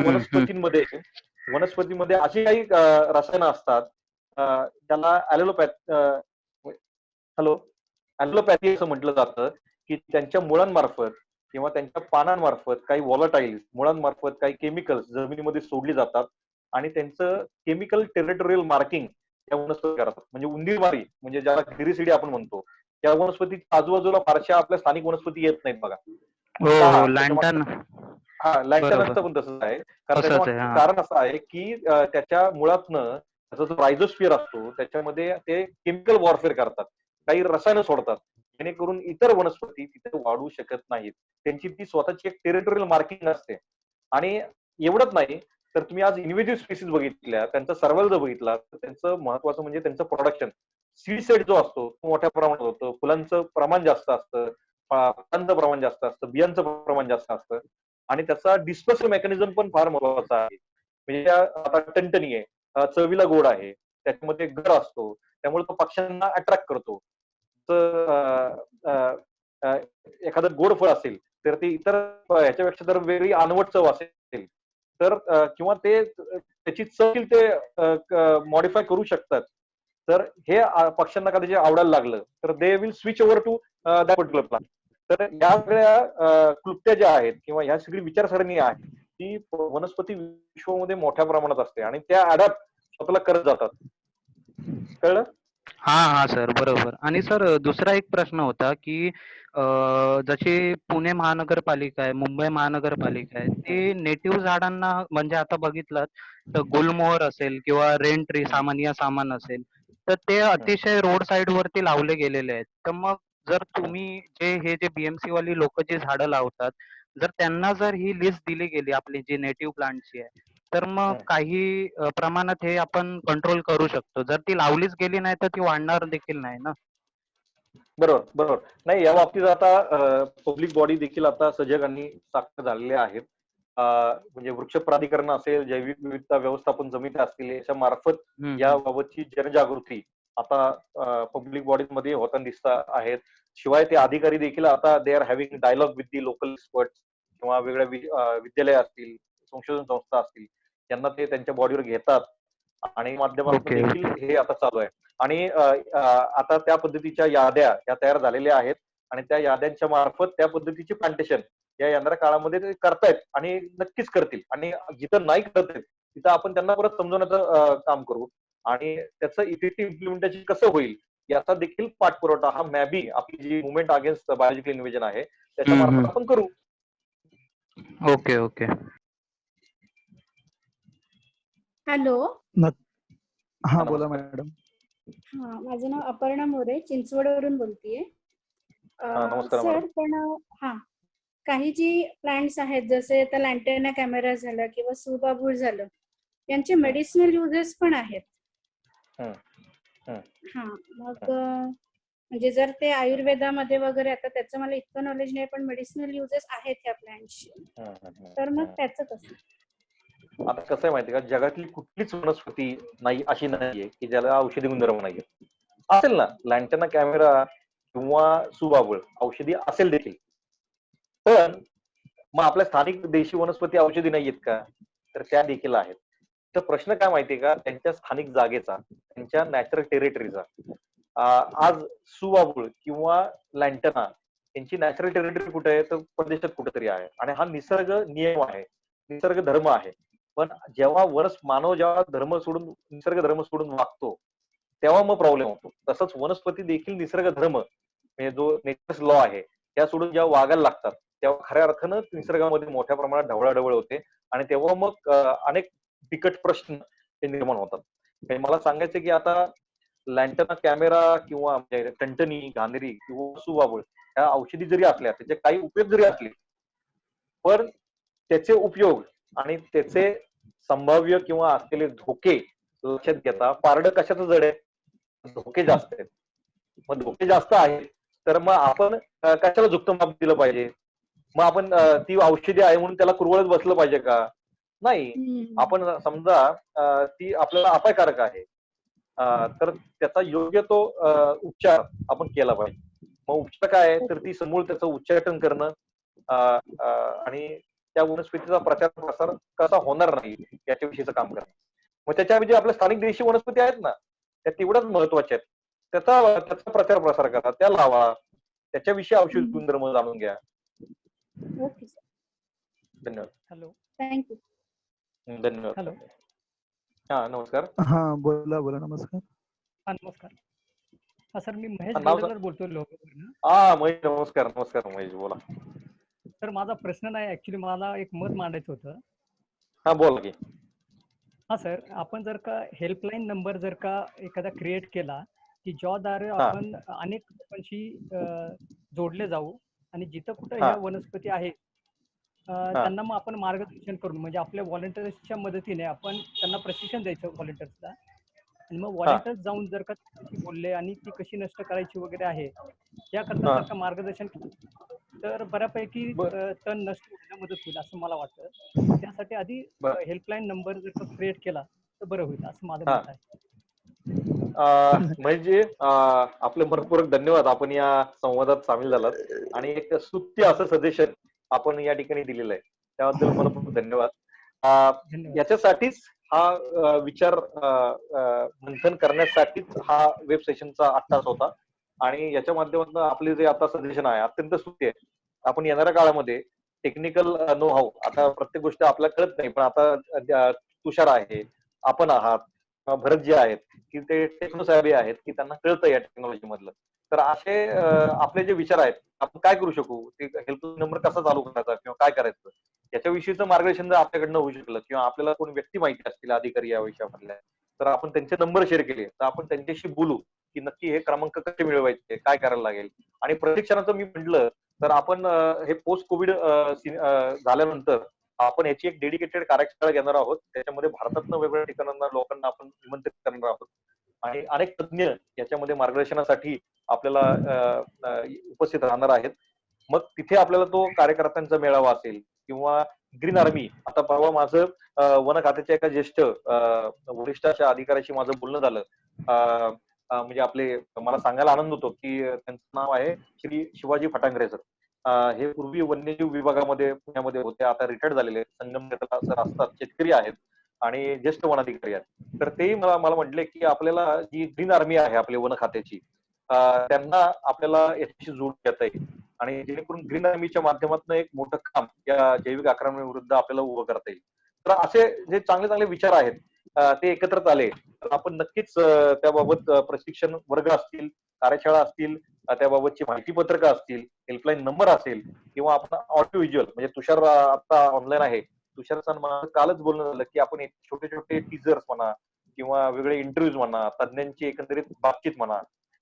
Speaker 2: वनस्पतीमध्ये अशी काही रसायनं असतात, त्याला ॲलोपॅथी असं म्हटलं जातं की त्यांच्या मुळांमार्फत किंवा त्यांच्या पानांमार्फत काही व्हॉलटाईल्स, मुळांमार्फत काही केमिकल्स जमिनीमध्ये सोडली जातात आणि त्यांचं केमिकल टेरिटोरियल मार्किंग या वनस्पती करतात. म्हणजे उंदीरमारी, म्हणजे ज्याला हेरिसिडी आपण म्हणतो, त्या वनस्पती आजूबाजूला फारशा आपल्या स्थानिक वनस्पती येत नाहीत बघा. लँटनचं पण तसंच आहे. कारण असं आहे की त्याच्या मुळातनं त्याचा जो रायझोस्फिअर असतो त्याच्यामध्ये ते केमिकल वॉरफेअर करतात, काही रसायनं सोडतात जेणेकरून इतर वनस्पती तिथे वाढू शकत नाहीत. त्यांची ती स्वतःची एक टेरिटोरियल मार्किंग असते. आणि एवढंच नाही तर तुम्ही आज इन्व्हेसिव्ह स्पीसीज बघितल्या, त्यांचा सर्व्हायव्हल जर बघितला तर त्यांचं महत्वाचं म्हणजे त्यांचं प्रोडक्शन. सीड सेट जो असतो तो मोठ्या प्रमाणात होतं, फुलांचं प्रमाण जास्त असतं, फळांचं प्रमाण जास्त असतं, बियांचं प्रमाण जास्त असतं आणि त्याचा डिस्पर्सल मेकॅनिझम पण फार महत्वाचा आहे. म्हणजे आता टणटणी आहे, चवीला गोड आहे, त्याच्यामध्ये गर असतो, त्यामुळे तो पक्ष्यांना अट्रॅक्ट करतो. एखादं गोड फळ असेल तर ते इतर ह्याच्यापेक्षा जर वेगळी अनवट चव असेल तर किंवा ते त्याची चव ते मॉडिफाय करू शकतात. तर हे पक्ष्यांना कधी आवडायला लागलं तर they will switch over to that particular plant. तर या सगळ्या क्लुप्त्या ज्या आहेत किंवा ह्या सगळी विचारसरणी आहे ती वनस्पती विश्वामध्ये मोठ्या प्रमाणात असते आणि त्या अडॅप्ट स्वतःला करत जातात. कळलं?
Speaker 5: हा सर, बरोबर. आणि सर दुसरा एक प्रश्न होता की जशी पुणे महानगरपालिका आहे, मुंबई महानगरपालिका आहे, ते नेटिव्ह झाडांना म्हणजे आता बघितलं तर गुलमोहर असेल किंवा रेन ट्री सामान्य सामान असेल, तर ते अतिशय रोड साईड वरती लावले गेलेले आहेत. तर मग जर तुम्ही जे बीएमसी वाली लोक जे झाडं लावतात, जर त्यांना जर ही लिस्ट दिली गेली आपली जी नेटिव्ह प्लांटची आहे, तर मग काही प्रमाणात हे आपण कंट्रोल करू शकतो. जर ती लावलीच गेली नाही तर ती वाढणार देखील नाही ना.
Speaker 2: बरोबर बरोबर. नाही, या बाबतीत आता पब्लिक बॉडी देखील आता सजग आणि साक्षर झालेले आहेत. म्हणजे वृक्ष प्राधिकरण असेल, जैविक विविधता व्यवस्थापन समिती असतील, याच्या मार्फत याबाबतची जनजागृती आता पब्लिक बॉडीमध्ये होताना दिसत आहेत. शिवाय ते अधिकारी देखील आता they are having dialogue with the local expert किंवा वेगळ्या विद्यालय असतील, संशोधन संस्था असतील, यांना ते त्यांच्या बॉडीवर घेतात आणि माध्यमातून देखील हे आता चालू आहे. आणि आता त्या पद्धतीच्या याद्या या तयार झालेल्या आहेत आणि त्या याद्यांच्या मार्फत त्या पद्धतीची प्लांटेशन या येणाऱ्या काळामध्ये ते करतायत आणि नक्कीच करतील. आणि जिथं नाही करत आहेत तिथं आपण त्यांना परत समजवण्याचं काम करू आणि त्याचं इफेक्टिव्ह इम्प्लिमेंटेशन कसं होईल याचा देखील पाठपुरवठा हा मॅबी आपली जी मुवमेंट अगेन्स्ट बायोलॉजिकल इन्व्हेजन आहे त्याच्या मार्फत आपण करू.
Speaker 5: Okay okay.
Speaker 3: हॅलो.
Speaker 1: हा बोला मॅडम.
Speaker 3: हा, माझं नाव अपर्णा मोरे, चिंचवडवरून बोलतेय. सर, पण काही जी प्लांट्स आहेत जसे आता लँटेना कॅमेरा झाला किंवा सुबाबूळ झालं, यांचे मेडिसिनल युजेस पण आहेत. मग म्हणजे जर ते आयुर्वेदामध्ये वगैरे, आता त्याचं मला इतकं नॉलेज नाही, पण मेडिसिनल युजेस आहेत ह्या प्लांट्सचे, तर मग त्याचं कसं?
Speaker 2: आता कसं आहे माहिती का, जगातली कुठलीच वनस्पती नाही अशी नाहीये की ज्याला औषधी गुणधर्म नाहीये. असेल ना लँटेना कॅमेरा किंवा सुबाबूळ औषधी असेल देखील, पण मग आपल्या स्थानिक देशी वनस्पती औषधी नाहीयेत का? तर त्या देखील आहेत. तर प्रश्न काय माहितीये का, त्यांच्या स्थानिक जागेचा, त्यांच्या नॅचरल टेरिटरीचा. आज सुबाबूळ किंवा लँटेना यांची नॅचरल टेरिटरी कुठे आहे, तर प्रदेशात कुठेतरी आहे आणि हा निसर्ग नियम आहे, निसर्ग धर्म आहे. पण जेव्हा मानव जेव्हा धर्म सोडून, निसर्ग धर्म सोडून वागतो, तेव्हा मग प्रॉब्लेम होतो. तसंच वनस्पती देखील निसर्ग धर्म म्हणजे जो नेचर्स लॉ आहे त्या सोडून जेव्हा वागायला लागतात तेव्हा खऱ्या अर्थानं निसर्गामध्ये मोठ्या प्रमाणात ढवळाढवळ होते आणि तेव्हा मग अनेक बिकट प्रश्न हे निर्माण होतात. मला सांगायचं की आता लँटेना कॅमेरा किंवा टंटनी, घाणेरी किंवा सुबाबूळ ह्या औषधी जरी असल्या, त्याचे काही उपयोग जरी असले, पण त्याचे उपयोग आणि त्याचे संभाव्य किंवा असलेले धोके लक्षात घेता पारडं कशाचं जड आहे? धोके जास्त आहेत. मग धोके जास्त आहेत तर मग आपण कशाला झुकतं माप दिलं पाहिजे? मग आपण ती औषधी आहे म्हणून त्याला कुरवळत बसलं पाहिजे का? नाही. आपण समजा ती आपल्याला अपायकारक आहे, तर त्याचा योग्य तो उपचार आपण केला पाहिजे. मग उपचार काय आहे, तर ती समूळ त्याचं उच्चाटन करणं आणि त्या वनस्पतीचा प्रचार प्रसार कसा होणार नाही याच्याविषयीचं काम करणं. मग त्याच्याऐवजी आपल्या स्थानिक देशी वनस्पती आहेत ना, त्या तेवढ्याच महत्वाच्या आहेत. त्याचा प्रचार प्रसार करा, त्या लावा, त्याच्याविषयी औषधी गुणधर्म जाणून घ्या.
Speaker 3: ओके सर,
Speaker 2: धन्यवाद.
Speaker 6: Hello,
Speaker 3: thank you.
Speaker 2: धन्यवाद.
Speaker 6: हॅलो.
Speaker 2: हा नमस्कार.
Speaker 1: हा बोला बोला. नमस्कार.
Speaker 6: हा नमस्कार. हा सर, मी महेश गोडेकर बोलतोय लोहगाववरून.
Speaker 2: हा महेश, नमस्कार. नमस्कार महेश, बोला.
Speaker 6: सर, माझा प्रश्न नाही, ऍक्च्युली मला एक मत मांडायचं होतं.
Speaker 2: हा बोला की.
Speaker 6: हा सर, आपण जर का हेल्पलाईन नंबर जर का एखादा क्रिएट केला की ज्याद्वारे आपण अनेक लोकांशी जोडले जाऊ आणि जिथं कुठं ह्या वनस्पती आहेत त्यांना मग आपण मार्गदर्शन करून, म्हणजे आपल्या व्हॉलेंटियर्सच्या मदतीने आपण त्यांना प्रशिक्षण द्यायचं व्हॉलेंटियर्सला, आणि मग व्हॉलेंटियर्स जाऊन जर का बोलले आणि ती कशी नष्ट करायची वगैरे आहे याकरता जर का मार्गदर्शन तर बऱ्यापैकी तण नष्ट होण्यास मदत होईल असं मला वाटतं. त्यासाठी आधी हेल्पलाईन नंबर जर का क्रिएट केला तर बरं होईल असं माझं मत आहे.
Speaker 2: म्हणजे आपले मनपूर्वक धन्यवाद, आपण या संवादात सामील झालात आणि एक स्तुत्य असं सजेशन आपण या ठिकाणी दिलेलं आहे, त्याबद्दल मनपूर्वक धन्यवाद. याच्यासाठीच हा विचार मंथन करण्यासाठीच हा वेब सेशनचा 8 तास होता आणि याच्या माध्यमातून आपले जे आता सजेशन आहे अत्यंत स्तुत्य आहे. आपण येणाऱ्या काळामध्ये टेक्निकल नो हाऊ, आता प्रत्येक गोष्ट आपल्याला कळत नाही, पण आता तुषार आहे, आपण आहात, भरत जे आहेत की ते टेक्नो साहेब आहेत की त्यांना कळतं या टेक्नॉलॉजी मधलं. तर असे आपले जे विचार आहेत, आपण काय करू शकू, ते हेल्पलाईन नंबर कसा चालू करायचा किंवा काय करायचं, याच्याविषयीचं मार्गदर्शन जर आपल्याकडनं होऊ शकलं किंवा आपल्याला कोणी व्यक्ती माहिती असतील अधिकारी या विषयामधल्या, तर आपण त्यांचे नंबर शेअर केले तर आपण त्यांच्याशी बोलू की नक्की हे क्रमांक कसे मिळवायचे, काय करायला लागेल. आणि प्रशिक्षणाचं मी म्हटलं तर आपण हे पोस्ट कोविड झाल्यानंतर आपण याची एक डेडिकेटेड कार्यशाळा घेणार आहोत. त्याच्यामध्ये भारतातनं वेगवेगळ्या ठिकाणांना लोकांना आपण निमंत्रित करणार आहोत आणि अनेक तज्ञ याच्यामध्ये मार्गदर्शनासाठी आपल्याला उपस्थित राहणार आहेत. मग तिथे आपल्याला तो कार्यकर्त्यांचा मेळावा असेल किंवा ग्रीन आर्मी. आता परवा माझं वन खात्याच्या एका ज्येष्ठ वरिष्ठ अशा अधिकाऱ्याशी माझं बोलणं झालं. म्हणजे आपले मला सांगायला आनंद होतो की त्यांचं नाव आहे श्री शिवाजी फटांगरे सर. हे पूर्वी वन्यजीव विभागामध्ये पुण्यामध्ये होते, आता रिटायर्ड झालेले संगमनेरला सर असतात, शेतकरी आहेत आणि ज्येष्ठ वनाधिकारी आहेत. तर तेही मला म्हटले की आपल्याला जी ग्रीन आर्मी आहे आपल्या वन खात्याची, त्यांना आपल्याला याच्याशी जोड घेता येईल आणि जेणेकरून ग्रीन आर्मीच्या माध्यमातून एक मोठं काम या जैविक आक्रमणाविरुद्ध आपल्याला उभं करता येईल. तर असे जे चांगले चांगले विचार आहेत ते एकत्रित आले तर आपण नक्कीच त्याबाबत प्रशिक्षण वर्ग असतील, कार्यशाळा असतील, त्याबाबतची माहिती पत्रकं असतील, हेल्पलाईन नंबर असेल किंवा आपण ऑडिओ व्हिज्युअल म्हणजे तुषार आता ऑनलाईन आहे, तुषारचं माझं कालच बोलणं झालं की आपण छोटे छोटे टीजर्स म्हणा किंवा वेगळे इंटरव्ह्यूज म्हणा, तज्ञांची एकंदरीत बातचीत म्हणा,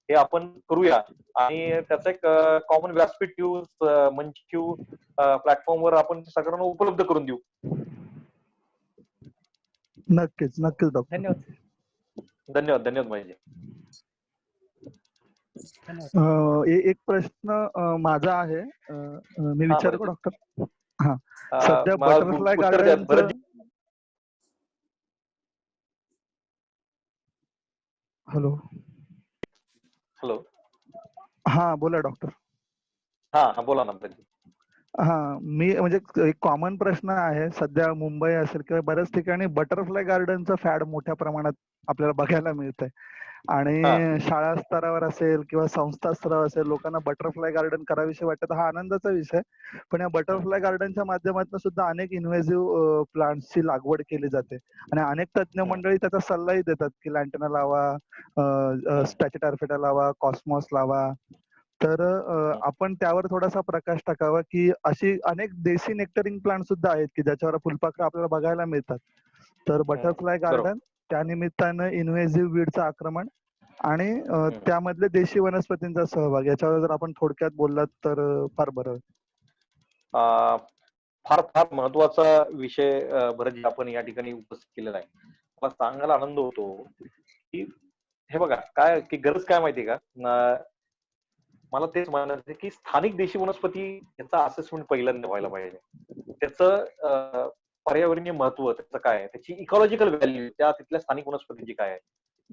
Speaker 2: हे आपण करूया आणि त्याचा एक कॉमन व्यासपीठ ठेवू, मंच ठेवू, प्लॅटफॉर्मवर आपण सगळ्यांना उपलब्ध करून देऊ.
Speaker 1: नक्कीच नक्कीच डॉक्टर.
Speaker 6: धन्यवाद.
Speaker 2: धन्यवाद धन्यवाद माहिती.
Speaker 1: एक प्रश्न माझा आहे, मी विचारू का डॉक्टर? हा, सध्या बटरफ्लाय गार्डन. Hello
Speaker 2: hello.
Speaker 1: हा बोला डॉक्टर.
Speaker 2: हा बोला ना.
Speaker 1: हा, मी म्हणजे एक कॉमन प्रश्न आहे, सध्या मुंबई असेल किंवा बऱ्याच ठिकाणी बटरफ्लाय गार्डनचं फॅड मोठ्या प्रमाणात आपल्याला बघायला मिळतंय आणि शाळा स्तरावर असेल किंवा संस्था स्तरावर असेल लोकांना बटरफ्लाय गार्डन कराविषयी वाटतं, हा आनंदाचा विषय. पण या बटरफ्लाय गार्डनच्या माध्यमातून सुद्धा अनेक इन्व्हेसिव्ह प्लांट्सची लागवड केली जाते आणि अनेक तज्ञ मंडळी त्याचा सल्लाही देतात की लॅन्टना लावा, स्टॅचिटार्फिटा लावा, कॉस्मॉस लावा. तर आपण त्यावर थोडासा प्रकाश टाकावा की अशी अनेक देशी नेक्टरिंग प्लांट सुद्धा आहेत की ज्याच्यावर फुलपाखरं आपल्याला बघायला मिळतात. तर बटरफ्लाय गार्डन त्या निमित्तानं इन्व्हेसिव्ह वीडचं आक्रमण आणि त्यामधले देशी वनस्पतींचा सहभाग याच्यावर जर आपण थोडक्यात बोललात तर फार बरं.
Speaker 2: फार फार महत्वाचा विषय भरत आपण या ठिकाणी उपस्थित केलेला आहे. मला सांगायला आनंद होतो की हे बघा काय की गरज काय माहितीये का, मला तेच म्हणायचं की स्थानिक देशी वनस्पती याचा असेसमेंट पहिल्यांदा व्हायला पाहिजे. त्याचं पर्यावरणीय महत्व त्याचं काय आहे, त्याची इकॉलॉजिकल व्हॅल्यू त्या तिथल्या स्थानिक वनस्पतींची काय आहे,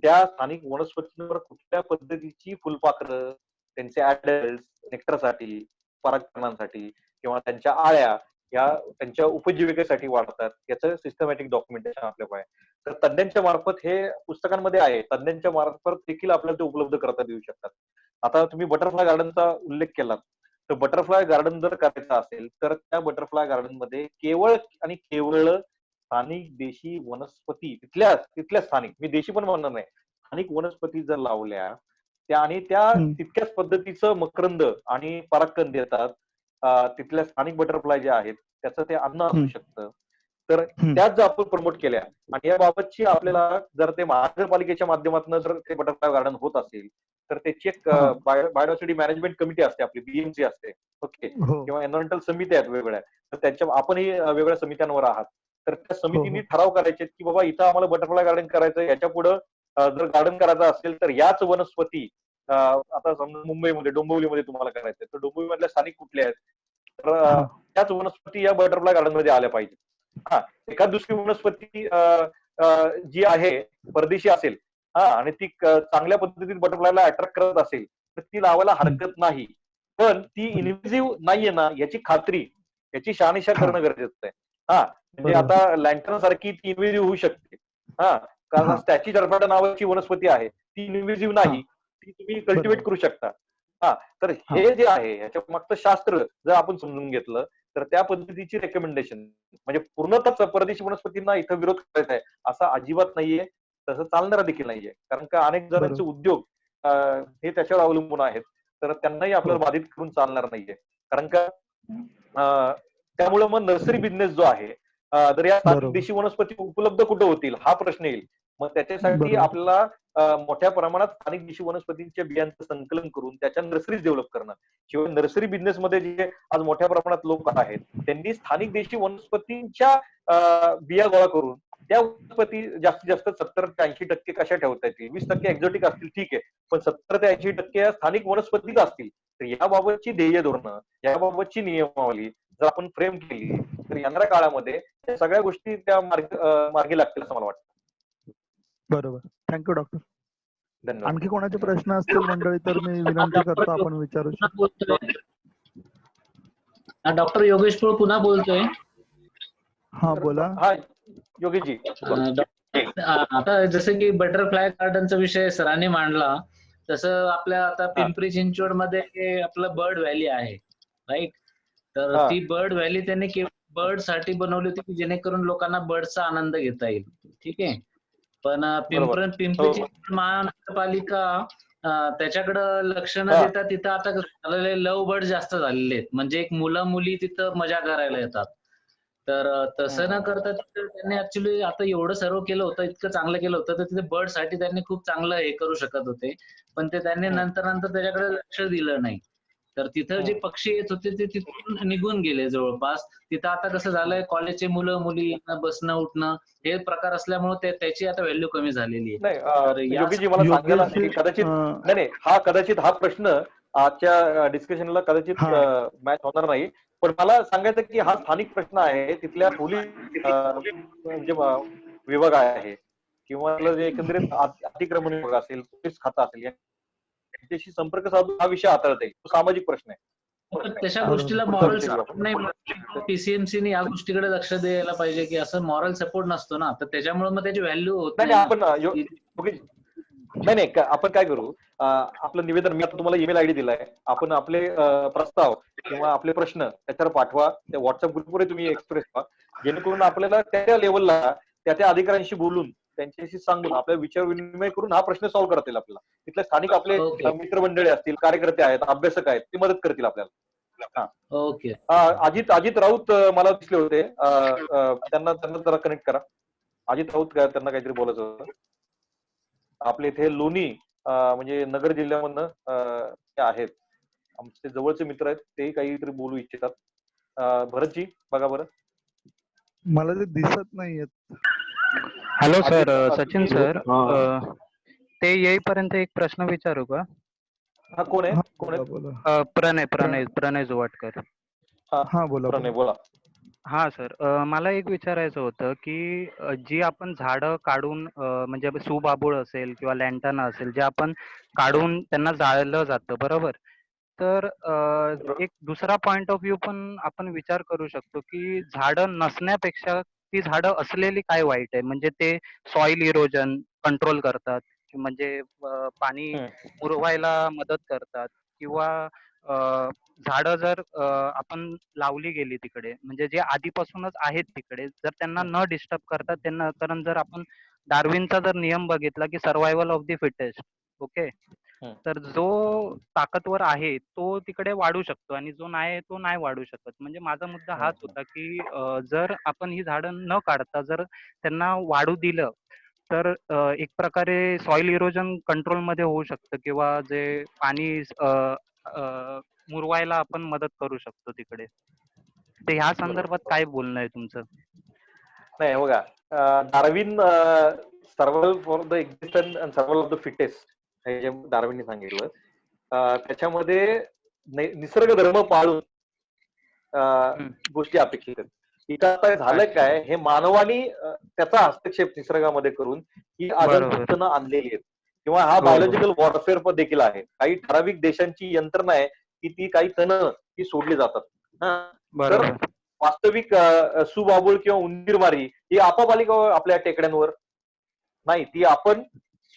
Speaker 2: त्या स्थानिक वनस्पतींवर कुठल्या पद्धतीची फुलपाखरं, त्यांचे ऍडल्ट नेक्टरसाठी, परागकणांसाठी किंवा त्यांच्या आळ्या या त्यांच्या उपजीविकेसाठी वाढतात याचं सिस्टमॅटिक डॉक्युमेंटेशन आपल्याकडे आहे. तर तज्ञांच्या मार्फत हे पुस्तकांमध्ये आहे, तज्ञांच्या मार्फत देखील आपल्याला ते उपलब्ध करता येऊ शकतात. आता तुम्ही बटरफ्लाय गार्डनचा उल्लेख केला तर बटरफ्लाय गार्डन जर करायचं असेल तर त्या बटरफ्लाय गार्डन मध्ये केवळ आणि केवळ स्थानिक देशी वनस्पती तिथल्या स्थानिक, मी देशी पण म्हणणार नाही, स्थानिक वनस्पती जर लावल्या त्या आणि त्या तितक्याच पद्धतीचं मकरंद आणि परागकण देतात, तिथल्या स्थानिक बटरफ्लाय जे आहेत त्याचं ते अन्न असू शकतं. तर त्याच जर आपण प्रमोट केल्या आणि याबाबतची आपल्याला जर ते महानगरपालिकेच्या माध्यमातून जर ते बटरफ्लाय गार्डन होत असेल तर त्याची एक बायोडायव्हर्सिटी मॅनेजमेंट कमिटी असते आपली, बीएमसी असते, ओके, किंवा एन्व्हायरमेंटल समिती आहेत वेगवेगळ्या, तर त्यांच्या आपणही वेगवेगळ्या समित्यांवर आहात. तर त्या समितीने ठराव करायचे की बाबा इथं आम्हाला बटरफ्लाय गार्डन करायचं, याच्या पुढे जर गार्डन करायचं असेल तर याच वनस्पती, आता समजा मुंबईमध्ये डोंबिवलीमध्ये तुम्हाला करायचंय तर डोंबिवलीमधल्या स्थानिक कुठल्या आहेत तर त्याच वनस्पती या बटरफ्लाय गार्डन मध्ये आल्या पाहिजे. हा, एखाद दुसरी वनस्पती जी आहे परदेशी असेल आणि ती चांगल्या पद्धतीत बटरफ्लायला अट्रॅक्ट करत असेल तर ती लावायला हरकत नाही, पण ती इन्व्हेसिव्ह नाहीये ना याची खात्री, याची शहानिशा करणं गरजेचं आहे. म्हणजे आता लँटर्न सारखी ती इन्व्हेसिव्ह होऊ शकते, कारण स्टॅचिटार्फिटा नावाची वनस्पती आहे ती इन्व्हेसिव्ह नाही, ती तुम्ही कल्टिवेट करू शकता. तर हे जे आहे ह्याच्या मागचं शास्त्र जर आपण समजून घेतलं तर त्या पद्धतीची रेकमेंडेशन, म्हणजे पूर्णतःच परदेशी वनस्पतींना इथं विरोध करायचा आहे असा अजिबात नाहीये. तसं चालणारा देखील नाहीये, कारण का अनेक जणांचे उद्योग हे त्याच्यावर अवलंबून आहेत, तर त्यांनाही आपल्याला बाधित करून चालणार नाहीये. कारण का त्यामुळे मग नर्सरी बिझनेस जो आहे, तर या स्थानिक देशी वनस्पती उपलब्ध कुठे होतील हा प्रश्न येईल. मग त्याच्यासाठी आपल्याला मोठ्या प्रमाणात स्थानिक देशी वनस्पतींच्या बियांचं संकलन करून त्याच्या नर्सरीज डेव्हलप करणं. शिवाय नर्सरी बिझनेसमध्ये जे आज मोठ्या प्रमाणात लोक आहेत त्यांनी स्थानिक देशी वनस्पतींच्या बिया गोळा करून त्या वनस्पती जास्तीत जास्त 70 ते 80% कशा ठेवता येतील. 20% एक्झॉटिक असतील ठीक आहे, पण 70 ते 80% स्थानिक वनस्पतीच असतील. तर याबाबतची ध्येय धोरणं, याबाबतची नियमावली जर आपण फ्रेम केली तर येणाऱ्या काळामध्ये या सगळ्या गोष्टी त्या मार्गी लागतील असं मला वाटतं.
Speaker 1: बरोबर. Thank you doctor.
Speaker 2: धन्यवाद.
Speaker 1: आणखी कोणाचे प्रश्न असतील मंडळी तर मी विनंती करतो आपण विचारू शकतो.
Speaker 4: डॉक्टर योगेश पोळ पुन्हा बोलतोय.
Speaker 1: हा बोला.
Speaker 2: हा योगेशजी.
Speaker 4: आता जसं की बटरफ्लाय गार्डनचा विषय सरांनी मांडला, तसं आपल्या आता पिंपरी चिंचवड मध्ये आपलं बर्ड व्हॅली आहे, राईट. तर ती बर्ड व्हॅली त्यांनी बर्ड साठी बनवली होती की जेणेकरून लोकांना बर्डचा आनंद घेता येईल. ठीक आहे. पण पिंपरी चिंचवड महानगरपालिका त्याच्याकडे लक्ष न देता तिथं आता झालेले लव्ह बर्ड जास्त झालेले आहेत. म्हणजे एक मुलं मुली तिथं मजा करायला येतात. तर तसं न करता त्यांनी ऍक्च्युली आता एवढं सर्व केलं होतं, इतकं चांगलं केलं होतं, तर तिथे बर्ड साठी त्यांनी खूप चांगलं हे करू शकत होते. पण ते त्यांनी नंतर त्याच्याकडे लक्ष दिलं नाही. तर तिथं जे पक्षी येत होते ते तिथून निघून गेले जवळपास. तिथं आता कसं झालंय, कॉलेजचे मुलं मुली बसणं उठणं हे प्रकार असल्यामुळे त्याची आता व्हॅल्यू कमी झालेली आहे.
Speaker 2: नाही योगीजी मला सांगायला कदाचित नाही कदाचित हा प्रश्न आजच्या डिस्कशनला कदाचित मॅच होणार नाही, पण मला सांगायचं की हा स्थानिक प्रश्न आहे. तिथल्या पोलीस म्हणजे विभाग आहे किंवा जे एकंदरीत अतिक्रमण विभाग असेल, पोलीस खाता असेल, त्याच्याशी संपर्क साधून हा विषय हाताळता येईल. तो सामाजिक प्रश्न आहे.
Speaker 4: तशा गोष्टीला मॉरल सपोर्ट नाही. पीसीएमसीने या गोष्टीकडे लक्ष द्यायला पाहिजे की असं मॉरल सपोर्ट नसतो ना, तर त्याच्यामुळे मग त्याची व्हॅल्यू होत
Speaker 2: नाही. आपण नाही आपण काय करू, आपलं निवेदन मी आता तुम्हाला ईमेल आयडी दिलाय, आपण आपले प्रस्ताव किंवा आपले प्रश्न त्याच्यावर पाठवा. त्या व्हॉट्सअप ग्रुपवर तुम्ही एक्सप्रेस व्हा, जेणेकरून आपल्याला त्या लेवलला त्या अधिकाऱ्यांशी बोलून त्यांच्याशी सांगून आपल्या विचार विनिमय करून हा प्रश्न सॉल्व्ह करता येईल आपल्याला. तिथले स्थानिक आपले मित्रमंडळी असतील, कार्यकर्ते आहेत, अभ्यासक आहेत, ते मदत करतील आपल्याला.
Speaker 4: ओके.
Speaker 2: अजित राऊत मला दिसले होते, त्यांना जरा कनेक्ट करा. अजित राऊत त्यांना काहीतरी बोलायचं होतं. आपले इथे लोणी म्हणजे नगर जिल्ह्यामधनं ते आहेत, आमचे जवळचे मित्र आहेत, ते काहीतरी बोलू इच्छितात. भरतजी बघा बरं.
Speaker 1: मला ते दिसत नाहीयेत.
Speaker 5: हॅलो सर, सचिन सर, ते येईपर्यंत एक प्रश्न विचारू का?
Speaker 2: हा कोण आहे?
Speaker 5: प्रणय जोवाटकर.
Speaker 1: हा बोला.
Speaker 5: हा सर, मला एक विचारायचं होतं की जी आपण झाडं काढून म्हणजे सुबाबूळ असेल किंवा लॅन्टाना असेल, जे आपण काढून त्यांना जाळलं जातं, बरोबर. तर एक दुसरा पॉइंट ऑफ व्ह्यू पण आपण विचार करू शकतो की झाडं नसण्यापेक्षा ती झाडं असलेली काय वाईट आहे. म्हणजे ते सॉइल इरोजन कंट्रोल करतात, म्हणजे पाणी पुरवायला मदत करतात, किंवा झाडं जर आपण लावली गेली तिकडे, म्हणजे जे आधीपासूनच आहेत तिकडे, जर त्यांना न डिस्टर्ब करतात त्यांना, कारण जर आपण डार्विनचा जर नियम बघितला की survival of the fittest, okay, तर जो ताकदवर आहे तो तिकडे वाढू शकतो आणि जो नाही तो नाही वाढू शकत. म्हणजे माझा मुद्दा हाच होता की जर आपण ही झाडं न काढता जर त्यांना वाढू दिलं तर एक प्रकारे सॉइल इरोजन कंट्रोल मध्ये होऊ शकतं, किंवा जे पाणी मुरवायला आपण मदत करू शकतो तिकडे. तर ह्या संदर्भात काय बोलणं आहे तुमचं?
Speaker 2: नाही बघा, Darwin survival for the existence and survival of the fittest हे जे डार्विनने सांगितलं, त्याच्यामध्ये निसर्ग धर्म पाळून गोष्टी अपेक्षित आहेत. इथं आता झालं काय, हे मानवानी त्याचा हस्तक्षेप निसर्गामध्ये करून ही आगंतुक आणलेली आहेत, किंवा हा बायोलॉजिकल वॉरफेअर पण देखील आहे. काही ठराविक देशांची यंत्रणा आहे की ती काही तण ही सोडली जातात. तर वास्तविक सुबाबूळ किंवा उंदीरमारी ही आपापली आपल्या टेकड्यांवर नाही, ती आपण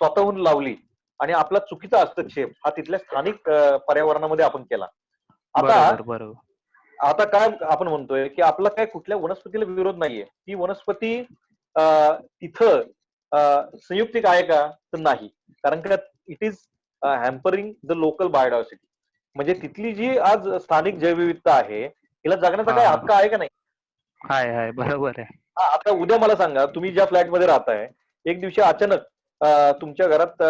Speaker 2: स्वतःहून लावली आणि आपला चुकीचा हस्तक्षेप हा तिथल्या स्थानिक पर्यावरणामध्ये आपण केला. आता काय आपण म्हणतोय की आपला काय कुठल्या वनस्पतीला विरोध नाहीये. ती वनस्पती तिथं संयुक्तिक आहे का? तर नाही. कारण का it is hampering the local biodiversity. म्हणजे तिथली जी आज स्थानिक जैवविविधता आहे तिला जगण्याचा काही हक्क आहे का नाही?
Speaker 5: आहे बरोबर आहे.
Speaker 2: आता उद्या मला सांगा, तुम्ही ज्या फ्लॅटमध्ये राहताय, एक दिवशी अचानक तुमच्या घरात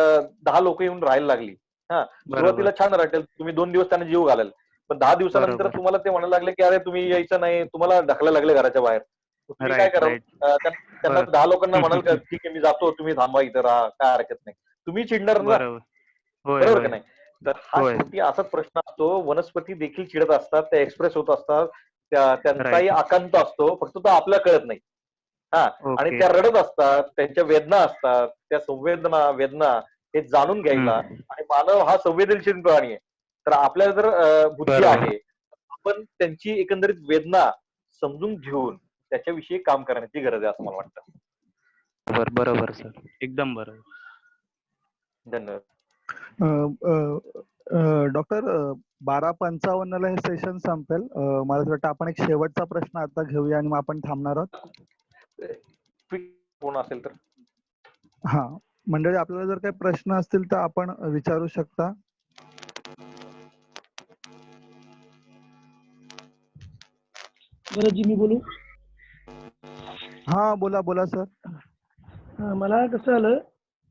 Speaker 2: 10 लोक येऊन राहायला लागली. सुरुवातीला छान राहतील, तुम्ही 2 दिवस त्यांना जीव घालाल, पण 10 दिवसानंतर तुम्हाला ते म्हणायला लागले की अरे तुम्ही यायचं नाही, तुम्हाला ढकलायला लागले घराच्या बाहेर. तुम्ही काय कराल? त्यांना 10 लोकांना म्हणाल का ठीक आहे मी जातो, तुम्ही थांबा इथं राहा, काय हरकत नाही. तुम्ही चिडणार ना, बरोबर का नाही? तर हा शेवटी असाच प्रश्न असतो. वनस्पती देखील चिडत असतात, त्या एक्सप्रेस होत असतात, त्यांचाही आकांत असतो, फक्त तो आपल्याला कळत नाही. आणि त्या रडत असतात, त्यांच्या वेदना असतात, त्या संवेदना वेदना हे जाणून घ्यायला, आणि मानव हा संवेदनशील प्राणी आहे. तर आपल्याला जर बुद्धी आहे, आपण त्यांची एकंदरीत वेदना समजून घेऊन त्याच्याविषयी काम करण्याची गरज आहे असं मला वाटतं.
Speaker 5: बरोबर सर, एकदम बरोबर.
Speaker 2: धन्यवाद.
Speaker 1: डॉक्टर 12:55 ला हे सेशन संपेल. मला वाटतं आपण एक शेवटचा प्रश्न आता घेऊया आणि मग आपण थांबणार आहोत.
Speaker 2: कोण असेल तर
Speaker 1: मंडळी, आपल्याला जर काही प्रश्न असतील तर आपण विचारू शकता.
Speaker 7: बरं जी, मी बोलू?
Speaker 1: बोला सर.
Speaker 7: मला कसं आलं,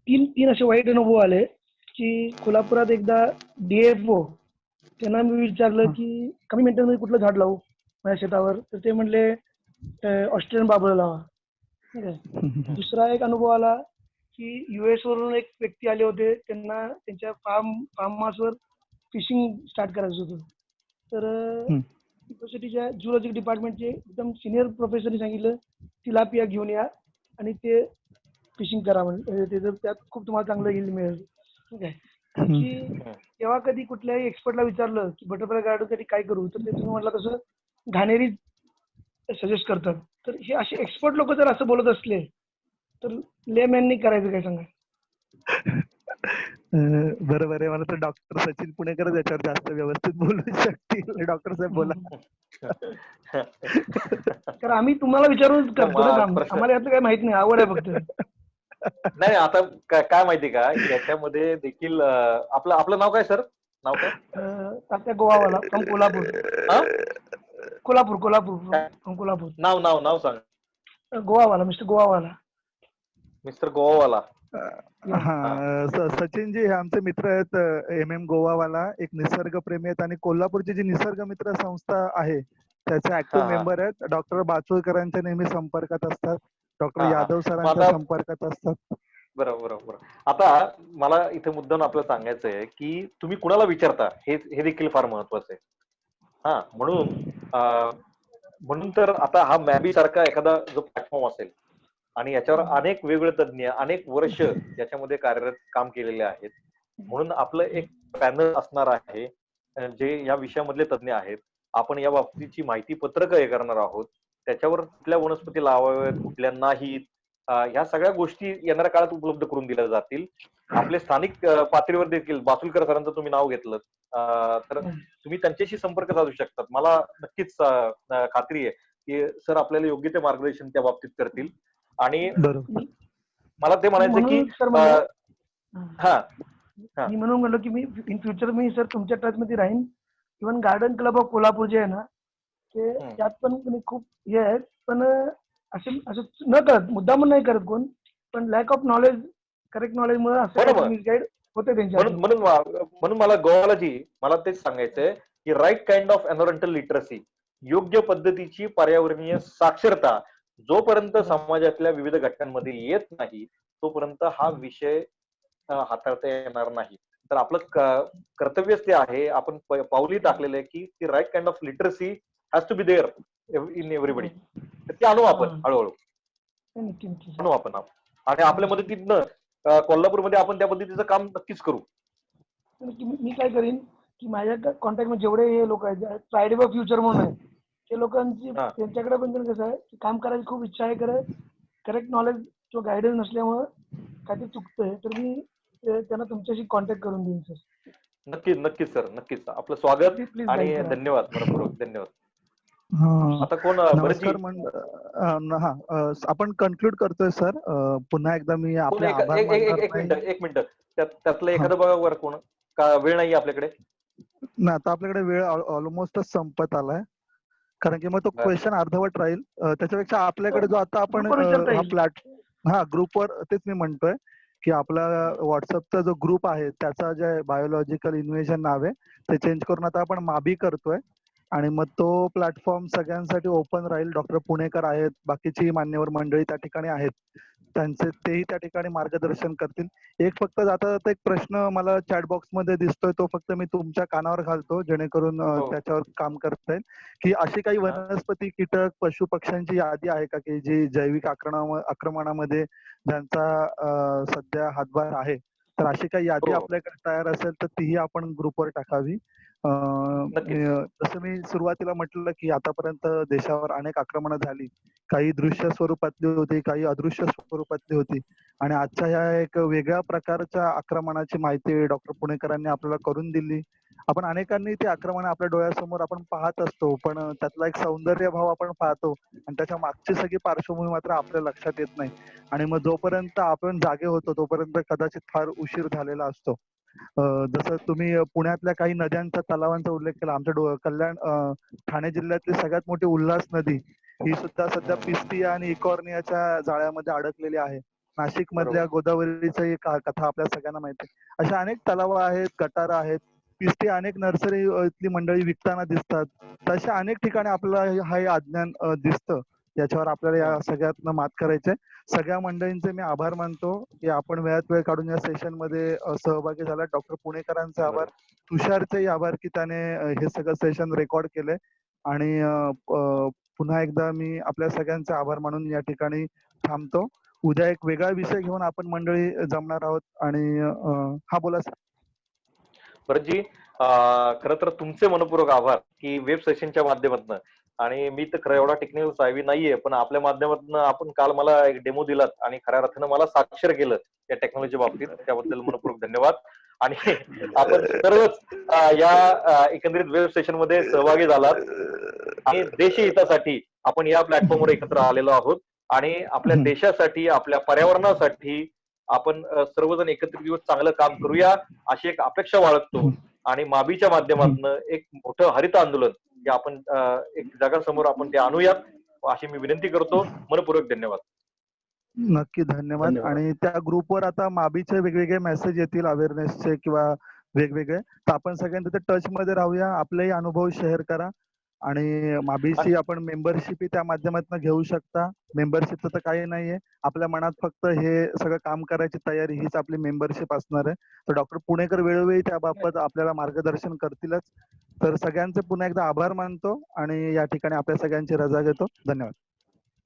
Speaker 7: तीन असे वाईट अनुभव आले की कोल्हापुरात एकदा DFO त्यांना मी विचारलं की कमी मिनिटांमध्ये कुठलं झाड लावू माझ्या शेतावर, तर ते म्हणले ऑस्ट्रेलियन बाबळ लावा. ठीक आहे. दुसरा एक अनुभव आला की US वरून एक व्यक्ती आले होते, त्यांना त्यांच्या फार्म हाऊसवर फिशिंग स्टार्ट करायचं होतं. तर युनिव्हर्सिटीच्या झुलॉजी डिपार्टमेंटचे एकदम सिनियर प्रोफेसरने सांगितलं तिलापिया घेऊन या आणि ते फिशिंग करा, म्हणजे त्यात खूप तुम्हाला चांगलं यील्ड मिळेल. ठीक आहे. की तेव्हा कधी कुठल्याही एक्सपर्टला विचारलं की बटरफ्लाय गार्डनसाठी काय करू, तर ते तुम्ही म्हटलं तसं घाणेरी सजेस्ट करतात. तर हे असे एक्सपर्ट लोक जर असं बोलत असले तर लेमॅननी करायचं काय सांगा?
Speaker 1: बरोबर आहे. मला तर डॉक्टर सचिन पुणेकर याच्यावर जास्त व्यवस्थित बोलू शकतील. डॉक्टर साहेब बोला.
Speaker 7: कारण आम्ही तुम्हाला विचारून करतो ना काम, आम्हाला यातलं काही माहित नाही, आवड आहे फक्त.
Speaker 2: नाही, आता काय माहिती का, याच्यामध्ये देखील आपलं नाव काय सर? नाव काय?
Speaker 7: तात्या गोवावाला फ्रॉम कोल्हापूर. कोल्हापूर.
Speaker 2: नाव सांग.
Speaker 7: गोवावाला, मिस्टर गोवावाला.
Speaker 1: सचिन जी हे आमचे मित्र आहेत, MM गोवावाला, एक निसर्ग प्रेमी आहेत आणि कोल्हापूरची जी निसर्ग मित्र संस्था आहे त्याचे ऍक्टिव्ह मेंबर आहेत. डॉक्टर बाचुळकरांच्या नेहमी संपर्कात असतात, डॉक्टर यादव सरांच्या संपर्कात असतात.
Speaker 2: बरोबर. आता मला इथे मुद्दाम आपलं सांगायचं आहे की तुम्ही कुणाला विचारता हे देखील फार महत्वाचं आहे. म्हणून तर आता हा मॅबी सारखा एखादा जो प्लॅटफॉर्म असेल आणि याच्यावर अनेक वेगवेगळे तज्ञ अनेक वर्ष याच्यामध्ये कार्यरत काम केलेले आहेत, म्हणून आपलं एक पॅनल असणार आहे जे या विषयामधले तज्ञ आहेत. आपण या बाबतीची माहिती पत्रक हे करणार आहोत, त्याच्यावर कुठल्या वनस्पती लावाव्यात कुठल्या नाहीत ह्या सगळ्या गोष्टी येणाऱ्या काळात उपलब्ध करून दिल्या जातील. आपले स्थानिक पातळीवर देखील बाचुलकर सरांचं तुम्ही नाव घेतलं तर तुम्ही त्यांच्याशी संपर्क साधू शकतात. मला नक्कीच खात्री आहे की सर आपल्याला योग्य ते मार्गदर्शन त्या बाबतीत करतील. आणि मला ते म्हणायचं की
Speaker 7: मी म्हणून म्हणलो की मी इन फ्युचर मी सर तुमच्या टच मध्ये राहीन. Even garden club of Kolhapur जे आहे ना, ते त्यात पण खूप हे आहेत, पण असं न करत, मुद्दाम नाही करत कोण, पण lack of knowledge, correct knowledge मुळे असं मिसगाईड होते त्यांच्या.
Speaker 2: म्हणून मला गोवालाजी मला तेच सांगायचंय की right kind of environmental literacy, योग्य पद्धतीची पर्यावरणीय साक्षरता जोपर्यंत समाजातल्या विविध घटकांमध्ये येत नाही तोपर्यंत हा विषय हाताळता येणार नाही. तर आपलं कर्तव्यच ते आहे, आपण पाऊली टाकलेलं आहे की ती right kind of literacy has to be there in everybody. तर ते आणू आपण हळूहळू आपण आणि आपल्या मदतीनं कोल्हापूरमध्ये आपण त्या पद्धतीचं काम नक्कीच करू.
Speaker 7: मी काय करीन की माझ्या कॉन्टॅक्ट मध्ये जेवढे हे लोक आहेत, फ्रायडे फॉर फ्युचर म्हणून आहे, ते लोकांची त्यांच्याकडे पण कसं आहे की काम करायची खूप इच्छा आहे, करेक्ट नॉलेज किंवा गायडन्स नसल्यामुळं काहीतरी चुकतंय, तर मी त्यांना तुमच्याशी कॉन्टॅक्ट करून देईन सर.
Speaker 2: नक्कीच सर, नक्कीच. आपलं स्वागत आणि धन्यवाद, मनपूर्वक धन्यवाद.
Speaker 1: हा
Speaker 2: आता कोण
Speaker 1: नमस्कार आपण कन्क्लूड करतोय सर. पुन्हा एकदा मी आपले आभार मानणार नाही.
Speaker 2: एक मिनिट त्यातलं एखादं बघा वर कोण का वेळ नाही आपल्याकडे.
Speaker 1: ना आता आपल्याकडे वेळ ऑलमोस्ट संपत आलाय, कारण की मग तो क्वेश्चन अर्धवट राहील. त्याच्यापेक्षा आपल्याकडे जो आता आपण हा ग्रुपवर, तेच मी म्हणतोय की आपला व्हॉट्सअपचा जो ग्रुप आहे त्याचा जे बायोलॉजिकल इन्व्हेजन नाव आहे ते चेंज करून आता आपण माबी करतोय, आणि मग तो प्लॅटफॉर्म सगळ्यांसाठी ओपन राहील. डॉक्टर पुणेकर आहेत, बाकीची मान्यवर मंडळी त्या ठिकाणी आहेत, तेही त्या ठिकाणी मार्गदर्शन करतील. एक फक्त जाता जाता एक प्रश्न मला चॅट बॉक्स मध्ये दिसतोय, तो फक्त मी तुमच्या कानावर घालतो जेणेकरून त्याच्यावर काम करता येईल, की अशी काही वनस्पती, कीटक, पशु पक्ष्यांची यादी आहे का की जी जैविक आक्रमणामध्ये ज्यांचा सध्या हातभार आहे? तर अशी काही यादी आपल्याकडे तयार असेल तर तीही आपण ग्रुपवर टाकावी. जसं मी सुरुवातीला म्हटलं की आतापर्यंत देशावर अनेक आक्रमणं झाली, काही दृश्य स्वरूपातली होती, काही अदृश्य स्वरूपातली होती, आणि आजच्या ह्या एक वेगळ्या प्रकारच्या आक्रमणाची माहिती डॉक्टर पुणेकरांनी आपल्याला करून दिली. आपण अनेकांनी ती आक्रमण आपल्या डोळ्यासमोर आपण पाहत असतो, पण त्यातला एक सौंदर्य भाव आपण पाहतो आणि त्याच्या मागची सगळी पार्श्वभूमी मात्र आपल्या लक्षात येत नाही. आणि मग जोपर्यंत आपण जागे होतो तोपर्यंत कदाचित फार उशीर झालेला असतो. जसं तुम्ही पुण्यातल्या काही नद्यांचा, तलावांचा उल्लेख केला. आमच्या कल्याण ठाणे जिल्ह्यातली सगळ्यात मोठी उल्हास नदी ही सुद्धा सध्या पिस्टिया आणि इकॉर्नियाच्या जाळ्यामध्ये अडकलेली आहे. नाशिक मधल्या गोदावरीची एक कथा आपल्या सगळ्यांना माहिती आहे. अशा अनेक तलाव आहेत, गटारं आहेत. पिस्टिया अनेक नर्सरी इथली मंडळी विकताना दिसतात. तशा अनेक ठिकाणी आपल्याला हे अज्ञान दिसतं. याच्यावर आपल्याला या सगळ्यातनं मात करायचंय. सगळ्या मंडळींचे मी आभार मानतो की आपण वेळात वेळ काढून या सेशन मध्ये सहभागी झाला. डॉक्टर पुणेकरांचे आभार, तुषारचेही आभार की त्याने हे सगळं सेशन रेकॉर्ड केलंय. आणि पुन्हा एकदा मी आपल्या सगळ्यांचे आभार मानून या ठिकाणी थांबतो. उद्या एक वेगळा विषय घेऊन आपण मंडळी जमणार आहोत. आणि हा बोला सर.
Speaker 2: भरतजी, खरं तर तुमचे मनपूर्वक आभार की वेब सेशनच्या माध्यमातून, आणि मी तर खरं एवढा टेक्निकल साहेबी नाहीये, पण आपल्या माध्यमातून आपण काल मला एक डेमो दिलात आणि खऱ्या अर्थानं मला साक्षर केलं या टेक्नॉलॉजी बाबतीत, त्याबद्दल मनपूर्वक धन्यवाद. आणि आपण सर्वच या एकंदरीत वेब सेशन मध्ये सहभागी झालात आणि देशहितासाठी आपण या प्लॅटफॉर्मवर एकत्र आलेलो आहोत, आणि आपल्या देशासाठी, आपल्या पर्यावरणासाठी आपण सर्वजण एकत्रित येऊन चांगलं काम करूया अशी एक अपेक्षा बाळगतो. आणि माबीच्या माध्यमातून एक मोठं हरित आंदोलन जे आपण एक जगासमोर आपण ते आणूयात अशी मी विनंती करतो. मनपूर्वक धन्यवाद.
Speaker 1: नक्की धन्यवाद. आणि त्या ग्रुपवर आता माबीचे वेगवेगळे मेसेज येतील, अवेअरनेसचे किंवा वेगवेगळे, तर आपण सगळ्यांनी तिथे टच मध्ये राहूया. आपलेही अनुभव शेअर करा. आणि माबीची आपण मेंबरशिप त्या माध्यमातून घेऊ शकता. मेंबरशिपचं तर काही नाहीये, आपल्या मनात फक्त हे सगळं काम करायची तयारी हीच आपली मेंबरशिप असणार आहे. तर डॉक्टर पुणेकर वेळोवेळी त्याबाबत आपल्याला मार्गदर्शन करतीलच. तर सगळ्यांचे पुन्हा एकदा आभार मानतो आणि या ठिकाणी आपल्या सगळ्यांची रजा घेतो. धन्यवाद.